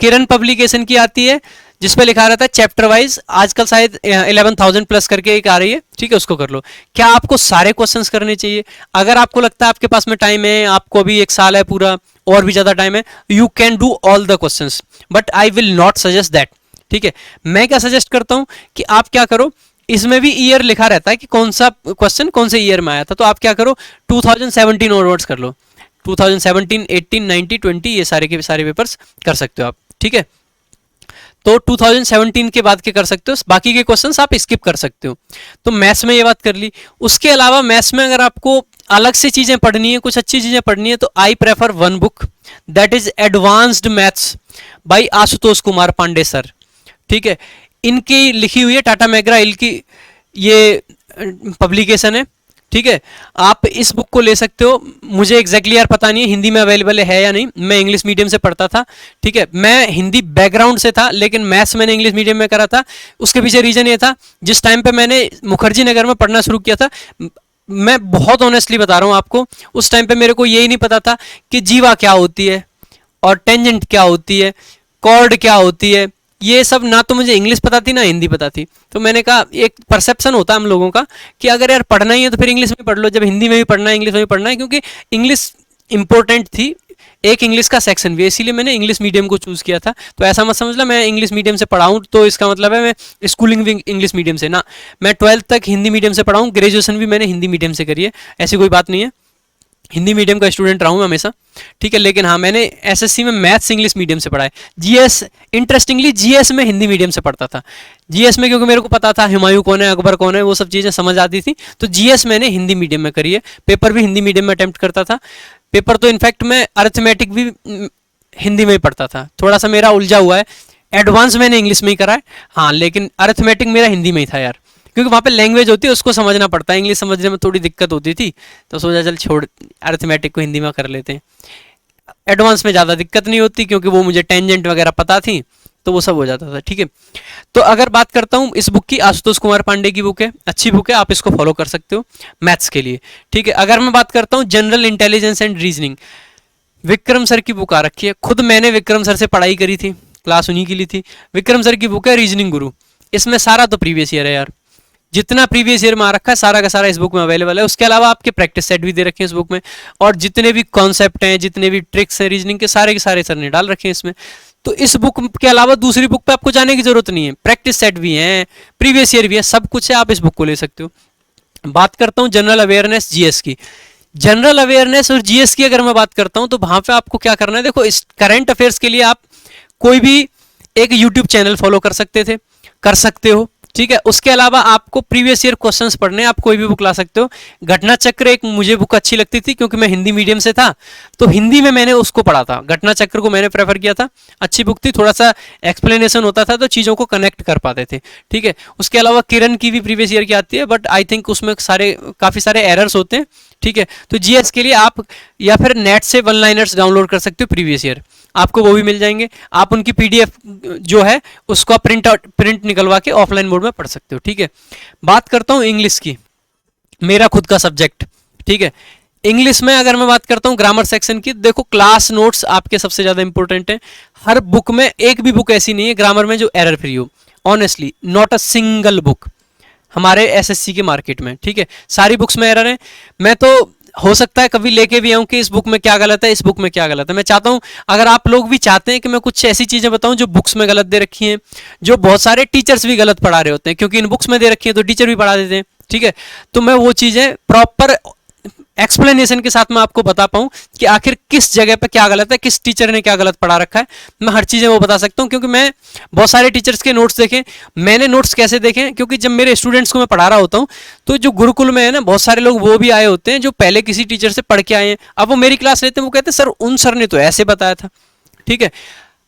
[SPEAKER 1] Kiran publication की आती है, जिसपे लिखा रहता है चैप्टर वाइज, आजकल शायद 11,000 प्लस करके एक आ रही है, ठीक है, उसको कर लो। क्या आपको सारे क्वेश्चंस करने चाहिए? अगर आपको लगता है आपके पास में टाइम है, आपको अभी 1 साल है पूरा, और भी ज्यादा टाइम है, you can do all the questions, but I will not suggest that, ठीक है। मैं क्या सजेस्ट करता हूं कि आप क्या करो, इसमें भी ईयर लिखा रहता है कि कौन सा क्वेश्चन कौन से ईयर में आया था, तो आप क्या करो 2017 ऑनवर्ड्स कर लो, 2017, 18, 19, 20 ये सारे के सारे पेपर्स कर सकते हो आप, ठीक है। तो 2017 के बाद के कर सकते हो, बाकी के क्वेश्चंस आप स्किप कर सकते हो। तो मैथ्स में ये बात कर ली। उसके अलावा मैथ्स में अगर आपको अलग से चीजें पढ़नी है, कुछ अच्छी चीजें पढ़नी है, तो I prefer one book, that is advanced maths by Ashutosh Kumar Pande sir, ठीक है। इनकी लिखी हुई है, टाटा मैकग्रा हिल की ये पब्लिकेशन है, ठीक है। आप इस बुक को ले सकते हो। मुझे एग्जैक्टली यार पता नहीं है हिंदी में अवेलेबल है या नहीं, मैं इंग्लिश मीडियम से पढ़ता था, ठीक है। मैं हिंदी बैकग्राउंड से था, लेकिन मैथ्स मैंने इंग्लिश मीडियम में करा था। उसके पीछे रीजन ये था, जिस टाइम पे मैंने मुखर्जी नगर में पढ़ना शुरू किया था, मैं बहुत ऑनेस्टली बता रहा हूँ आपको, उस टाइम पे मेरे को यही नहीं पता था कि जीवा क्या होती है और टेंजेंट क्या होती है, कॉर्ड क्या होती है, ये सब ना तो मुझे इंग्लिश पता थी ना हिंदी पता थी। तो मैंने कहा, एक परसेप्शन होता है हम लोगों का कि अगर यार पढ़ना ही है तो फिर इंग्लिश में पढ़ लो, जब हिंदी में भी पढ़ना है इंग्लिश में भी पढ़ना है, क्योंकि इंग्लिश इंपॉर्टेंट थी, एक इंग्लिश का सेक्शन भी है, इसीलिए मैंने इंग्लिश मीडियम को चूज किया था। तो ऐसा मत समझ लो मैं इंग्लिश मीडियम से पढ़ाऊँ तो इसका मतलब है मैं स्कूलिंग भी इंग्लिश मीडियम से, ना, मैं 12th तक हिंदी मीडियम से पढ़ाऊँ, ग्रेजुएशन भी मैंने हिंदी मीडियम से करी है, ऐसी कोई बात नहीं है, हिंदी मीडियम का स्टूडेंट रहा हूँ मैं हमेशा, ठीक है। लेकिन हाँ, मैंने एसएससी में मैथ्स इंग्लिश मीडियम से पढ़ा है। जीएस, इंटरेस्टिंगली जीएस में हिंदी मीडियम से पढ़ता था, जीएस में, क्योंकि मेरे को पता था हुमायूं कौन है, अकबर कौन है, वो सब चीज़ें समझ आती थी, तो जीएस मैंने हिंदी मीडियम में करी है। पेपर भी हिंदी मीडियम में अटेम्प्ट करता था, पेपर तो इनफैक्ट मैं अर्थमेटिक भी हिंदी में ही पढ़ता था, थोड़ा सा मेरा उलझा हुआ है, एडवांस मैंने इंग्लिश में ही करा है, हाँ, लेकिन अर्थमेटिक मेरा हिंदी में ही था यार, क्योंकि वहाँ पे लैंग्वेज होती है उसको समझना पड़ता है, इंग्लिश समझने में थोड़ी दिक्कत होती थी, तो सोचा चल छोड़ अर्थमेटिक को हिंदी में कर लेते हैं। एडवांस में ज़्यादा दिक्कत नहीं होती क्योंकि वो मुझे टेंजेंट वगैरह पता थी, तो वो सब हो जाता था, ठीक है। तो अगर बात करता हूँ इस बुक की, आशुतोष कुमार पांडे की बुक है, अच्छी बुक है, आप इसको फॉलो कर सकते हो मैथ्स के लिए, ठीक है। अगर मैं बात करता हूँ general intelligence and reasoning, Vikram sir की बुक आ रखी है, खुद मैंने विक्रम सर से पढ़ाई करी थी, क्लास उन्हीं की ली थी। विक्रम सर की बुक है रीजनिंग गुरु, इसमें सारा तो प्रीवियस ईयर है यार, जितना प्रीवियस ईयर में आ रखा है सारा का सारा इस बुक में अवेलेबल है। उसके अलावा आपके प्रैक्टिस सेट भी दे रखे हैं इस बुक में, और जितने भी कॉन्सेप्ट हैं, जितने भी ट्रिक्स हैं रीजनिंग के सारे सर ने डाल रखे हैं इसमें। तो इस बुक के अलावा दूसरी बुक पे आपको जाने की जरूरत नहीं है, प्रैक्टिस सेट भी हैं, प्रीवियस ईयर भी है, सब कुछ है, आप इस बुक को ले सकते हो। बात करता हूँ जनरल अवेयरनेस जीएस की, जनरल अवेयरनेस और जीएस की अगर मैं बात करता हूँ तो वहां पे आपको क्या करना है, देखो इस करंट अफेयर्स के लिए आप कोई भी एक यूट्यूब चैनल फॉलो कर सकते हो, ठीक है। उसके अलावा आपको प्रीवियस ईयर क्वेश्चंस पढ़ने, आप कोई भी बुक ला सकते हो। घटना चक्र एक मुझे बुक अच्छी लगती थी क्योंकि मैं हिंदी मीडियम से था, तो हिंदी में मैंने उसको पढ़ा था, घटना चक्र को मैंने प्रेफर किया था, अच्छी बुक थी, थोड़ा सा एक्सप्लेनेशन होता था तो चीज़ों को कनेक्ट कर पाते थे, ठीक है। उसके अलावा किरण की भी प्रीवियस ईयर की आती है, बट आई थिंक उसमें काफ़ी सारे एरर्स होते हैं, ठीक है। तो जीएस के लिए आप या फिर नेट से वन लाइनर्स डाउनलोड कर सकते हो प्रीवियस ईयर, आपको वो भी मिल जाएंगे, आप उनकी पीडीएफ जो है उसका प्रिंट निकलवा के ऑफलाइन मोड में पढ़ सकते हो, ठीक है। बात करता हूँ इंग्लिश की, मेरा खुद का सब्जेक्ट, ठीक है। इंग्लिश में अगर मैं बात करता हूँ ग्रामर सेक्शन की, देखो क्लास नोट्स आपके सबसे ज़्यादा इंपॉर्टेंट है। हर बुक में, एक भी बुक ऐसी नहीं है ग्रामर में जो एरर फ्री हो, honestly not a single book हमारे एसएससी के मार्केट में, ठीक है। सारी बुक्स में एरर है। मैं तो हो सकता है कभी लेके भी आऊँ कि इस बुक में क्या गलत है, इस बुक में क्या गलत है। मैं चाहता हूँ अगर आप लोग भी चाहते हैं कि मैं कुछ ऐसी चीज़ें बताऊँ जो बुक्स में गलत दे रखी हैं, जो बहुत सारे टीचर्स भी गलत पढ़ा रहे होते हैं, क्योंकि इन बुक्स में दे रखी है तो टीचर भी पढ़ा देते हैं, ठीक है। तो मैं वो चीज़ें प्रॉपर एक्सप्लेनेशन के साथ मैं आपको बता पाऊँ कि आखिर किस जगह पे क्या गलत है, किस टीचर ने क्या गलत पढ़ा रखा है, मैं हर चीज़ें वो बता सकता हूँ। क्योंकि मैं बहुत सारे टीचर्स के नोट्स देखे, मैंने नोट्स कैसे देखे, क्योंकि जब मेरे स्टूडेंट्स को मैं पढ़ा रहा होता हूँ तो जो गुरुकुल में है ना, बहुत सारे लोग वो भी आए होते हैं जो पहले किसी टीचर से पढ़ के आए हैं, अब वो मेरी क्लास लेते हैं, वो कहते हैं सर उन सर ने तो ऐसे बताया था, ठीक है।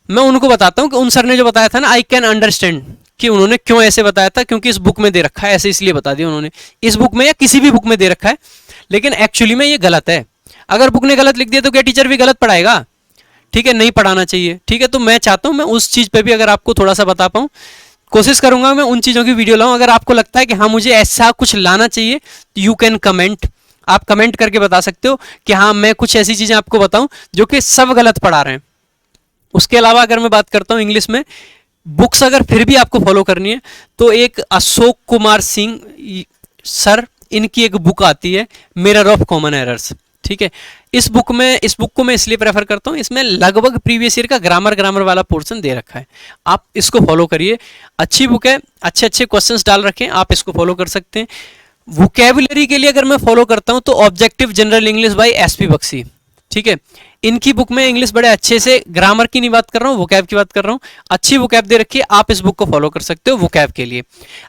[SPEAKER 1] मैं उनको बताता हूँ कि उन सर ने जो बताया था ना, आई कैन अंडरस्टैंड कि उन्होंने क्यों ऐसे बताया था, क्योंकि इस बुक में दे रखा है, ऐसे इसलिए बता दिया उन्होंने, इस बुक में या किसी भी बुक में दे रखा है। लेकिन एक्चुअली में ये गलत है। अगर बुक ने गलत लिख दिया तो क्या टीचर भी गलत पढ़ाएगा? ठीक है, नहीं पढ़ाना चाहिए। ठीक है, तो मैं चाहता हूं मैं उस चीज पे भी अगर आपको थोड़ा सा बता पाऊं, कोशिश करूंगा मैं उन चीजों की वीडियो लाऊं। अगर आपको लगता है कि हाँ मुझे ऐसा कुछ लाना चाहिए, तो यू कैन कमेंट, आप कमेंट करके बता सकते हो कि हाँ मैं कुछ ऐसी चीजें आपको बताऊं जो कि सब गलत पढ़ा रहे हैं। उसके अलावा अगर मैं बात करता हूं इंग्लिश में बुक्स, अगर फिर भी आपको फॉलो करनी है तो एक अशोक कुमार सिंह सर, इनकी एक बुक आती है मिरर ऑफ कॉमन एरर्स। ठीक है, इस बुक को मैं इसलिए प्रेफर करता हूं, इसमें लगभग प्रीवियस ईयर का ग्रामर वाला पोर्शन दे रखा है। आप इसको फॉलो करिए, अच्छी बुक है, अच्छे अच्छे क्वेश्चंस डाल रखे हैं, आप इसको फॉलो कर सकते हैं। वोकैबुलरी के लिए अगर मैं फॉलो करता हूं तो objective general English by SP Bakshi. ठीक है, इनकी बुक में इंग्लिश बड़े अच्छे से, ग्रामर की नहीं बात कर रहा हूँ, वोकैब की बात कर रहा हूँ, अच्छी वोकैब दे रखी है, आप इस बुक को फॉलो कर सकते हो वोकैब के लिए।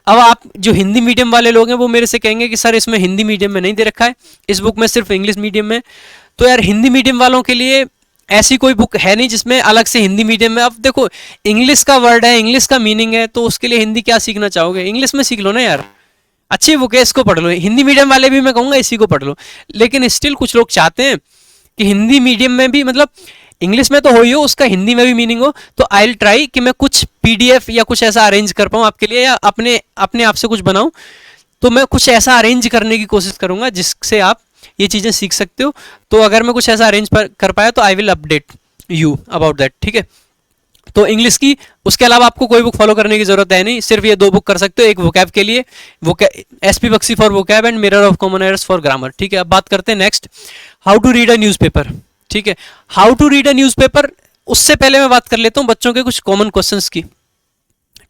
[SPEAKER 1] अब आप जो हिंदी मीडियम वाले लोग हैं वो मेरे से कहेंगे कि सर इसमें हिंदी मीडियम में नहीं दे रखा है, इस बुक में सिर्फ इंग्लिश मीडियम में। तो यार हिंदी मीडियम वालों के लिए ऐसी कोई बुक है नहीं जिसमें अलग से हिंदी मीडियम में, अब देखो इंग्लिश का वर्ड है, इंग्लिश का मीनिंग है, तो उसके लिए हिंदी क्या सीखना चाहोगे? इंग्लिश में सीख लो ना यार, अच्छी बुक है, इसको पढ़ लो। हिंदी मीडियम वाले भी मैं कहूँगा इसी को पढ़ लो, लेकिन स्टिल कुछ लोग चाहते हैं कि हिंदी मीडियम में भी, मतलब इंग्लिश में तो हो ही हो, उसका हिंदी में भी मीनिंग हो। तो आई विल ट्राई कि मैं कुछ पीडीएफ या कुछ ऐसा अरेंज कर पाऊँ आपके लिए, या अपने अपने आप से कुछ बनाऊँ। तो मैं कुछ ऐसा अरेंज करने की कोशिश करूँगा जिससे आप ये चीज़ें सीख सकते हो। तो अगर मैं कुछ ऐसा अरेंज कर पाया तो I will update you about that. ठीक है, तो इंग्लिश की, उसके अलावा आपको कोई बुक फॉलो करने की जरूरत है नहीं, सिर्फ ये दो बुक कर सकते हो। एक वोकैब के लिए SP Bakshi for vocab and mirror of common errors for grammar. ठीक है, अब बात करते हैं next, how to read a newspaper. ठीक है, how to read a newspaper, उससे पहले मैं बात कर लेता हूँ बच्चों के कुछ कॉमन क्वेश्चंस की।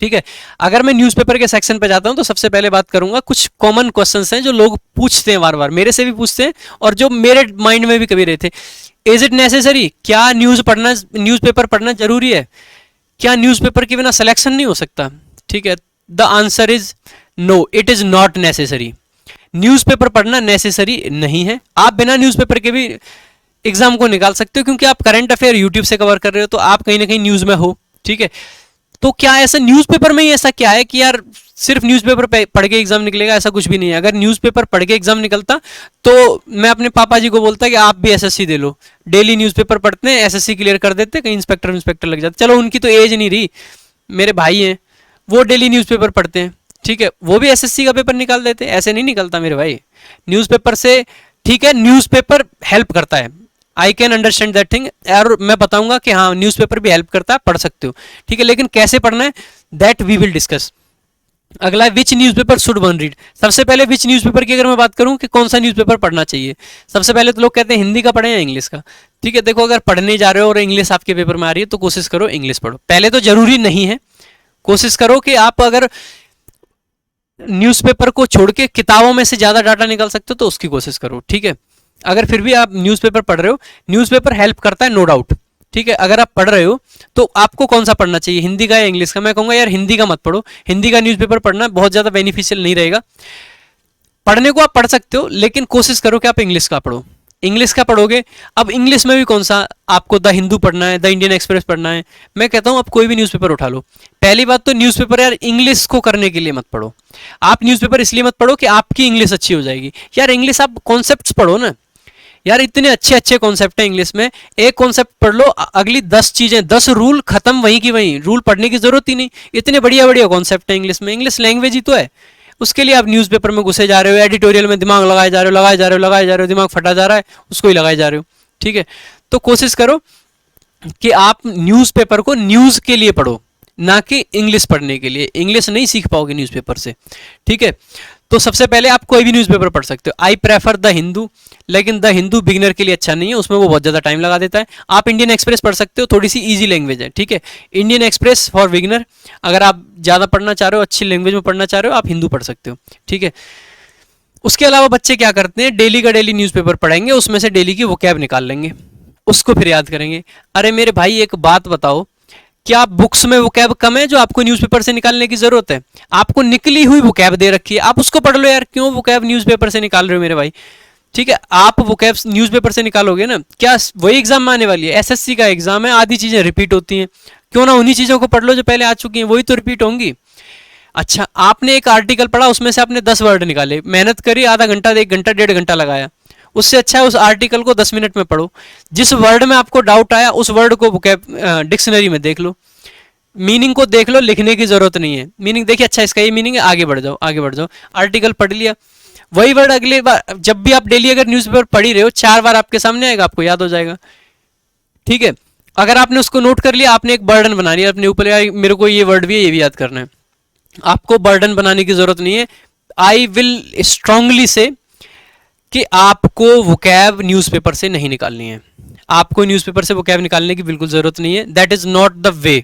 [SPEAKER 1] ठीक है, अगर मैं न्यूज़पेपर के सेक्शन पे जाता हूं तो सबसे पहले बात करूंगा कुछ कॉमन क्वेश्चंस हैं जो लोग पूछते हैं, बार बार मेरे से भी पूछते हैं और जो मेरे माइंड में भी कभी रहे थे। इज इट नेसेसरी, क्या न्यूज़पेपर पढ़ना जरूरी है? क्या न्यूज़पेपर के बिना सिलेक्शन नहीं हो सकता? ठीक है, the answer is no, it is not necessary. Newspaper पढ़ना नेसेसरी नहीं है। आप बिना न्यूज़पेपर के भी एग्जाम को निकाल सकते हो, क्योंकि आप करंट अफेयर यूट्यूब से कवर कर रहे हो, तो आप कहीं ना कहीं न्यूज़ में हो। ठीक है, तो क्या ऐसा न्यूज़पेपर में ही ऐसा क्या है कि यार सिर्फ न्यूज़पेपर पढ़ के एग्जाम निकलेगा? ऐसा कुछ भी नहीं है। अगर न्यूज़पेपर पढ़ के एग्जाम निकलता तो मैं अपने पापा जी को बोलता कि आप भी एसएससी दे लो, डेली न्यूज़पेपर पढ़ते हैं, एसएससी क्लियर कर देते, कहीं इंस्पेक्टर लग जाते। चलो उनकी तो एज नहीं रही, मेरे भाई हैं वो डेली न्यूज़पेपर पढ़ते हैं। ठीक है, वो भी एसएससी का पेपर निकाल देते, ऐसे नहीं निकलता मेरे भाई न्यूज़पेपर से। ठीक है, न्यूज़पेपर हेल्प करता है, I can understand that thing, और मैं बताऊंगा कि हाँ न्यूज़पेपर भी हेल्प करता है, पढ़ सकते हो। ठीक है, लेकिन कैसे पढ़ना है दैट वी विल डिस्कस। अगला है विच न्यूज़पेपर शुड वन रीड। सबसे पहले विच न्यूज़पेपर की अगर मैं बात करूं कि कौन सा न्यूज़पेपर पढ़ना चाहिए, सबसे पहले तो लोग कहते हैं हिंदी का पढ़ें या इंग्लिश का। ठीक है, देखो अगर पढ़ने जा रहे हो और इंग्लिश आपके पेपर में आ रही है तो कोशिश करो इंग्लिश पढ़ो। पहले तो जरूरी नहीं है, कोशिश करो कि आप अगर न्यूज़पेपर को छोड़ के किताबों में से ज़्यादा डाटा निकाल सकते हो तो उसकी कोशिश करो। ठीक है, अगर फिर भी आप न्यूज़पेपर पढ़ रहे हो, न्यूज़पेपर हेल्प करता है नो डाउट। ठीक है, अगर आप पढ़ रहे हो तो आपको कौन सा पढ़ना चाहिए, हिंदी का या इंग्लिश का? मैं कहूँगा यार हिंदी का मत पढ़ो, हिंदी का न्यूज़पेपर पढ़ना बहुत ज़्यादा बेनिफिशियल नहीं रहेगा। पढ़ने को आप पढ़ सकते हो, लेकिन कोशिश करो कि आप इंग्लिश का पढ़ो। इंग्लिश का पढ़ोगे, अब इंग्लिश में भी कौन सा, आपको द हिंदू पढ़ना है, द इंडियन एक्सप्रेस पढ़ना है, मैं कहता हूँ आप कोई भी न्यूज़पेपर उठा लो। पहली बात तो न्यूज़पेपर यार इंग्लिश को करने के लिए मत पढ़ो, आप न्यूज़पेपर इसलिए मत पढ़ो कि आपकी इंग्लिश अच्छी हो जाएगी। यार इंग्लिश आप कॉन्सेप्ट्स पढ़ो ना यार, इतने अच्छे अच्छे कॉन्सेप्ट हैं इंग्लिश में, एक कॉन्सेप्ट पढ़ लो, अगली 10 चीजें, 10 रूल खत्म वहीं की वहीं, रूल पढ़ने की जरूरत ही नहीं। इतने बढ़िया बढ़िया कॉन्सेप्ट है इंग्लिश में, इंग्लिश लैंग्वेज ही तो है। उसके लिए आप न्यूज़पेपर में घुसे जा रहे हो, एडिटोरियल में दिमाग लगाए जा रहे हो, दिमाग फटा जा रहा है, उसको ही लगाए जा रहे हो। ठीक है, तो कोशिश करो कि आप न्यूज़पेपर को न्यूज़ के लिए पढ़ो, ना कि इंग्लिश पढ़ने के लिए। इंग्लिश नहीं सीख पाओगे न्यूज़पेपर से। ठीक है, तो सबसे पहले आप कोई भी न्यूज़पेपर पढ़ सकते हो। आई प्रेफर द हिंदू, लेकिन द हिंदू बिगिनर के लिए अच्छा नहीं है, उसमें वो बहुत ज़्यादा टाइम लगा देता है। आप इंडियन एक्सप्रेस पढ़ सकते हो, थोड़ी सी ईजी लैंग्वेज है। ठीक है, इंडियन एक्सप्रेस फॉर बिगिनर, अगर आप ज़्यादा पढ़ना चाह रहे हो, अच्छी लैंग्वेज में पढ़ना चाह रहे हो, आप हिंदू पढ़ सकते हो। ठीक है, उसके अलावा बच्चे क्या करते हैं, डेली का डेली न्यूज़पेपर पढ़ेंगे, उसमें से डेली की वोकैब निकाल लेंगे, उसको फिर याद करेंगे। अरे मेरे भाई एक बात बताओ, क्या बुक्स में वोकैब कम है जो आपको न्यूज़पेपर से निकालने की जरूरत है? आपको निकली हुई वोकैब दे रखी है, आप उसको पढ़ लो यार, क्यों वोकैब न्यूज़पेपर से निकाल रहे हो मेरे भाई? ठीक है, आप वोकैब न्यूज़पेपर से निकालोगे ना, क्या वही एग्जाम में आने वाली है? एसएससी का एग्जाम है, आधी चीजें रिपीट होती हैं, क्यों ना उन्हीं चीजों को पढ़ लो जो पहले आ चुकी हैं, वही तो रिपीट होंगी। अच्छा, आपने एक आर्टिकल पढ़ा, उसमें से आपने 10 वर्ड निकाले, मेहनत करी, आधा घंटा, 1 घंटा, 1.5 घंटा लगाया, उससे अच्छा है उस आर्टिकल को 10 मिनट में पढ़ो। जिस वर्ड में आपको डाउट आया उस वर्ड को डिक्शनरी में देख लो, मीनिंग को देख लो, लिखने की जरूरत नहीं है। मीनिंग देखिए, अच्छा इसका ये मीनिंग है, आगे बढ़ जाओ, आगे बढ़ जाओ। आर्टिकल पढ़ लिया, वही वर्ड अगले बार जब भी आप डेली अगर न्यूज़पेपर पढ़ ही रहे हो, 4 बार आपके सामने आएगा, आपको याद हो जाएगा। ठीक है, अगर आपने उसको नोट कर लिया, आपने एक बर्डन बना लिया अपने ऊपर, यार मेरे को ये वर्ड भी है, ये भी याद करना है। आपको बर्डन बनाने की जरूरत नहीं है। आई विल स्ट्रांगली से कि आपको वोकैब न्यूज़पेपर से नहीं निकालनी है। आपको न्यूज़पेपर से वोकैब निकालने की बिल्कुल जरूरत नहीं है। That is not the way.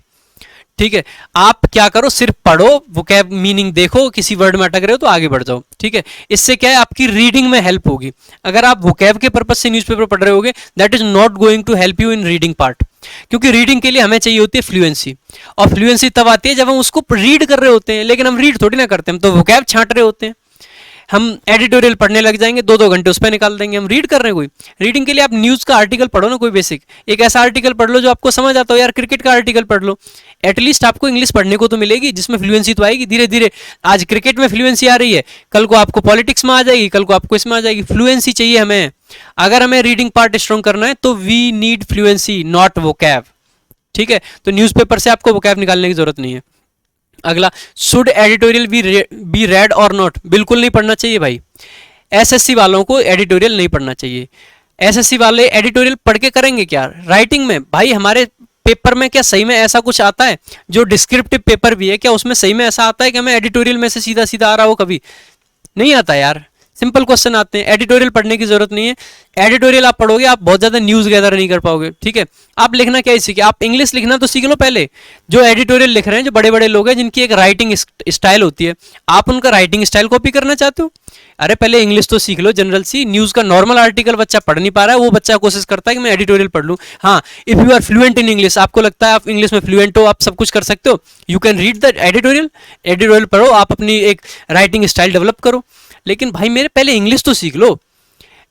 [SPEAKER 1] ठीक है, आप क्या करो, सिर्फ पढ़ो, वोकैब मीनिंग देखो, किसी वर्ड में अटक रहे हो तो आगे बढ़ जाओ। ठीक है, इससे क्या है, आपकी रीडिंग में हेल्प होगी। अगर आप वोकैब के पर्पज से न्यूज़पेपर पढ़ रहे होगे, that is not going to help you in reading part. क्योंकि रीडिंग के लिए हमें चाहिए होती है फ्लुएंसी, और फ्लुएंसी तब आती है जब हम उसको रीड कर रहे होते हैं। लेकिन हम रीड थोड़ी ना करते हैं, हम तो वोकैब छांट रहे होते हैं। हम एडिटोरियल पढ़ने लग जाएंगे, 2-2 घंटे उस पर निकाल देंगे। हम रीड कर रहे हैं कोई, रीडिंग के लिए आप न्यूज़ का आर्टिकल पढ़ो ना, कोई बेसिक एक ऐसा आर्टिकल पढ़ लो जो आपको समझ आता हो। यार क्रिकेट का आर्टिकल पढ़ लो, एटलीस्ट आपको इंग्लिश पढ़ने को तो मिलेगी, जिसमें फ्लुएंसी तो आएगी धीरे धीरे। आज क्रिकेट में फ्लुएंसी आ रही है, कल को आपको पॉलिटिक्स में आ जाएगी, कल को आपको इसमें आ जाएगी। फ्लुएंसी चाहिए हमें। अगर हमें रीडिंग पार्ट स्ट्रॉन्ग करना है तो we need fluency, not vocab. ठीक है, तो न्यूज़पेपर से आपको वोकैब निकालने की जरूरत नहीं है। अगला, शुड एडिटोरियल बी रेड और नॉट? बिल्कुल नहीं पढ़ना चाहिए भाई। एसएससी वालों को एडिटोरियल नहीं पढ़ना चाहिए। एसएससी वाले एडिटोरियल पढ़ के करेंगे क्या राइटिंग में? भाई हमारे पेपर में क्या सही में ऐसा कुछ आता है? जो डिस्क्रिप्टिव पेपर भी है, क्या उसमें सही में ऐसा आता है कि हमें एडिटोरियल में से सीधा सीधा आ रहा हो? कभी नहीं आता यार। सिंपल क्वेश्चन आते हैं, एडिटोरियल पढ़ने की जरूरत नहीं है। एडिटोरियल आप पढ़ोगे, आप बहुत ज्यादा न्यूज गैदर नहीं कर पाओगे। ठीक है, आप लिखना क्या सीखे, आप इंग्लिश लिखना तो सीख लो पहले। जो एडिटोरियल लिख रहे हैं, जो बड़े बड़े लोग हैं जिनकी एक राइटिंग स्टाइल होती है, आप उनका राइटिंग स्टाइल कॉपी करना चाहते हो? अरे पहले इंग्लिश तो सीख लो, जनरल सी। न्यूज का नॉर्मल आर्टिकल बच्चा पढ़ नहीं पा रहा है, वो बच्चा कोशिश करता है कि मैं एडिटोरियल पढ़ लूँ। हाँ, if you are fluent in English, आपको लगता है आप इंग्लिश में फ्लुएंट हो, आप सब कुछ कर सकते हो, you can read the editorial. Editorial पढ़ो, आप अपनी एक राइटिंग स्टाइल डेवलप करो। लेकिन भाई मेरे पहले इंग्लिश तो सीख लो।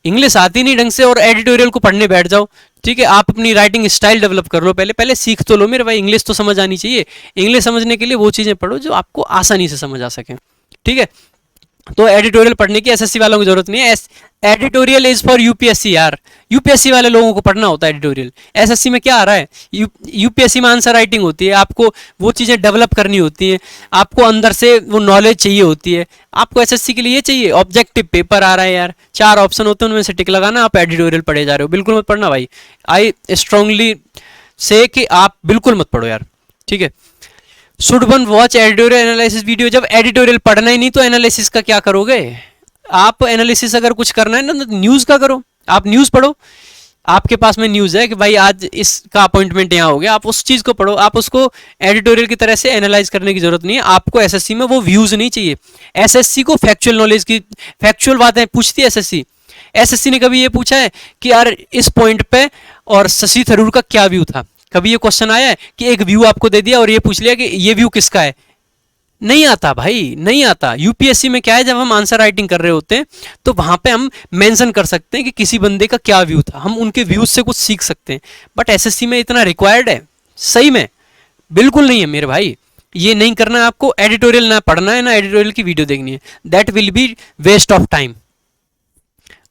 [SPEAKER 1] इंग्लिश आती नहीं ढंग से और एडिटोरियल को पढ़ने बैठ जाओ। ठीक है, आप अपनी राइटिंग स्टाइल डेवलप कर लो, पहले पहले सीख तो लो मेरे भाई। इंग्लिश तो समझ आनी चाहिए। इंग्लिश समझने के लिए वो चीज़ें पढ़ो जो आपको आसानी से समझ आ सके। ठीक है, तो एडिटोरियल पढ़ने की एसएससी वालों की जरूरत नहीं है। एडिटोरियल इज फॉर यूपीएससी यार। यूपीएससी वाले लोगों को पढ़ना होता है एडिटोरियल। एसएससी में क्या आ रहा है? यूपीएससी में आंसर राइटिंग होती है, आपको वो चीज़ें डेवलप करनी होती हैं, आपको अंदर से वो नॉलेज चाहिए होती है। आपको एसएससी के लिए ये चाहिए, ऑब्जेक्टिव पेपर आ रहा है यार, 4 ऑप्शन होते हैं, उनमें से टिक लगाना, आप एडिटोरियल पढ़े जा रहे हो। बिल्कुल मत पढ़ना भाई। आई स्ट्रांगली से कि आप बिल्कुल मत पढ़ो यार। ठीक है, should one watch editorial analysis video? जब एडिटोरियल पढ़ना ही नहीं तो एनालिसिस का क्या करोगे? आप एनालिसिस अगर कुछ करना है ना तो न्यूज़ का करो। आप न्यूज़ पढ़ो, आपके पास में न्यूज़ है कि भाई आज इसका अपॉइंटमेंट यहाँ हो गया, आप उस चीज़ को पढ़ो। आप उसको एडिटोरियल की तरह से एनालाइज करने की जरूरत नहीं है। आपको एसएससी में वो व्यूज़ नहीं चाहिए। एसएससी को फैक्चुअल नॉलेज की, फैक्चुअल बातें पूछती है एसएससी। एसएससी ने कभी ये पूछा है कि यार इस पॉइंट पे और शशि थरूर का क्या व्यू था? कभी ये क्वेश्चन आया है कि एक व्यू आपको दे दिया और ये पूछ लिया कि ये व्यू किसका है? नहीं आता भाई, नहीं आता। यूपीएससी में क्या है, जब हम आंसर राइटिंग कर रहे होते हैं तो वहां पे हम मेंशन कर सकते हैं कि किसी बंदे का क्या व्यू था, हम उनके व्यूज से कुछ सीख सकते हैं। बट एसएससी में इतना रिक्वायर्ड है? सही में बिल्कुल नहीं है मेरे भाई। ये नहीं करना है आपको। एडिटोरियल ना पढ़ना है, ना एडिटोरियल की वीडियो देखनी है। That will be waste of time.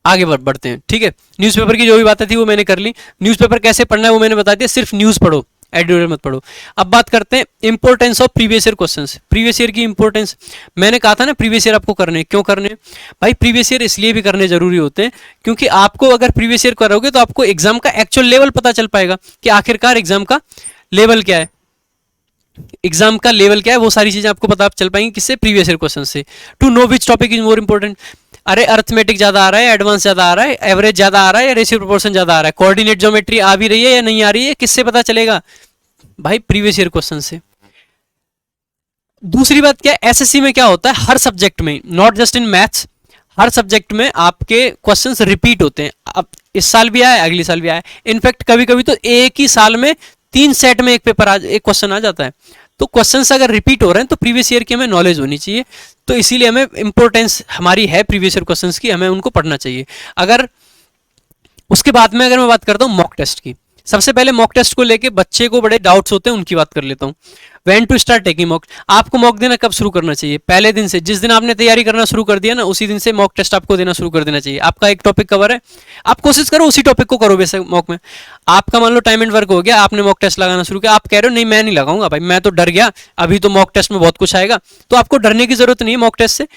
[SPEAKER 1] आगे बढ़ते हैं। ठीक है, न्यूज़पेपर की जो भी बातें थी वो मैंने कर ली। न्यूज़पेपर कैसे पढ़ना है वो मैंने बता दिया। सिर्फ न्यूज़ पढ़ो, एडिटोरियल मत पढ़ो। अब बात करते हैं importance of previous year questions. Previous year की इंपॉर्टेंस, मैंने कहा था ना प्रीवियस ईयर आपको करने। क्यों करने भाई? प्रीवियस ईयर इसलिए भी करने जरूरी होते हैं क्योंकि आपको अगर प्रीवियस ईयर करोगे तो आपको एग्जाम का एक्चुअल लेवल पता चल पाएगा कि आखिरकार एग्जाम का लेवल क्या है। एग्जाम का लेवल क्या है, वो सारी चीजें आपको पता चल पाएंगी किससे? प्रीवियस ईयर क्वेश्चन से। To know which topic is more important. अरे अर्थमेटिक ज्यादा आ रहा है, एडवांस ज्यादा आ रहा है, एवरेज ज्यादा आ रहा है या रेशियो प्रोपोर्शन ज्यादा आ रहा है, कोऑर्डिनेट ज्योमेट्री आ भी रही है या नहीं आ रही है, किससे पता चलेगा भाई? प्रीवियस ईयर क्वेश्चन से। दूसरी बात क्या है, एसएससी में क्या होता है, हर सब्जेक्ट में, not just in maths, her subject में आपके क्वेश्चंस रिपीट होते हैं। अब इस साल भी आए, अगले साल भी आए। इनफैक्ट कभी कभी तो एक ही साल में 3 सेट में एक क्वेश्चन आ जाता है। तो क्वेश्चंस अगर रिपीट हो रहे हैं तो प्रीवियस ईयर की हमें नॉलेज होनी चाहिए। तो इसीलिए हमें इंपॉर्टेंस हमारी है प्रीवियस ईयर क्वेश्चंस की, हमें उनको पढ़ना चाहिए। अगर उसके बाद में अगर मैं बात करता हूँ मॉक टेस्ट की, सबसे पहले मॉक टेस्ट को लेके बच्चे को बड़े डाउट्स होते हैं, उनकी बात कर लेता हूँ। When to start taking mock, आपको मॉक देना कब शुरू करना चाहिए? पहले दिन से, जिस दिन आपने तैयारी करना शुरू कर दिया ना, उसी दिन से मॉक टेस्ट आपको देना शुरू कर देना चाहिए। आपका एक टॉपिक कवर है, आप कोशिश करो उसी टॉपिक को करो बेशक मॉक में। आपका मान लो टाइम एंड वर्क हो गया, आपने मॉक टेस्ट लगाना शुरू किया, आप कह रहे हो नहीं मैं नहीं लगाऊंगा भाई, मैं तो डर गया, अभी तो मॉक टेस्ट में बहुत कुछ आएगा। तो आपको डरने की जरूरत नहीं है मॉक टेस्ट से,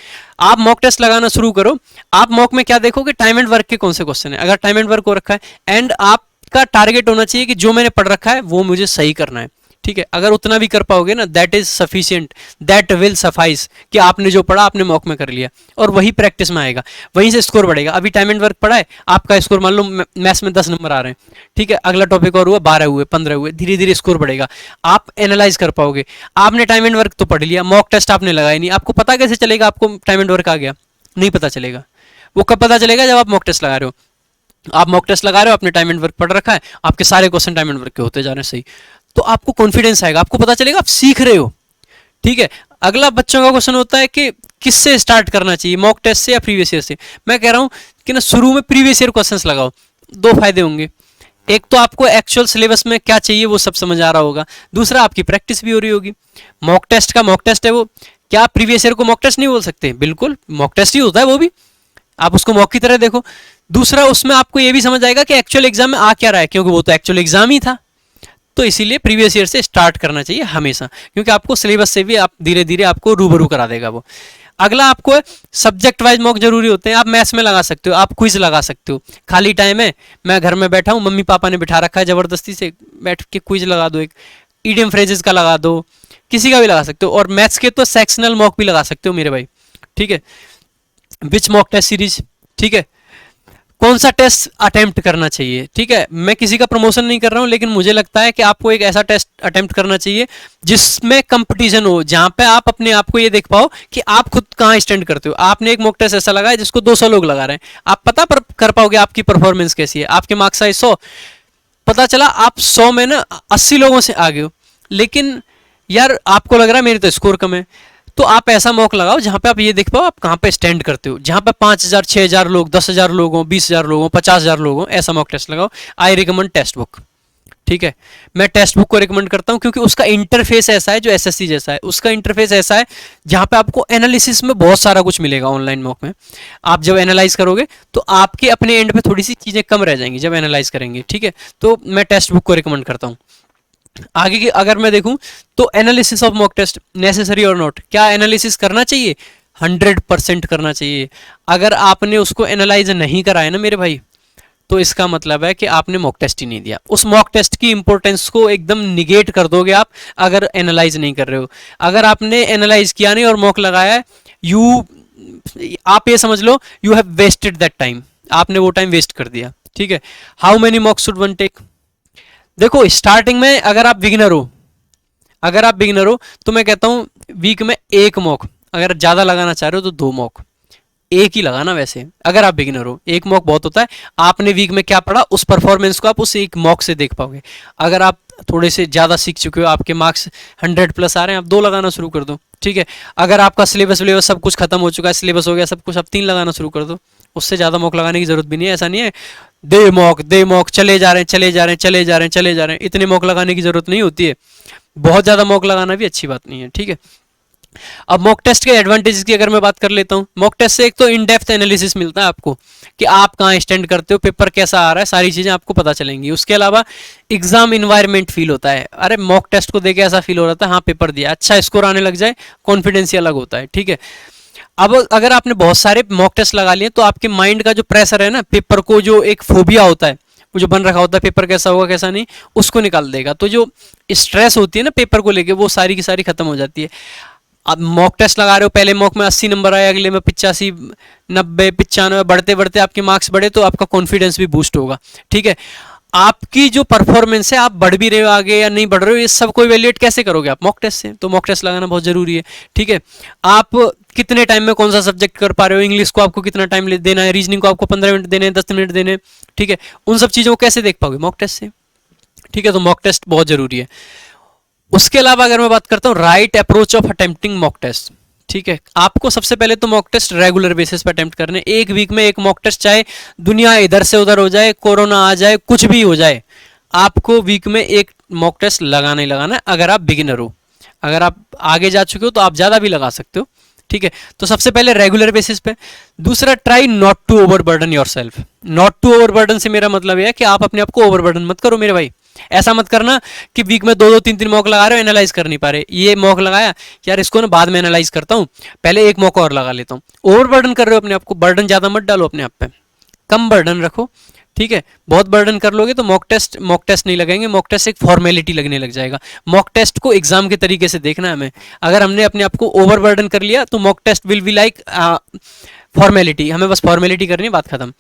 [SPEAKER 1] आप मॉक टेस्ट लगाना शुरू करो। आप मॉक में क्या देखोगे, टाइम एंड वर्क के कौन से क्वेश्चन है। अगर टाइम एंड वर्क हो रखा है एंड आपका टारगेट होना चाहिए कि जो मैंने पढ़ रखा है वो मुझे सही करना है, ठीक है। अगर उतना भी कर पाओगे ना, that is sufficient, that will suffice, कि आपने जो पढ़ा आपने मॉक में कर लिया, और वही प्रैक्टिस में आएगा, वहीं से स्कोर बढ़ेगा। अभी टाइम एंड वर्क पढ़ा है, आपका स्कोर मान लो मैथ्स में 10 नंबर आ रहे हैं, ठीक है, अगला टॉपिक और हुआ 12 हुए, 15 हुए, धीरे धीरे स्कोर बढ़ेगा, आप एनालाइज कर पाओगे। आपने टाइम एंड वर्क तो पढ़ लिया, मॉक टेस्ट आपने लगाया नहीं, आपको पता कैसे चलेगा आपको टाइम एंड वर्क आ गया? नहीं पता चलेगा। वो कब पता चलेगा? जब आप मॉक टेस्ट लगा रहे हो। आप मॉक टेस्ट लगा रहे हो, आपने टाइम एंड वर्क पढ़ रखा है, आपके सारे क्वेश्चन टाइम एंड वर्क के होते जा रहे हैं सही, तो आपको कॉन्फिडेंस आएगा, आपको पता चलेगा आप सीख रहे हो, ठीक है। अगला बच्चों का क्वेश्चन होता है कि किससे स्टार्ट करना चाहिए, मॉक टेस्ट से या प्रीवियस ईयर से? मैं कह रहा हूं कि ना शुरू में प्रीवियस ईयर क्वेश्चंस लगाओ, दो फायदे होंगे। एक तो आपको एक्चुअल सिलेबस में क्या चाहिए वो सब समझ आ रहा होगा, दूसरा आपकी प्रैक्टिस भी हो रही होगी। मॉक टेस्ट का मॉक टेस्ट है वो, क्या आप प्रीवियस ईयर को मॉक टेस्ट नहीं बोल सकते? बिल्कुल मॉक टेस्ट ही होता है वो भी, आप उसको मॉक की तरह देखो। दूसरा, उसमें आपको ये भी समझ आएगा कि एक्चुअल एग्जाम में आ क्या रहा है, क्योंकि वो तो एक्चुअल एग्जाम ही था। तो इसीलिए प्रीवियस ईयर से स्टार्ट करना चाहिए हमेशा, क्योंकि आपको सिलेबस से भी आप धीरे धीरे आपको रूबरू करा देगा वो। अगला आपको सब्जेक्ट वाइज मॉक जरूरी होते हैं। आप मैथ्स में लगा सकते हो, आप क्विज लगा सकते हो, खाली टाइम है, मैं घर में बैठा हूँ, मम्मी पापा ने बिठा रखा है जबरदस्ती से, बैठ के क्विज लगा दो, एक ईडियम फ्रेजेस का लगा दो, किसी का भी लगा सकते हो। और मैथ्स के तो सेक्शनल मॉक भी लगा सकते हो मेरे भाई, ठीक है। विच मॉक टेस्ट सीरीज, ठीक है, कौन सा टेस्ट अटेम्प्ट करना चाहिए, ठीक है। मैं किसी का प्रमोशन नहीं कर रहा हूं, लेकिन मुझे लगता है कि आपको एक ऐसा टेस्ट अटेम्प्ट करना चाहिए जिसमें कंपटीशन हो, जहां पे आप अपने आप को ये देख पाओ कि आप खुद कहां स्टैंड करते हो। आपने एक मॉक टेस्ट ऐसा लगाया जिसको 200 लोग लगा रहे हैं, आप पता कर पाओगे आपकी परफॉर्मेंस कैसी है। आपके मार्क्स आए 100, पता चला आप 100 में ना 80 लोगों से आगे हो, लेकिन यार आपको लग रहा है मेरे तो स्कोर कम है, तो आप ऐसा मॉक लगाओ जहां पे आप ये देख पाओ आप कहां पे स्टैंड करते हो, जहां पे 5000 6000 लोग, 10,000 लोग हों, 20,000 लोग हों, 50,000 लोग हों, ऐसा मॉक टेस्ट लगाओ। आई रिकमेंड टेक्स्ट बुक, ठीक है। मैं टेक्स्ट बुक को रिकमेंड करता हूं क्योंकि उसका इंटरफेस ऐसा है जो एसएससी जैसा है, उसका इंटरफेस ऐसा है जहां पे आपको एनालिसिस में बहुत सारा कुछ मिलेगा। ऑनलाइन मॉक में आप जब एनालाइज करोगे तो आपके अपने एंड पे थोड़ी सी चीजें कम रह जाएंगी जब एनालाइज करेंगे, ठीक है। तो मैं टेक्स्ट बुक को रिकमेंड करता हूँ। आगे की अगर मैं देखूं तो analysis of mock test necessary और नॉट, क्या एनालिसिस करना चाहिए? 100% करना चाहिए। अगर आपने उसको एनालाइज नहीं करा है ना मेरे भाई, तो इसका मतलब है कि आपने मॉक टेस्ट ही नहीं दिया। उस मॉक टेस्ट की इंपॉर्टेंस को एकदम निगेट कर दोगे आप अगर एनालाइज नहीं कर रहे हो। अगर आपने एनालाइज किया नहीं और मॉक लगाया है, आप ये समझ लो you have wasted that time, आपने वो टाइम वेस्ट कर दिया, ठीक है। How many mock should one take? देखो स्टार्टिंग में अगर आप बिगिनर हो तो मैं कहता हूं वीक में एक मॉक, अगर ज्यादा लगाना चाह रहे हो तो 2 मॉक, एक ही लगाना। वैसे अगर आप बिगिनर हो एक मॉक बहुत होता है, आपने वीक में क्या पढ़ा उस परफॉर्मेंस को आप उस एक मॉक से देख पाओगे। अगर आप थोड़े से ज्यादा सीख चुके हो, आपके मार्क्स 100+ आ रहे हैं, आप 2 लगाना शुरू कर दो, ठीक है। अगर आपका सिलेबस सब कुछ खत्म हो चुका है, सिलेबस हो गया सब कुछ, आप 3 लगाना शुरू कर दो, उससे ज्यादा मॉक लगाने की जरूरत भी नहीं है। ऐसा नहीं है दे मॉक चले जा रहे हैं, इतने मॉक लगाने की जरूरत नहीं होती है। बहुत ज्यादा मॉक लगाना भी अच्छी बात नहीं है, ठीक है। अब मॉक टेस्ट के एडवांटेजेस की अगर मैं बात कर लेता हूं, मॉक टेस्ट से एक तो इन डेप्थ एनालिसिस मिलता है आपको कि आप कहां स्टैंड करते हो, पेपर कैसा आ रहा है, सारी चीजें आपको पता चलेंगी। उसके अलावा एग्जाम इन्वायरमेंट फील होता है, अरे मॉक टेस्ट को देके ऐसा फील हो रहा था हाँ पेपर दिया, अच्छा स्कोर आने लग जाए, कॉन्फिडेंस ही अलग होता है, ठीक है। अब अगर आपने बहुत सारे मॉक टेस्ट लगा लिए तो आपके माइंड का जो प्रेशर है ना, पेपर को जो एक फोबिया होता है, वो जो बन रखा होता है पेपर कैसा होगा कैसा नहीं, उसको निकाल देगा। तो जो स्ट्रेस होती है ना पेपर को लेके, वो सारी की सारी खत्म हो जाती है। अब मॉक टेस्ट लगा रहे हो, पहले मॉक में 80 नंबर आए, अगले में 85 90 95, बढ़ते बढ़ते आपके मार्क्स बढ़े तो आपका कॉन्फिडेंस भी बूस्ट होगा, ठीक है। आपकी जो परफॉर्मेंस है, आप बढ़ भी रहे हो आगे या नहीं बढ़ रहे हो, ये सब को इवेल्युएट कैसे करोगे आप? मॉक टेस्ट से। तो मॉक टेस्ट लगाना बहुत जरूरी है, ठीक है। आप कितने टाइम में कौन सा सब्जेक्ट कर पा रहे हो, इंग्लिश को आपको कितना टाइम देना है, रीजनिंग को आपको 15 मिनट देने हैं, 10 मिनट देने, ठीक है। उन सब चीजों को कैसे देख पाओगे? मॉक टेस्ट से, ठीक है। तो मॉक टेस्ट बहुत जरूरी है। उसके अलावा अगर मैं बात करता हूँ right approach of attempting mock test, ठीक है। आपको सबसे पहले तो मॉक टेस्ट रेगुलर बेसिस पे अटेम्प्ट करने, एक वीक में एक मॉक टेस्ट, चाहे दुनिया इधर से उधर हो जाए, कोरोना आ जाए, कुछ भी हो जाए, आपको वीक में एक मॉक टेस्ट लगाना ही लगाना है, अगर आप बिगिनर हो। अगर आप आगे जा चुके हो तो आप ज़्यादा भी लगा सकते हो, ठीक है। तो सबसे पहले रेगुलर बेसिस पे। दूसरा, try not to overburden yourself. Not to overburden से मेरा मतलब यह है कि आप अपने आप को ओवरबर्डन मत करो मेरे भाई। ऐसा मत करना कि वीक में दो दो तीन तीन मॉक लगा रहे हो, एनालाइज कर नहीं पा रहे। ये मॉक लगाया यार, इसको ना बाद में एनालाइज करता हूँ, पहले एक मॉक और लगा लेता हूँ। ओवरबर्डन कर रहे हो अपने आप को। बर्डन ज़्यादा मत डालो अपने आप पे, कम बर्डन रखो, ठीक है। बहुत बर्डन कर लोगे तो मॉक टेस्ट नहीं लगेंगे। मॉक टेस्ट एक फॉर्मेलिटी लगने लग जाएगा। मॉक टेस्ट को एग्जाम के तरीके से देखना है हमें। अगर हमने अपने आप को ओवर बर्डन कर लिया तो mock test will be like formality. हमें बस फॉर्मेलिटी करनी है, बात खत्म,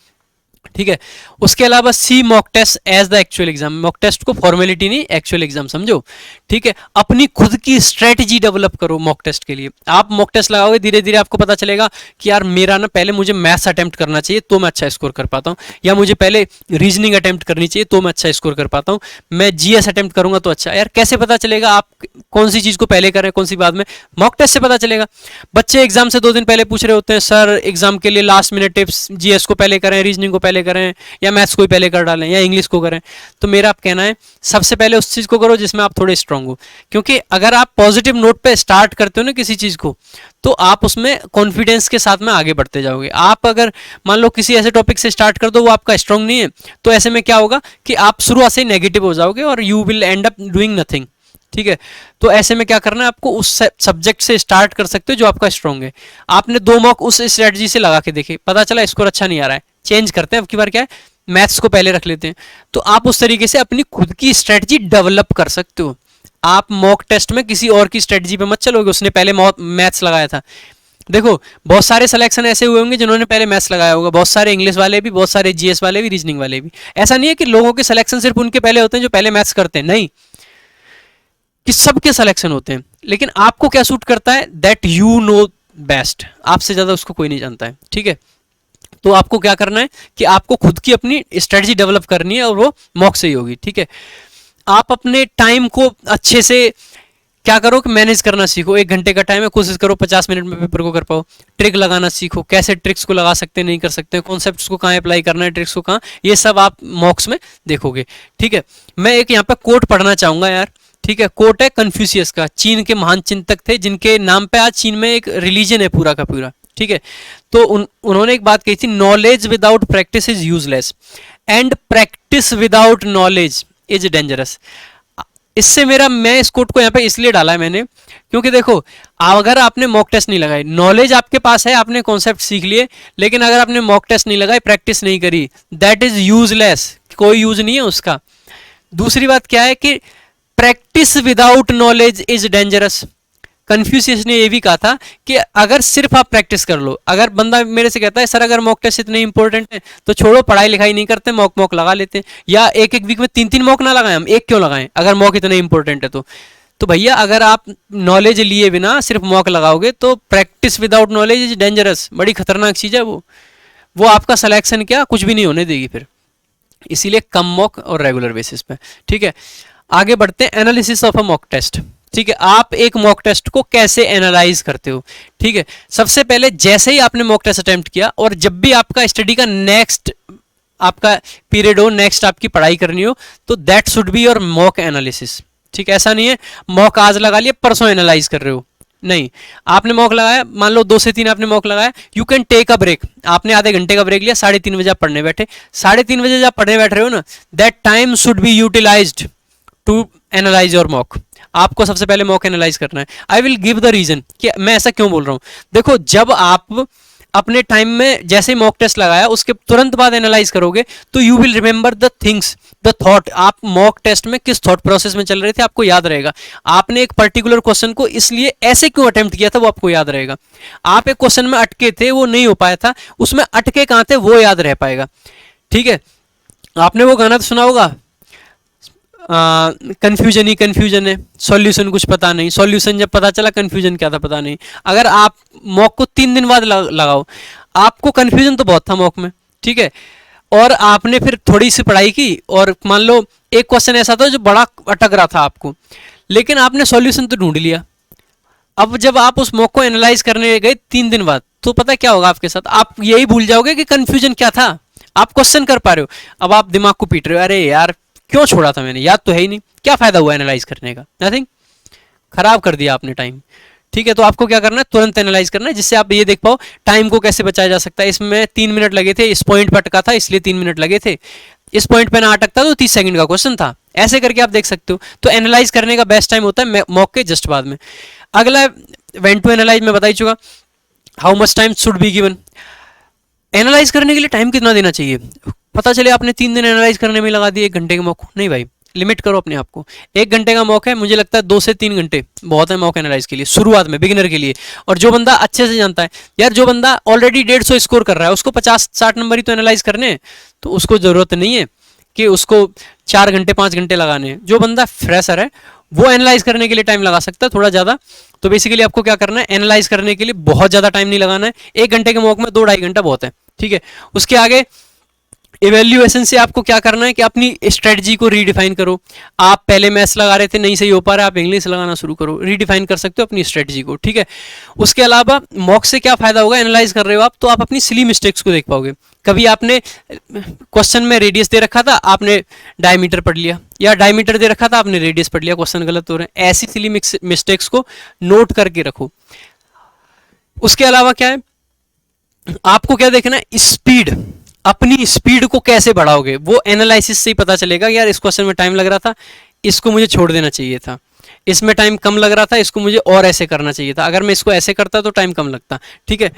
[SPEAKER 1] ठीक है। उसके अलावा see mock test as the actual exam. Mock test को फॉर्मेलिटी नहीं, एक्चुअल एग्जाम समझो, ठीक है। अपनी खुद की स्ट्रेटजी डेवलप करो मॉक टेस्ट के लिए। आप मॉक टेस्ट लगाओगे, धीरे धीरे आपको पता चलेगा कि यार मेरा ना पहले मुझे मैथ्स अटेम्प्ट करना चाहिए तो मैं अच्छा स्कोर कर पाता हूँ, या मुझे पहले रीजनिंग अटेम्प्ट करनी चाहिए तो मैं अच्छा स्कोर कर पाता हूँ, मैं जीएस अटेम्प्ट करूंगा तो अच्छा। यार कैसे पता चलेगा आप कौन सी चीज़ को पहले करें कौन सी बाद में? मॉक टेस्ट से पता चलेगा। बच्चे एग्जाम से 2 दिन पहले पूछ रहे होते हैं, सर एग्जाम के लिए लास्ट मिनट टिप्स, जीएस को पहले करें, रीजनिंग को पहले करें, या मैथ्स को ही पहले कर डालें, या इंग्लिश को करें। तो मेरा आप कहना है सबसे पहले उस चीज़ को करो जिसमें आप थोड़े स्ट्रांग हो, क्योंकि अगर आप पॉजिटिव नोट पे स्टार्ट करते हो ना किसी चीज़ को, तो आप उसमें कॉन्फिडेंस के साथ में आगे बढ़ते जाओगे। आप अगर मान लो किसी ऐसे टॉपिक से स्टार्ट कर दो वो आपका स्ट्रांग नहीं है, तो ऐसे में क्या होगा कि आप शुरुआत से नेगेटिव हो जाओगे और you will and up doing nothing, ठीक है। तो ऐसे में क्या करना है, आपको उस सब्जेक्ट से स्टार्ट कर सकते हो जो आपका स्ट्रांग है। आपने 2 मॉक उस स्ट्रेटजी से लगा के देखे, पता चला स्कोर अच्छा नहीं आ रहा है, चेंज करते हैं, अब की बार क्या है मैथ्स को पहले रख लेते हैं। तो आप उस तरीके से अपनी खुद की स्ट्रेटजी डेवलप कर सकते हो। आप मॉक टेस्ट में किसी और की स्ट्रेटजी पे मत चलोगे, उसने पहले मैथ्स लगाया था। देखो बहुत सारे सिलेक्शन ऐसे हुए होंगे जिन्होंने पहले मैथ्स लगाया होगा, बहुत सारे इंग्लिश वाले भी, बहुत सारे जीएस वाले भी, रीजनिंग वाले भी। ऐसा नहीं है कि लोगों के सिलेक्शन सिर्फ उनके पहले होते हैं जो पहले मैथ्स करते हैं, नहीं, कि सबके सिलेक्शन होते हैं। लेकिन आपको क्या सूट करता है, दैट यू नो बेस्ट, आपसे ज़्यादा उसको कोई नहीं जानता है, ठीक है। तो आपको क्या करना है कि आपको खुद की अपनी स्ट्रेटजी डेवलप करनी है और वो मॉक से ही होगी, ठीक है। आप अपने टाइम को अच्छे से क्या करो कि मैनेज करना सीखो। 1 घंटे का टाइम है, कोशिश करो 50 मिनट में पेपर को कर पाओ। ट्रिक लगाना सीखो, कैसे ट्रिक्स को लगा सकते हैं नहीं कर सकते हैं, कॉन्सेप्ट्स को कहाँ अप्लाई करना है, ट्रिक्स को कहाँ, ये सब आप मॉक्स में देखोगे, ठीक है। मैं एक यहाँ पे कोट पढ़ना चाहूँगा यार, ठीक है। कोट है कन्फ्यूशियस का, चीन के महान चिंतक थे जिनके नाम पे आज चीन में एक रिलीजन है पूरा का पूरा, ठीक है। तो उन्होंने एक बात कही थी, knowledge without practice is useless and practice without knowledge is dangerous. इससे मेरा, मैं इस कोट को यहाँ पे इसलिए डाला है मैंने, क्योंकि देखो अगर आपने मॉक टेस्ट नहीं लगाई, नॉलेज आपके पास है, आपने कॉन्सेप्ट सीख लिए, लेकिन अगर आपने मॉक टेस्ट नहीं लगाई, प्रैक्टिस नहीं करी, दैट इज यूजलेस, कोई यूज नहीं है उसका। दूसरी बात क्या है कि practice without knowledge is dangerous. Confucius ने ये भी कहा था कि अगर सिर्फ आप प्रैक्टिस कर लो, अगर बंदा मेरे से कहता है सर अगर मॉक टेस्ट इतने इंपॉर्टेंट है तो छोड़ो, पढ़ाई लिखाई नहीं करते, मॉक लगा लेते हैं, या एक वीक में 3 मॉक ना लगाएं, हम एक क्यों लगाएं अगर मॉक इतने इंपॉर्टेंट है तो भैया अगर आप नॉलेज लिए बिना सिर्फ मॉक लगाओगे तो practice without knowledge is dangerous, बड़ी खतरनाक चीज़ है वो आपका सिलेक्शन क्या कुछ भी नहीं होने देगी फिर। इसीलिए कम मॉक और रेगुलर बेसिस पे, ठीक है। आगे बढ़ते हैं, analysis of a mock test, ठीक है। आप एक मॉक टेस्ट को कैसे एनालाइज करते हो, ठीक है। सबसे पहले जैसे ही आपने मॉक टेस्ट अटेम्प्ट किया और जब भी आपका स्टडी का नेक्स्ट आपका पीरियड हो, नेक्स्ट आपकी पढ़ाई करनी हो, तो that should be your mock analysis, ठीक है। ऐसा नहीं है मॉक आज लगा लिया परसों एनालाइज कर रहे हो, नहीं। आपने मॉक लगाया, मान लो 2 से 3 आपने मॉक लगाया, you can take a break. आपने आधे घंटे का ब्रेक लिया, 3:30 बजे आप पढ़ने बैठे, 3:30 बजे जब पढ़ने बैठ रहे हो ना, that time should be utilized to analyze your mock. आपको सबसे पहले मॉक एनालाइज करना है। I will give the reason कि मैं ऐसा क्यों बोल रहा हूं। देखो जब आप अपने टाइम में जैसे मॉक टेस्ट लगाया उसके तुरंत बाद एनालाइज करोगे तो you will remember the things, the thought, आप मॉक टेस्ट में किस थॉट प्रोसेस में चल रहे थे आपको याद रहेगा। आपने एक पर्टिकुलर क्वेश्चन को इसलिए ऐसे क्यों अटेम्प्ट किया था वो आपको याद रहेगा। आप एक क्वेश्चन में अटके थे, वो नहीं हो पाया था, उसमें अटके कहाँ थे वो याद रह पाएगा, ठीक है। आपने वो गाना तो सुना होगा, कन्फ्यूजन ही कन्फ्यूजन है, सॉल्यूशन कुछ पता नहीं, सॉल्यूशन जब पता चला कन्फ्यूजन क्या था पता नहीं। अगर आप मॉक को 3 दिन बाद लगाओ, आपको कन्फ्यूजन तो बहुत था मॉक में, ठीक है, और आपने फिर थोड़ी सी पढ़ाई की और मान लो एक क्वेश्चन ऐसा था जो बड़ा अटक रहा था आपको, लेकिन आपने सॉल्यूशन तो ढूंढ लिया। अब जब आप उस मॉक को एनालाइज करने गए 3 दिन बाद, तो पता क्या होगा आपके साथ, आप यही भूल जाओगे कि कन्फ्यूजन क्या था, आप क्वेश्चन कर पा रहे हो। अब आप दिमाग को पीट रहे हो, अरे यार क्यों छोड़ा था मैंने, याद तो है ही नहीं, क्या फायदा हुआ एनालाइज करने का, नथिंग, खराब कर दिया आपने टाइम। ठीक है, तो आपको क्या करना है, तुरंत एनालाइज करना है, जिससे आप ये देख पाओ टाइम को कैसे बचाया जा सकता है। इसमें 3 मिनट लगे थे, इस पॉइंट पर अटका था इसलिए 3 मिनट लगे थे, इस पॉइंट पे ना अटकता तो 30 सेकंड का क्वेश्चन था। ऐसे करके आप देख सकते हो। तो एनालाइज करने का बेस्ट टाइम होता है मॉक के जस्ट बाद में। अगला व्हेन टू एनालाइज मैं बता ही चुका, how much time should be given. Analyse करने के लिए टाइम कितना देना चाहिए। पता चले आपने 3 दिन एनालाइज करने में लगा दिए 1 घंटे के मॉक, नहीं भाई, लिमिट करो अपने आप को। 1 घंटे का मॉक है, मुझे लगता है 2 से 3 घंटे बहुत है मॉक एनालाइज के लिए, शुरुआत में बिगिनर के लिए। और जो बंदा अच्छे से जानता है, यार जो बंदा ऑलरेडी 150 स्कोर कर रहा है, उसको 50-60 नंबर ही तो एनालाइज करने हैं, तो उसको जरूरत नहीं है कि उसको 4 घंटे 5 घंटे लगाने हैं। जो बंदा फ्रेशर है वो एनालाइज करने के लिए टाइम लगा सकता है थोड़ा ज़्यादा। तो बेसिकली आपको क्या करना है, एनालाइज करने के लिए बहुत ज़्यादा टाइम नहीं लगाना है। 1 घंटे के मॉक में 2-2.5 घंटा बहुत है, ठीक है। उसके आगे इवेल्युएशन से आपको क्या करना है कि अपनी स्ट्रेटजी को रीडिफाइन करो। आप पहले मैथ्स लगा रहे थे, नहीं सही हो पा रहा है, आप इंग्लिश लगाना शुरू करो, रीडिफाइन कर सकते हो अपनी स्ट्रेटजी को, ठीक है। उसके अलावा मॉक से क्या फायदा होगा, एनालाइज कर रहे हो आप तो आप अपनी सिली मिस्टेक्स को देख पाओगे। कभी आपने क्वेश्चन में रेडियस दे रखा था, आपने डायमीटर पढ़ लिया, या डायमीटर दे रखा था, आपने रेडियस पढ़ लिया, क्वेश्चन गलत हो रहे हैं। ऐसी सिली मिस्टेक्स को नोट करके रखो। उसके अलावा क्या है, आपको क्या देखना है, स्पीड, अपनी स्पीड को कैसे बढ़ाओगे वो एनालिसिस से ही पता चलेगा। यार इस क्वेश्चन में टाइम लग रहा था, इसको मुझे छोड़ देना चाहिए था, इसमें टाइम कम लग रहा था, इसको मुझे और ऐसे करना चाहिए था, अगर मैं इसको ऐसे करता तो टाइम कम लगता, ठीक है।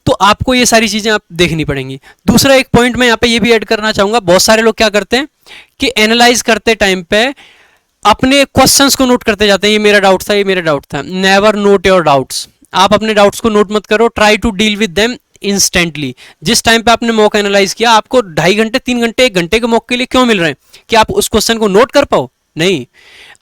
[SPEAKER 1] तो आपको ये सारी चीजें आप देखनी पड़ेंगी। दूसरा एक पॉइंट मैं यहाँ पे ये भी ऐड करना चाहूंगा, बहुत सारे लोग क्या करते हैं कि एनालाइज करते टाइम पे अपने क्वेश्चंस को नोट करते जाते हैं, ये मेरा डाउट था, ये मेरा डाउट था। Never note your doubts. आप अपने डाउट्स को नोट मत करो, try to deal with them instantly. जिस टाइम पे आपने मॉक एनालाइज किया, आपको 2.5 घंटे 3 घंटे 1 घंटे के मॉक के लिए क्यों मिल रहे हैं कि आप उस क्वेश्चन को नोट कर पाओ, नहीं,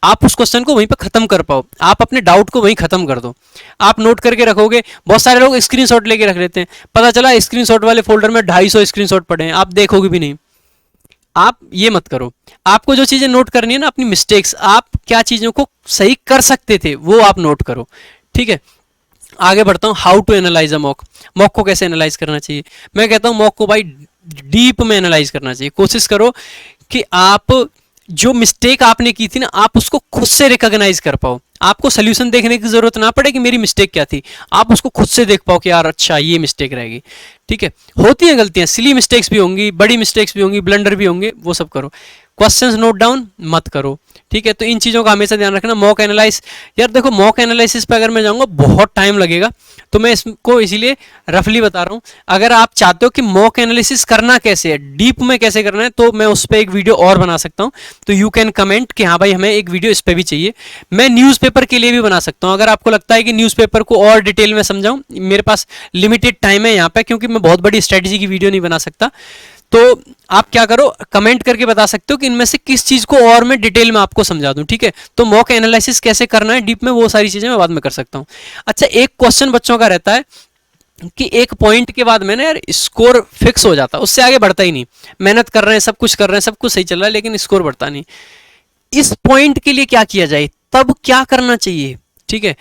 [SPEAKER 1] आप उस क्वेश्चन को वहीं पे खत्म कर पाओ, आप अपने डाउट को वहीं खत्म कर दो। आप नोट करके रखोगे। बहुत सारे लोग स्क्रीनशॉट लेके रख लेते हैं, पता चला स्क्रीनशॉट वाले फोल्डर में 250 स्क्रीनशॉट पड़े हैं, आप देखोगे भी नहीं। आप ये मत करो। आपको जो चीजें नोट करनी है ना, अपनी मिस्टेक्स, आप क्या चीजों को सही कर सकते थे वो आप नोट करो, ठीक है। आगे बढ़ता हूँ, how to analyze a mock. Mock को कैसे एनालाइज करना चाहिए। मैं कहता हूँ मॉक को भाई डीप में एनालाइज करना चाहिए। कोशिश करो कि आप जो मिस्टेक आपने की थी ना, आप उसको खुद से रिकॉग्नाइज कर पाओ। आपको सोल्यूशन देखने की जरूरत ना पड़े कि मेरी मिस्टेक क्या थी, आप उसको खुद से देख पाओ कि यार अच्छा ये मिस्टेक रहेगी, ठीक है। होती हैं गलतियां, सिली मिस्टेक्स भी होंगी, बड़ी मिस्टेक्स भी होंगी, ब्लंडर भी होंगे, वो सब करो। क्वेश्चंस नोट डाउन मत करो, ठीक है। तो इन चीज़ों का हमेशा ध्यान रखना। मॉक एनालाइज, यार देखो मॉक एनालिसिस पे अगर मैं जाऊंगा बहुत टाइम लगेगा, तो मैं इसको इसीलिए रफली बता रहा हूँ। अगर आप चाहते हो कि मॉक एनालिसिस करना कैसे है, डीप में कैसे करना है, तो मैं उस पर एक वीडियो और बना सकता हूँ। तो यू कैन कमेंट कि हाँ भाई हमें एक वीडियो इस पर भी चाहिए। मैं न्यूज़पेपर के लिए भी बना सकता हूँ, अगर आपको लगता है कि न्यूज़पेपर को और डिटेल में समझाऊँ। मेरे पास लिमिटेड टाइम है यहाँ पे, क्योंकि मैं बहुत बड़ी स्ट्रेटजी की वीडियो नहीं बना सकता। तो आप क्या करो, कमेंट करके बता सकते हो कि इनमें से किस चीज को और मैं डिटेल में आपको समझा दूं, ठीक है। तो मॉक एनालिसिस कैसे करना है डीप में, वो सारी चीजें मैं बाद में कर सकता हूं। अच्छा, एक क्वेश्चन बच्चों का रहता है कि एक पॉइंट के बाद में ना यार स्कोर फिक्स हो जाता है, उससे आगे बढ़ता ही नहीं। मेहनत कर रहे हैं, सब कुछ कर रहे हैं, सब कुछ सही चल रहा है, लेकिन स्कोर बढ़ता नहीं। इस पॉइंट के लिए क्या किया जाए, तब क्या करना चाहिए, ठीक है।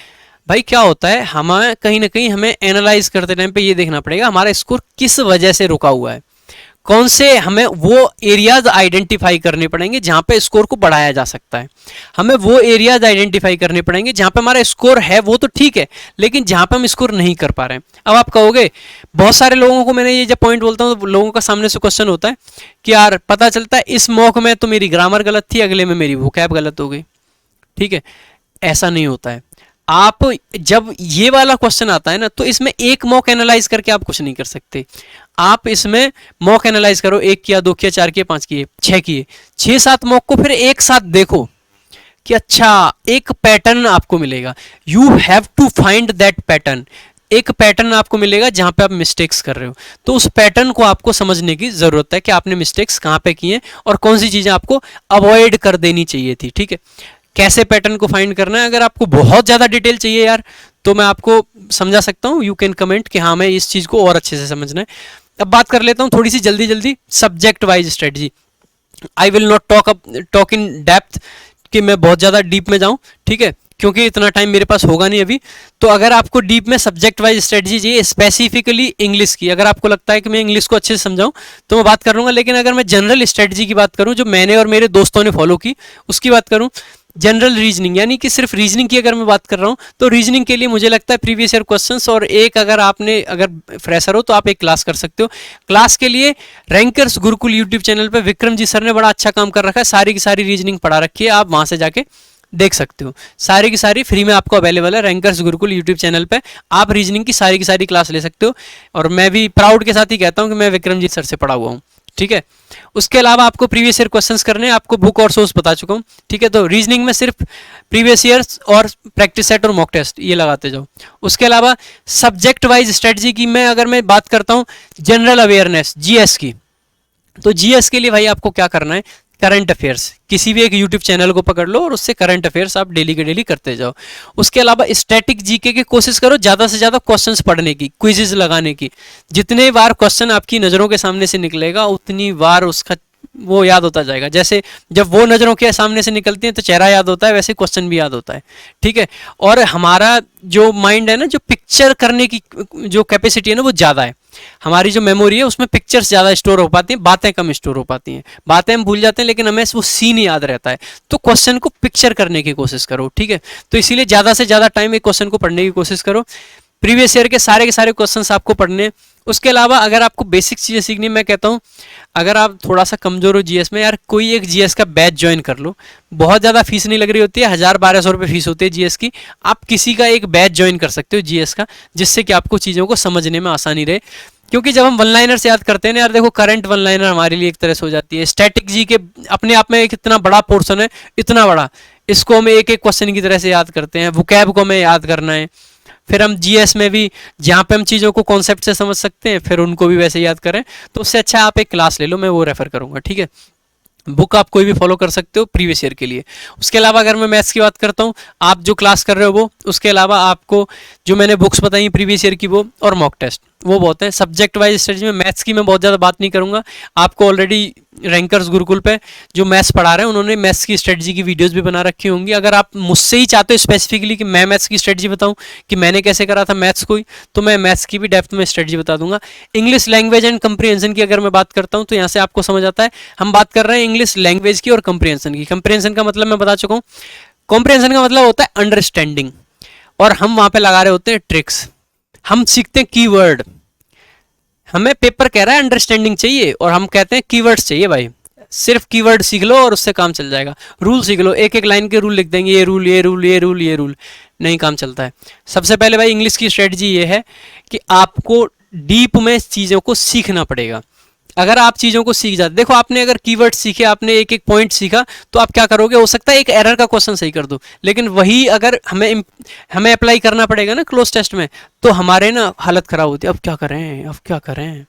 [SPEAKER 1] भाई क्या होता है, हमें कहीं ना कहीं हमें एनालाइज करते टाइम पे ये देखना पड़ेगा हमारा स्कोर किस वजह से रुका हुआ है। कौन से हमें वो एरियाज आइडेंटिफाई करने पड़ेंगे जहां पे स्कोर को बढ़ाया जा सकता है। हमें वो एरियाज आइडेंटिफाई करने पड़ेंगे जहां पे हमारा स्कोर है वो तो ठीक है, लेकिन जहां पे हम स्कोर नहीं कर पा रहे हैं। अब आप कहोगे, बहुत सारे लोगों को मैंने ये जब पॉइंट बोलता हूँ तो लोगों का सामने से क्वेश्चन होता है कि यार पता चलता है इस मॉक में तो मेरी ग्रामर गलत थी, अगले में मेरी वोकैब गलत हो गई, ठीक है। ऐसा नहीं होता है। आप जब ये वाला क्वेश्चन आता है ना, तो इसमें एक मॉक एनालाइज करके आप कुछ नहीं कर सकते। आप इसमें मॉक एनालाइज करो, 1 किया, 2 किया, 4 किया, 5 किए, 6 किए, 6-7 मॉक को फिर एक साथ देखो कि अच्छा एक पैटर्न आपको मिलेगा। You have to find that pattern. एक पैटर्न आपको मिलेगा जहां पे आप मिस्टेक्स कर रहे हो, तो उस पैटर्न को आपको समझने की जरूरत है कि आपने मिस्टेक्स कहां पे की हैं और कौन सी चीजें आपको अवॉइड कर देनी चाहिए थी, ठीक है। कैसे पैटर्न को फाइंड करना है, अगर आपको बहुत ज़्यादा डिटेल चाहिए यार तो मैं आपको समझा सकता हूँ। यू कैन कमेंट कि हाँ मैं इस चीज़ को और अच्छे से समझना है। अब बात कर लेता हूँ थोड़ी सी जल्दी जल्दी subject wise strategy. I will not talk in depth कि मैं बहुत ज़्यादा डीप में जाऊँ, ठीक है। क्योंकि इतना टाइम मेरे पास होगा नहीं अभी। तो अगर आपको डीप में सब्जेक्ट वाइज स्ट्रेटजी चाहिए, स्पेसिफिकली इंग्लिश की, अगर आपको लगता है कि मैं इंग्लिश को अच्छे से समझाऊं तो मैं बात कर लूँगा। लेकिन अगर मैं जनरल स्ट्रेटजी की बात करूं जो मैंने और मेरे दोस्तों ने फॉलो की, उसकी बात करूं, जनरल रीजनिंग यानी कि सिर्फ रीजनिंग की अगर मैं बात कर रहा हूं, तो रीजनिंग के लिए मुझे लगता है प्रीवियस ईयर क्वेश्चंस और एक, अगर फ्रेशर हो तो आप एक क्लास कर सकते हो। क्लास के लिए रैंकर्स गुरुकुल यूट्यूब चैनल पे विक्रम जी सर ने बड़ा अच्छा काम कर रखा है, सारी की सारी रीजनिंग पढ़ा रखी है, आप वहां से जाके देख सकते हो। सारी की सारी फ्री में आपको अवेलेबल है रैंकर्स गुरुकुल यूट्यूब चैनल पे, आप रीजनिंग की सारी क्लास ले सकते हो। और मैं भी प्राउड के साथ ही कहता हूँ कि मैं विक्रम जी सर से पढ़ा हुआ हूँ, ठीक है। उसके अलावा आपको प्रीवियस ईयर क्वेश्चंस करने हैं, आपको बुक और सोर्स बता चुका हूँ, ठीक है। तो रीजनिंग में सिर्फ प्रीवियस ईयर्स और प्रैक्टिस सेट और मॉक टेस्ट ये लगाते जाओ। उसके अलावा सब्जेक्ट वाइज स्ट्रेटजी की अगर मैं बात करता हूँ, जनरल अवेयरनेस जीएस की, तो जीएस के लिए भाई आपको क्या करना है, करंट अफेयर्स किसी भी एक यूट्यूब चैनल को पकड़ लो और उससे करंट अफेयर्स आप डेली के डेली करते जाओ। उसके अलावा स्टैटिक जीके की कोशिश करो ज़्यादा से ज़्यादा क्वेश्चंस पढ़ने की, क्विजेज लगाने की। जितने बार क्वेश्चन आपकी नज़रों के सामने से निकलेगा उतनी बार उसका वो याद होता जाएगा। जैसे जब वो नज़रों के सामने से निकलती हैं तो चेहरा याद होता है, वैसे क्वेश्चन भी याद होता है, ठीक है। और हमारा जो माइंड है ना, जो पिक्चर करने की जो कैपेसिटी है ना, वो ज़्यादा है। हमारी जो मेमोरी है उसमें पिक्चर्स ज़्यादा स्टोर हो पाती हैं, बातें कम स्टोर हो पाती हैं। बातें हम भूल जाते हैं लेकिन हमें वो सीन याद रहता है। तो क्वेश्चन को पिक्चर करने की कोशिश करो, ठीक है। तो इसीलिए ज़्यादा से ज़्यादा टाइम एक क्वेश्चन को पढ़ने की कोशिश करो। प्रीवियस ईयर के सारे क्वेश्चंस आपको पढ़ने। उसके अलावा अगर आपको बेसिक चीज़ें सीखनी, मैं कहता हूँ अगर आप थोड़ा सा कमज़ोर हो जीएस में, यार कोई एक जीएस का बैच ज्वाइन कर लो। बहुत ज़्यादा फीस नहीं लग रही होती है, 1000-1200 रुपये फीस होती है जीएस की। आप किसी का एक बैच ज्वाइन कर सकते हो जीएस का, जिससे कि आपको चीज़ों को समझने में आसानी रहे। क्योंकि जब हम वन लाइनर से याद करते हैं ना यार, देखो करंट वन लाइनर हमारे लिए एक तरह से हो जाती है। स्टैटिक जी के अपने आप में एक इतना बड़ा पोर्शन है, इतना बड़ा, इसको हमें एक एक क्वेश्चन की तरह से याद करते हैं। वोकैब को हमें याद करना है। फिर हम जीएस में भी जहाँ पे हम चीज़ों को कॉन्सेप्ट से समझ सकते हैं, फिर उनको भी वैसे याद करें। तो उससे अच्छा आप एक क्लास ले लो, मैं वो रेफर करूँगा, ठीक है। बुक आप कोई भी फॉलो कर सकते हो प्रीवियस ईयर के लिए। उसके अलावा अगर मैं मैथ्स की बात करता हूँ, आप जो क्लास कर रहे हो वो, उसके अलावा आपको जो मैंने बुक्स बताई प्रीवियस ईयर की वो, और मॉक टेस्ट, वो बहुत है। सब्जेक्ट वाइज स्ट्रेटजी में मैथ्स की मैं बहुत ज़्यादा बात नहीं करूँगा। आपको ऑलरेडी रैंकर्स गुरुकुल पे जो मैथ्स पढ़ा रहे हैं उन्होंने मैथ्स की स्ट्रेटजी की वीडियोस भी बना रखी होंगी। अगर आप मुझसे ही चाहते हो स्पेसिफिकली कि मैं मैथ्स की स्ट्रेटजी बताऊं कि मैंने कैसे करा था मैथ्स को ही, तो मैं मैथ्स की भी डेप्थ में स्ट्रेटजी बता दूंगा। इंग्लिश लैंग्वेज एंड कंप्रीहेंशन की अगर मैं बात करता हूं तो यहाँ से आपको समझ आता है, हम बात कर रहे हैं इंग्लिश लैंग्वेज की और कंप्रीहेंशन की। कंप्रीहेंशन का मतलब मैं बता चुका हूँ, कॉम्प्रीहेंशन का मतलब होता है अंडरस्टैंडिंग, और हम वहाँ पे लगा रहे होते हैं ट्रिक्स। हम सीखते हैं कीवर्ड, हमें पेपर कह रहा है अंडरस्टैंडिंग चाहिए और हम कहते हैं कीवर्ड्स चाहिए। भाई सिर्फ कीवर्ड सीख लो और उससे काम चल जाएगा। रूल सीख लो, एक एक लाइन के रूल लिख देंगे, ये रूल ये रूल ये रूल ये रूल, नहीं काम चलता है। सबसे पहले भाई इंग्लिश की स्ट्रेटजी ये है कि आपको डीप में चीज़ों को सीखना पड़ेगा। अगर आप चीज़ों को सीख जाते, देखो आपने अगर कीवर्ड सीखे, आपने एक एक पॉइंट सीखा, तो आप क्या करोगे, हो सकता है एक एरर का क्वेश्चन सही कर दो, लेकिन वही अगर हमें अप्लाई करना पड़ेगा ना क्लोज टेस्ट में, तो हमारे ना हालत ख़राब होती है, अब क्या करें अब क्या करें,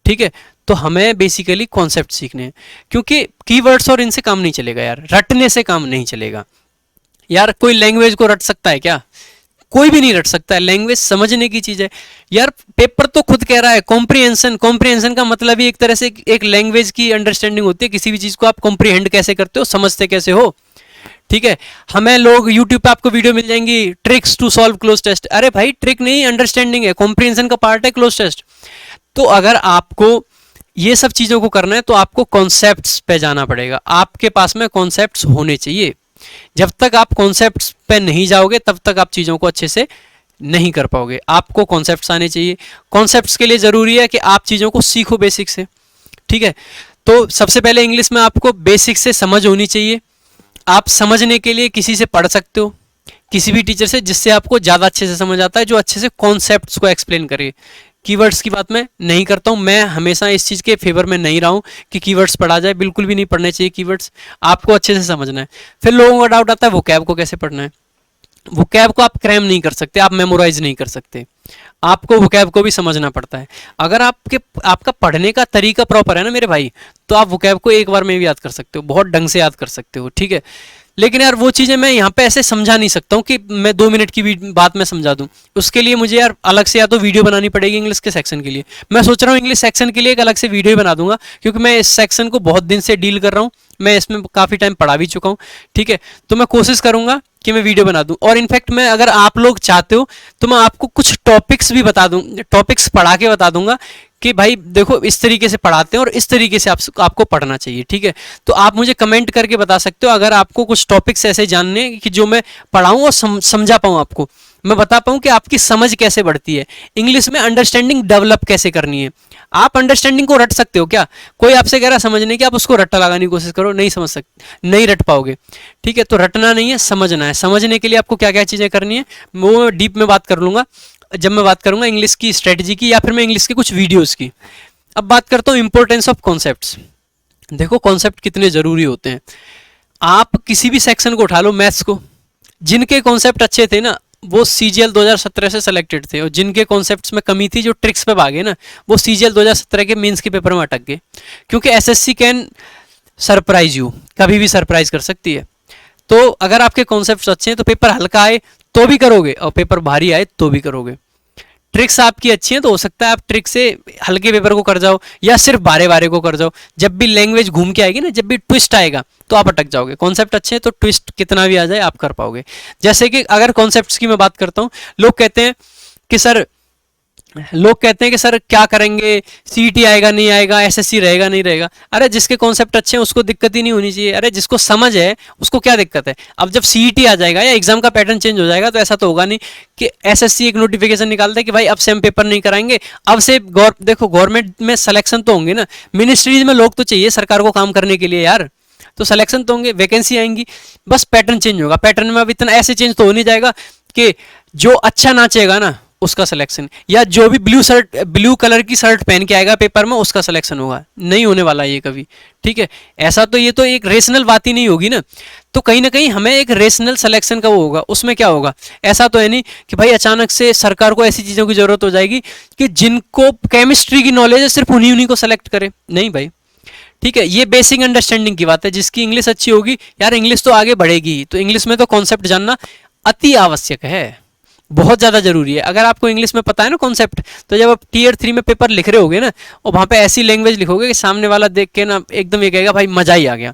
[SPEAKER 1] ठीक है। तो हमें बेसिकली कॉन्सेप्ट सीखने हैं, क्योंकि कीवर्ड्स और इनसे काम नहीं चलेगा यार, रटने से काम नहीं चलेगा यार। कोई लैंग्वेज को रट सकता है क्या? कोई भी नहीं रट सकता है। लैंग्वेज समझने की चीज़ है यार। पेपर तो खुद कह रहा है कॉम्प्रीहेंशन, कॉम्प्रीहेंशन का मतलब ही एक तरह से एक लैंग्वेज की अंडरस्टैंडिंग होती है। किसी भी चीज़ को आप कॉम्प्रीहेंड कैसे करते हो, समझते कैसे हो, ठीक है। हमें लोग यूट्यूब पे आपको वीडियो मिल जाएंगी, tricks to solve cloze test. अरे भाई ट्रिक नहीं, अंडरस्टैंडिंग है, कॉम्प्रीहेंशन का पार्ट है क्लोज टेस्ट। तो अगर आपको ये सब चीज़ों को करना है तो आपको कॉन्सेप्ट्स पे जाना पड़ेगा। आपके पास में कॉन्सेप्ट्स होने चाहिए। जब तक आप कॉन्सेप्ट्स पे नहीं जाओगे तब तक आप चीज़ों को अच्छे से नहीं कर पाओगे। आपको कॉन्सेप्ट्स आने चाहिए। कॉन्सेप्ट्स के लिए ज़रूरी है कि आप चीज़ों को सीखो बेसिक से, ठीक है। तो सबसे पहले इंग्लिश में आपको बेसिक से समझ होनी चाहिए। आप समझने के लिए किसी से पढ़ सकते हो, किसी भी टीचर से, जिससे आपको ज़्यादा अच्छे से समझ आता है, जो अच्छे से कॉन्सेप्ट्स को एक्सप्लेन करे। कीवर्ड्स की बात मैं नहीं करता हूँ, मैं हमेशा इस चीज़ के फेवर में नहीं रहा हूँ कि कीवर्ड्स पढ़ा जाए, बिल्कुल भी नहीं पढ़ने चाहिए कीवर्ड्स। आपको अच्छे से समझना है। फिर लोगों का डाउट आता है वोकैब को कैसे पढ़ना है। वोकैब को आप क्रैम नहीं कर सकते, आप मेमोराइज नहीं कर सकते, आपको वोकैब को भी समझना पड़ता है। अगर आपका पढ़ने का तरीका प्रॉपर है ना मेरे भाई, तो आप वोकैब को एक बार में भी याद कर सकते हो, बहुत ढंग से याद कर सकते हो, ठीक है। लेकिन यार वो चीज़ें मैं यहाँ पे ऐसे समझा नहीं सकता हूँ कि मैं 2 मिनट की भी बात में समझा दूँ। उसके लिए मुझे यार अलग से या तो वीडियो बनानी पड़ेगी इंग्लिश के सेक्शन के लिए। मैं सोच रहा हूँ इंग्लिश सेक्शन के लिए एक अलग से वीडियो ही बना दूंगा, क्योंकि मैं इस सेक्शन को बहुत दिन से डील कर रहा हूँ। मैं इसमें काफ़ी टाइम पढ़ा भी चुका हूँ, ठीक है। तो मैं कोशिश करूँगा कि मैं वीडियो बना दूं, और इनफैक्ट मैं, अगर आप लोग चाहते हो तो मैं आपको कुछ टॉपिक्स भी बता दूं, टॉपिक्स पढ़ा के बता दूंगा कि भाई देखो इस तरीके से पढ़ाते हैं और इस तरीके से आपको पढ़ना चाहिए, ठीक है। तो आप मुझे कमेंट करके बता सकते हो अगर आपको कुछ टॉपिक्स ऐसे जानने कि जो मैं पढ़ाऊँ और समझा पाऊँ, आपको मैं बता पाऊँ कि आपकी समझ कैसे बढ़ती है, इंग्लिश में अंडरस्टैंडिंग डेवलप कैसे करनी है। आप अंडरस्टैंडिंग को रट सकते हो क्या? कोई आपसे कह रहा समझने की, आप उसको रट्टा लगाने की कोशिश करो, नहीं समझ सकते, नहीं रट पाओगे, ठीक है। तो रटना नहीं है, समझना है। समझने के लिए आपको क्या क्या चीज़ें करनी है वो डीप में बात कर लूँगा जब मैं बात करूँगा इंग्लिश की स्ट्रेटजी की, या फिर मैं इंग्लिश के कुछ वीडियोज़ की। अब बात करता हूँ इंपॉर्टेंस ऑफ कॉन्सेप्ट्स। देखो कॉन्सेप्ट कितने ज़रूरी होते हैं। आप किसी भी सेक्शन को उठा लो, मैथ्स को, जिनके कॉन्सेप्ट अच्छे थे ना वो सीजीएल 2017 से सेलेक्टेड थे, और जिनके कॉन्सेप्ट्स में कमी थी, जो ट्रिक्स पे भागे ना, वो सीजीएल 2017 के मेंस के पेपर में अटक गए। क्योंकि एसएससी कैन सरप्राइज यू, कभी भी सरप्राइज कर सकती है। तो अगर आपके कॉन्सेप्ट्स अच्छे हैं तो पेपर हल्का आए तो भी करोगे, और पेपर भारी आए तो भी करोगे। ट्रिक्स आपकी अच्छी हैं तो हो सकता है आप ट्रिक से हल्के पेपर को कर जाओ, या सिर्फ बारे बारे को कर जाओ। जब भी लैंग्वेज घूम के आएगी ना, जब भी ट्विस्ट आएगा तो आप अटक जाओगे। कॉन्सेप्ट अच्छे हैं तो ट्विस्ट कितना भी आ जाए आप कर पाओगे। जैसे कि अगर कॉन्सेप्ट्स की मैं बात करता हूँ, लोग कहते हैं कि सर क्या करेंगे, सीईटी आएगा नहीं आएगा, एसएससी रहेगा नहीं रहेगा। अरे जिसके कॉन्सेप्ट अच्छे हैं उसको दिक्कत ही नहीं होनी चाहिए। अरे जिसको समझ है उसको क्या दिक्कत है। अब जब सीईटी आ जाएगा या एग्जाम का पैटर्न चेंज हो जाएगा तो ऐसा तो होगा नहीं कि एसएससी एक नोटिफिकेशन निकालता है कि भाई अब से हम पेपर नहीं कराएंगे, अब से देखो गवर्नमेंट में सिलेक्शन तो होंगे ना, मिनिस्ट्रीज में लोग तो चाहिए सरकार को काम करने के लिए यार, तो सिलेक्शन तो होंगे, वैकेंसी आएंगी, बस पैटर्न चेंज होगा। पैटर्न में अब इतना ऐसे चेंज तो हो नहीं जाएगा कि जो अच्छा नाचेगा ना उसका सिलेक्शन, या जो भी ब्लू कलर की शर्ट पहन के आएगा पेपर में उसका सिलेक्शन होगा, नहीं होने वाला ये कभी, ठीक है। ऐसा तो, ये तो एक रेशनल बात ही नहीं होगी ना। तो कहीं ना कहीं हमें एक रेशनल सिलेक्शन का वो होगा। उसमें क्या होगा, ऐसा तो है नहीं कि भाई अचानक से सरकार को ऐसी चीज़ों की जरूरत हो जाएगी कि जिनको केमिस्ट्री की नॉलेज है सिर्फ उन्हीं को सेलेक्ट करे, नहीं भाई, ठीक है। ये बेसिक अंडरस्टैंडिंग की बात है। जिसकी इंग्लिश अच्छी होगी यार, इंग्लिश तो आगे बढ़ेगी, तो इंग्लिश में तो कॉन्सेप्ट जानना अति आवश्यक है, बहुत ज़्यादा जरूरी है। अगर आपको इंग्लिश में पता है ना कॉन्सेप्ट, तो जब आप टीयर 3 में पेपर लिख रहे होगे ना, और वहाँ पे ऐसी लैंग्वेज लिखोगे कि सामने वाला देख के ना एकदम ये कहेगा भाई मजा ही आ गया।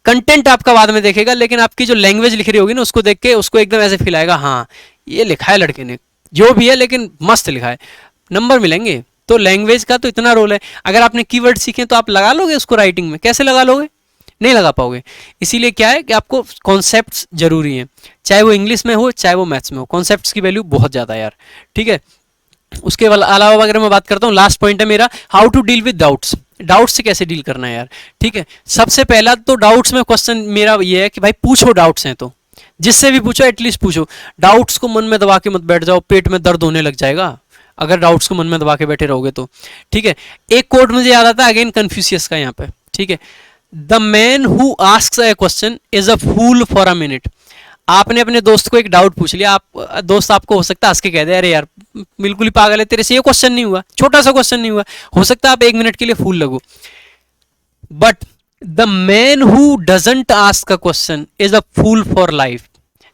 [SPEAKER 1] कंटेंट आपका बाद में देखेगा, लेकिन आपकी जो लैंग्वेज लिख रही होगी ना उसको देख के उसको एकदम ऐसे फील आएगा, हाँ ये लिखा है लड़के ने, जो भी है लेकिन मस्त लिखा है, नंबर मिलेंगे। तो लैंग्वेज का तो इतना रोल है। अगर आपने कीवर्ड सीखे तो आप लगा लोगे उसको राइटिंग में, कैसे लगा लोगे, नहीं लगा पाओगे। इसीलिए क्या है कि आपको कॉन्सेप्ट्स जरूरी हैं, चाहे वो इंग्लिश में हो चाहे वो मैथ्स में हो, कॉन्सेप्ट्स की वैल्यू बहुत ज़्यादा है यार, ठीक है। उसके अलावा अगर मैं बात करता हूँ, लास्ट पॉइंट है मेरा, how to deal with doubts. Doubts से कैसे डील करना है यार, ठीक है। सबसे पहला तो डाउट्स में क्वेश्चन मेरा ये है कि भाई पूछो, डाउट्स हैं तो जिससे भी पूछो एटलीस्ट पूछो। डाउट्स को मन में दबा के मत बैठ जाओ, पेट में दर्द होने लग जाएगा अगर डाउट्स को मन में दबा के बैठे रहोगे तो, ठीक है। एक कोट मुझे याद आता है अगेन कन्फ्यूशियस का यहाँ पे, ठीक है, the man who asks a question is a fool for a minute. आपने अपने दोस्त को एक डाउट पूछ लिया, आप दोस्त आपको हो सकता है हंस के कह दे अरे यार बिल्कुल ही पागल है, तेरे से ये क्वेश्चन नहीं हुआ, छोटा सा क्वेश्चन नहीं हुआ, हो सकता है आप 1 मिनट के लिए फूल लगो। But the man who doesn't ask a question is a fool for life.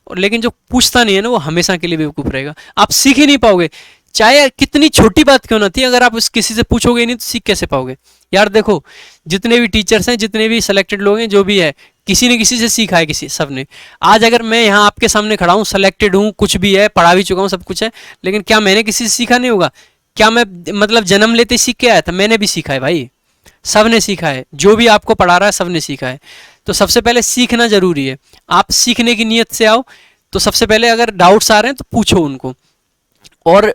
[SPEAKER 1] लेकिन जो पूछता नहीं है ना वो हमेशा के लिए बेवकूफ रहेगा। आप सीख ही नहीं पाओगे, चाहे कितनी छोटी बात क्यों ना थी, अगर आप किसी से पूछोगे नहीं तो सीख कैसे पाओगे यार। देखो जितने भी टीचर्स हैं, जितने भी सिलेक्टेड लोग हैं, जो भी है, किसी ने किसी से सीखा है, किसी सबने। आज अगर मैं यहाँ आपके सामने खड़ा हूँ, सिलेक्टेड हूँ, कुछ भी है, पढ़ा भी चुका हूँ, सब कुछ है, लेकिन क्या मैंने किसी से सीखा नहीं होगा? क्या मैं मतलब जन्म लेते सीख के आया था? मैंने भी सीखा है भाई, सब ने सीखा है, जो भी आपको पढ़ा रहा है सब ने सीखा है। तो सबसे पहले सीखना जरूरी है। आप सीखने की नीयत से आओ। तो सबसे पहले अगर डाउट्स आ रहे हैं तो पूछो उनको। और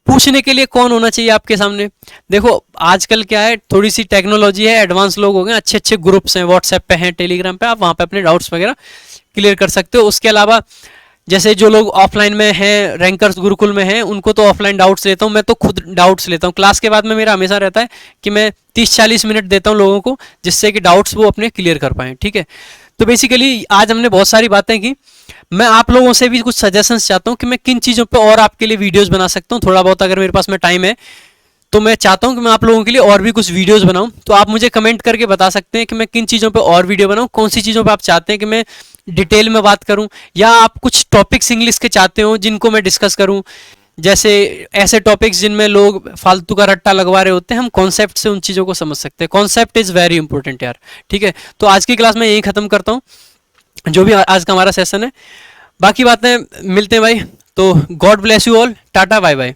[SPEAKER 1] पूछने के लिए कौन होना चाहिए आपके सामने? देखो आजकल क्या है, थोड़ी सी टेक्नोलॉजी है, एडवांस लोग हो गए, अच्छे अच्छे ग्रुप्स हैं, व्हाट्सएप पे हैं, टेलीग्राम पे, आप वहाँ पे अपने डाउट्स वगैरह क्लियर कर सकते हो। उसके अलावा जैसे जो लोग ऑफलाइन में हैं, रैंकर्स गुरुकुल में हैं, उनको तो ऑफलाइन डाउट्स लेता हूँ, मैं तो खुद डाउट्स लेता हूँ। क्लास के बाद में मेरा हमेशा रहता है कि मैं 30-40 मिनट देता हूँ लोगों को, जिससे कि डाउट्स वो अपने क्लियर कर पाएँ, ठीक है। तो बेसिकली आज हमने बहुत सारी बातें की। मैं आप लोगों से भी कुछ सजेशंस चाहता हूँ कि मैं किन चीज़ों पे और आपके लिए वीडियोस बना सकता हूँ। थोड़ा बहुत अगर मेरे पास में टाइम है तो मैं चाहता हूँ कि मैं आप लोगों के लिए और भी कुछ वीडियोस बनाऊँ। तो आप मुझे कमेंट करके बता सकते हैं कि मैं किन चीज़ों पे और वीडियो बनाऊँ, कौन सी चीज़ों पे आप चाहते हैं कि मैं डिटेल में बात करूँ, या आप कुछ टॉपिक्स इंग्लिश के चाहते हो जिनको मैं डिस्कस करूँ, जैसे ऐसे टॉपिक्स जिनमें लोग फालतू का रट्टा लगवा रहे होते हैं, हम कॉन्सेप्ट से उन चीज़ों को समझ सकते हैं। कॉन्सेप्ट इज़ वेरी इंपॉर्टेंट यार, ठीक है। तो आज की क्लास में यही ख़त्म करता हूँ, जो भी आज का हमारा सेशन है। बाकी बातें मिलते हैं भाई, तो God bless you all, tata bye bye.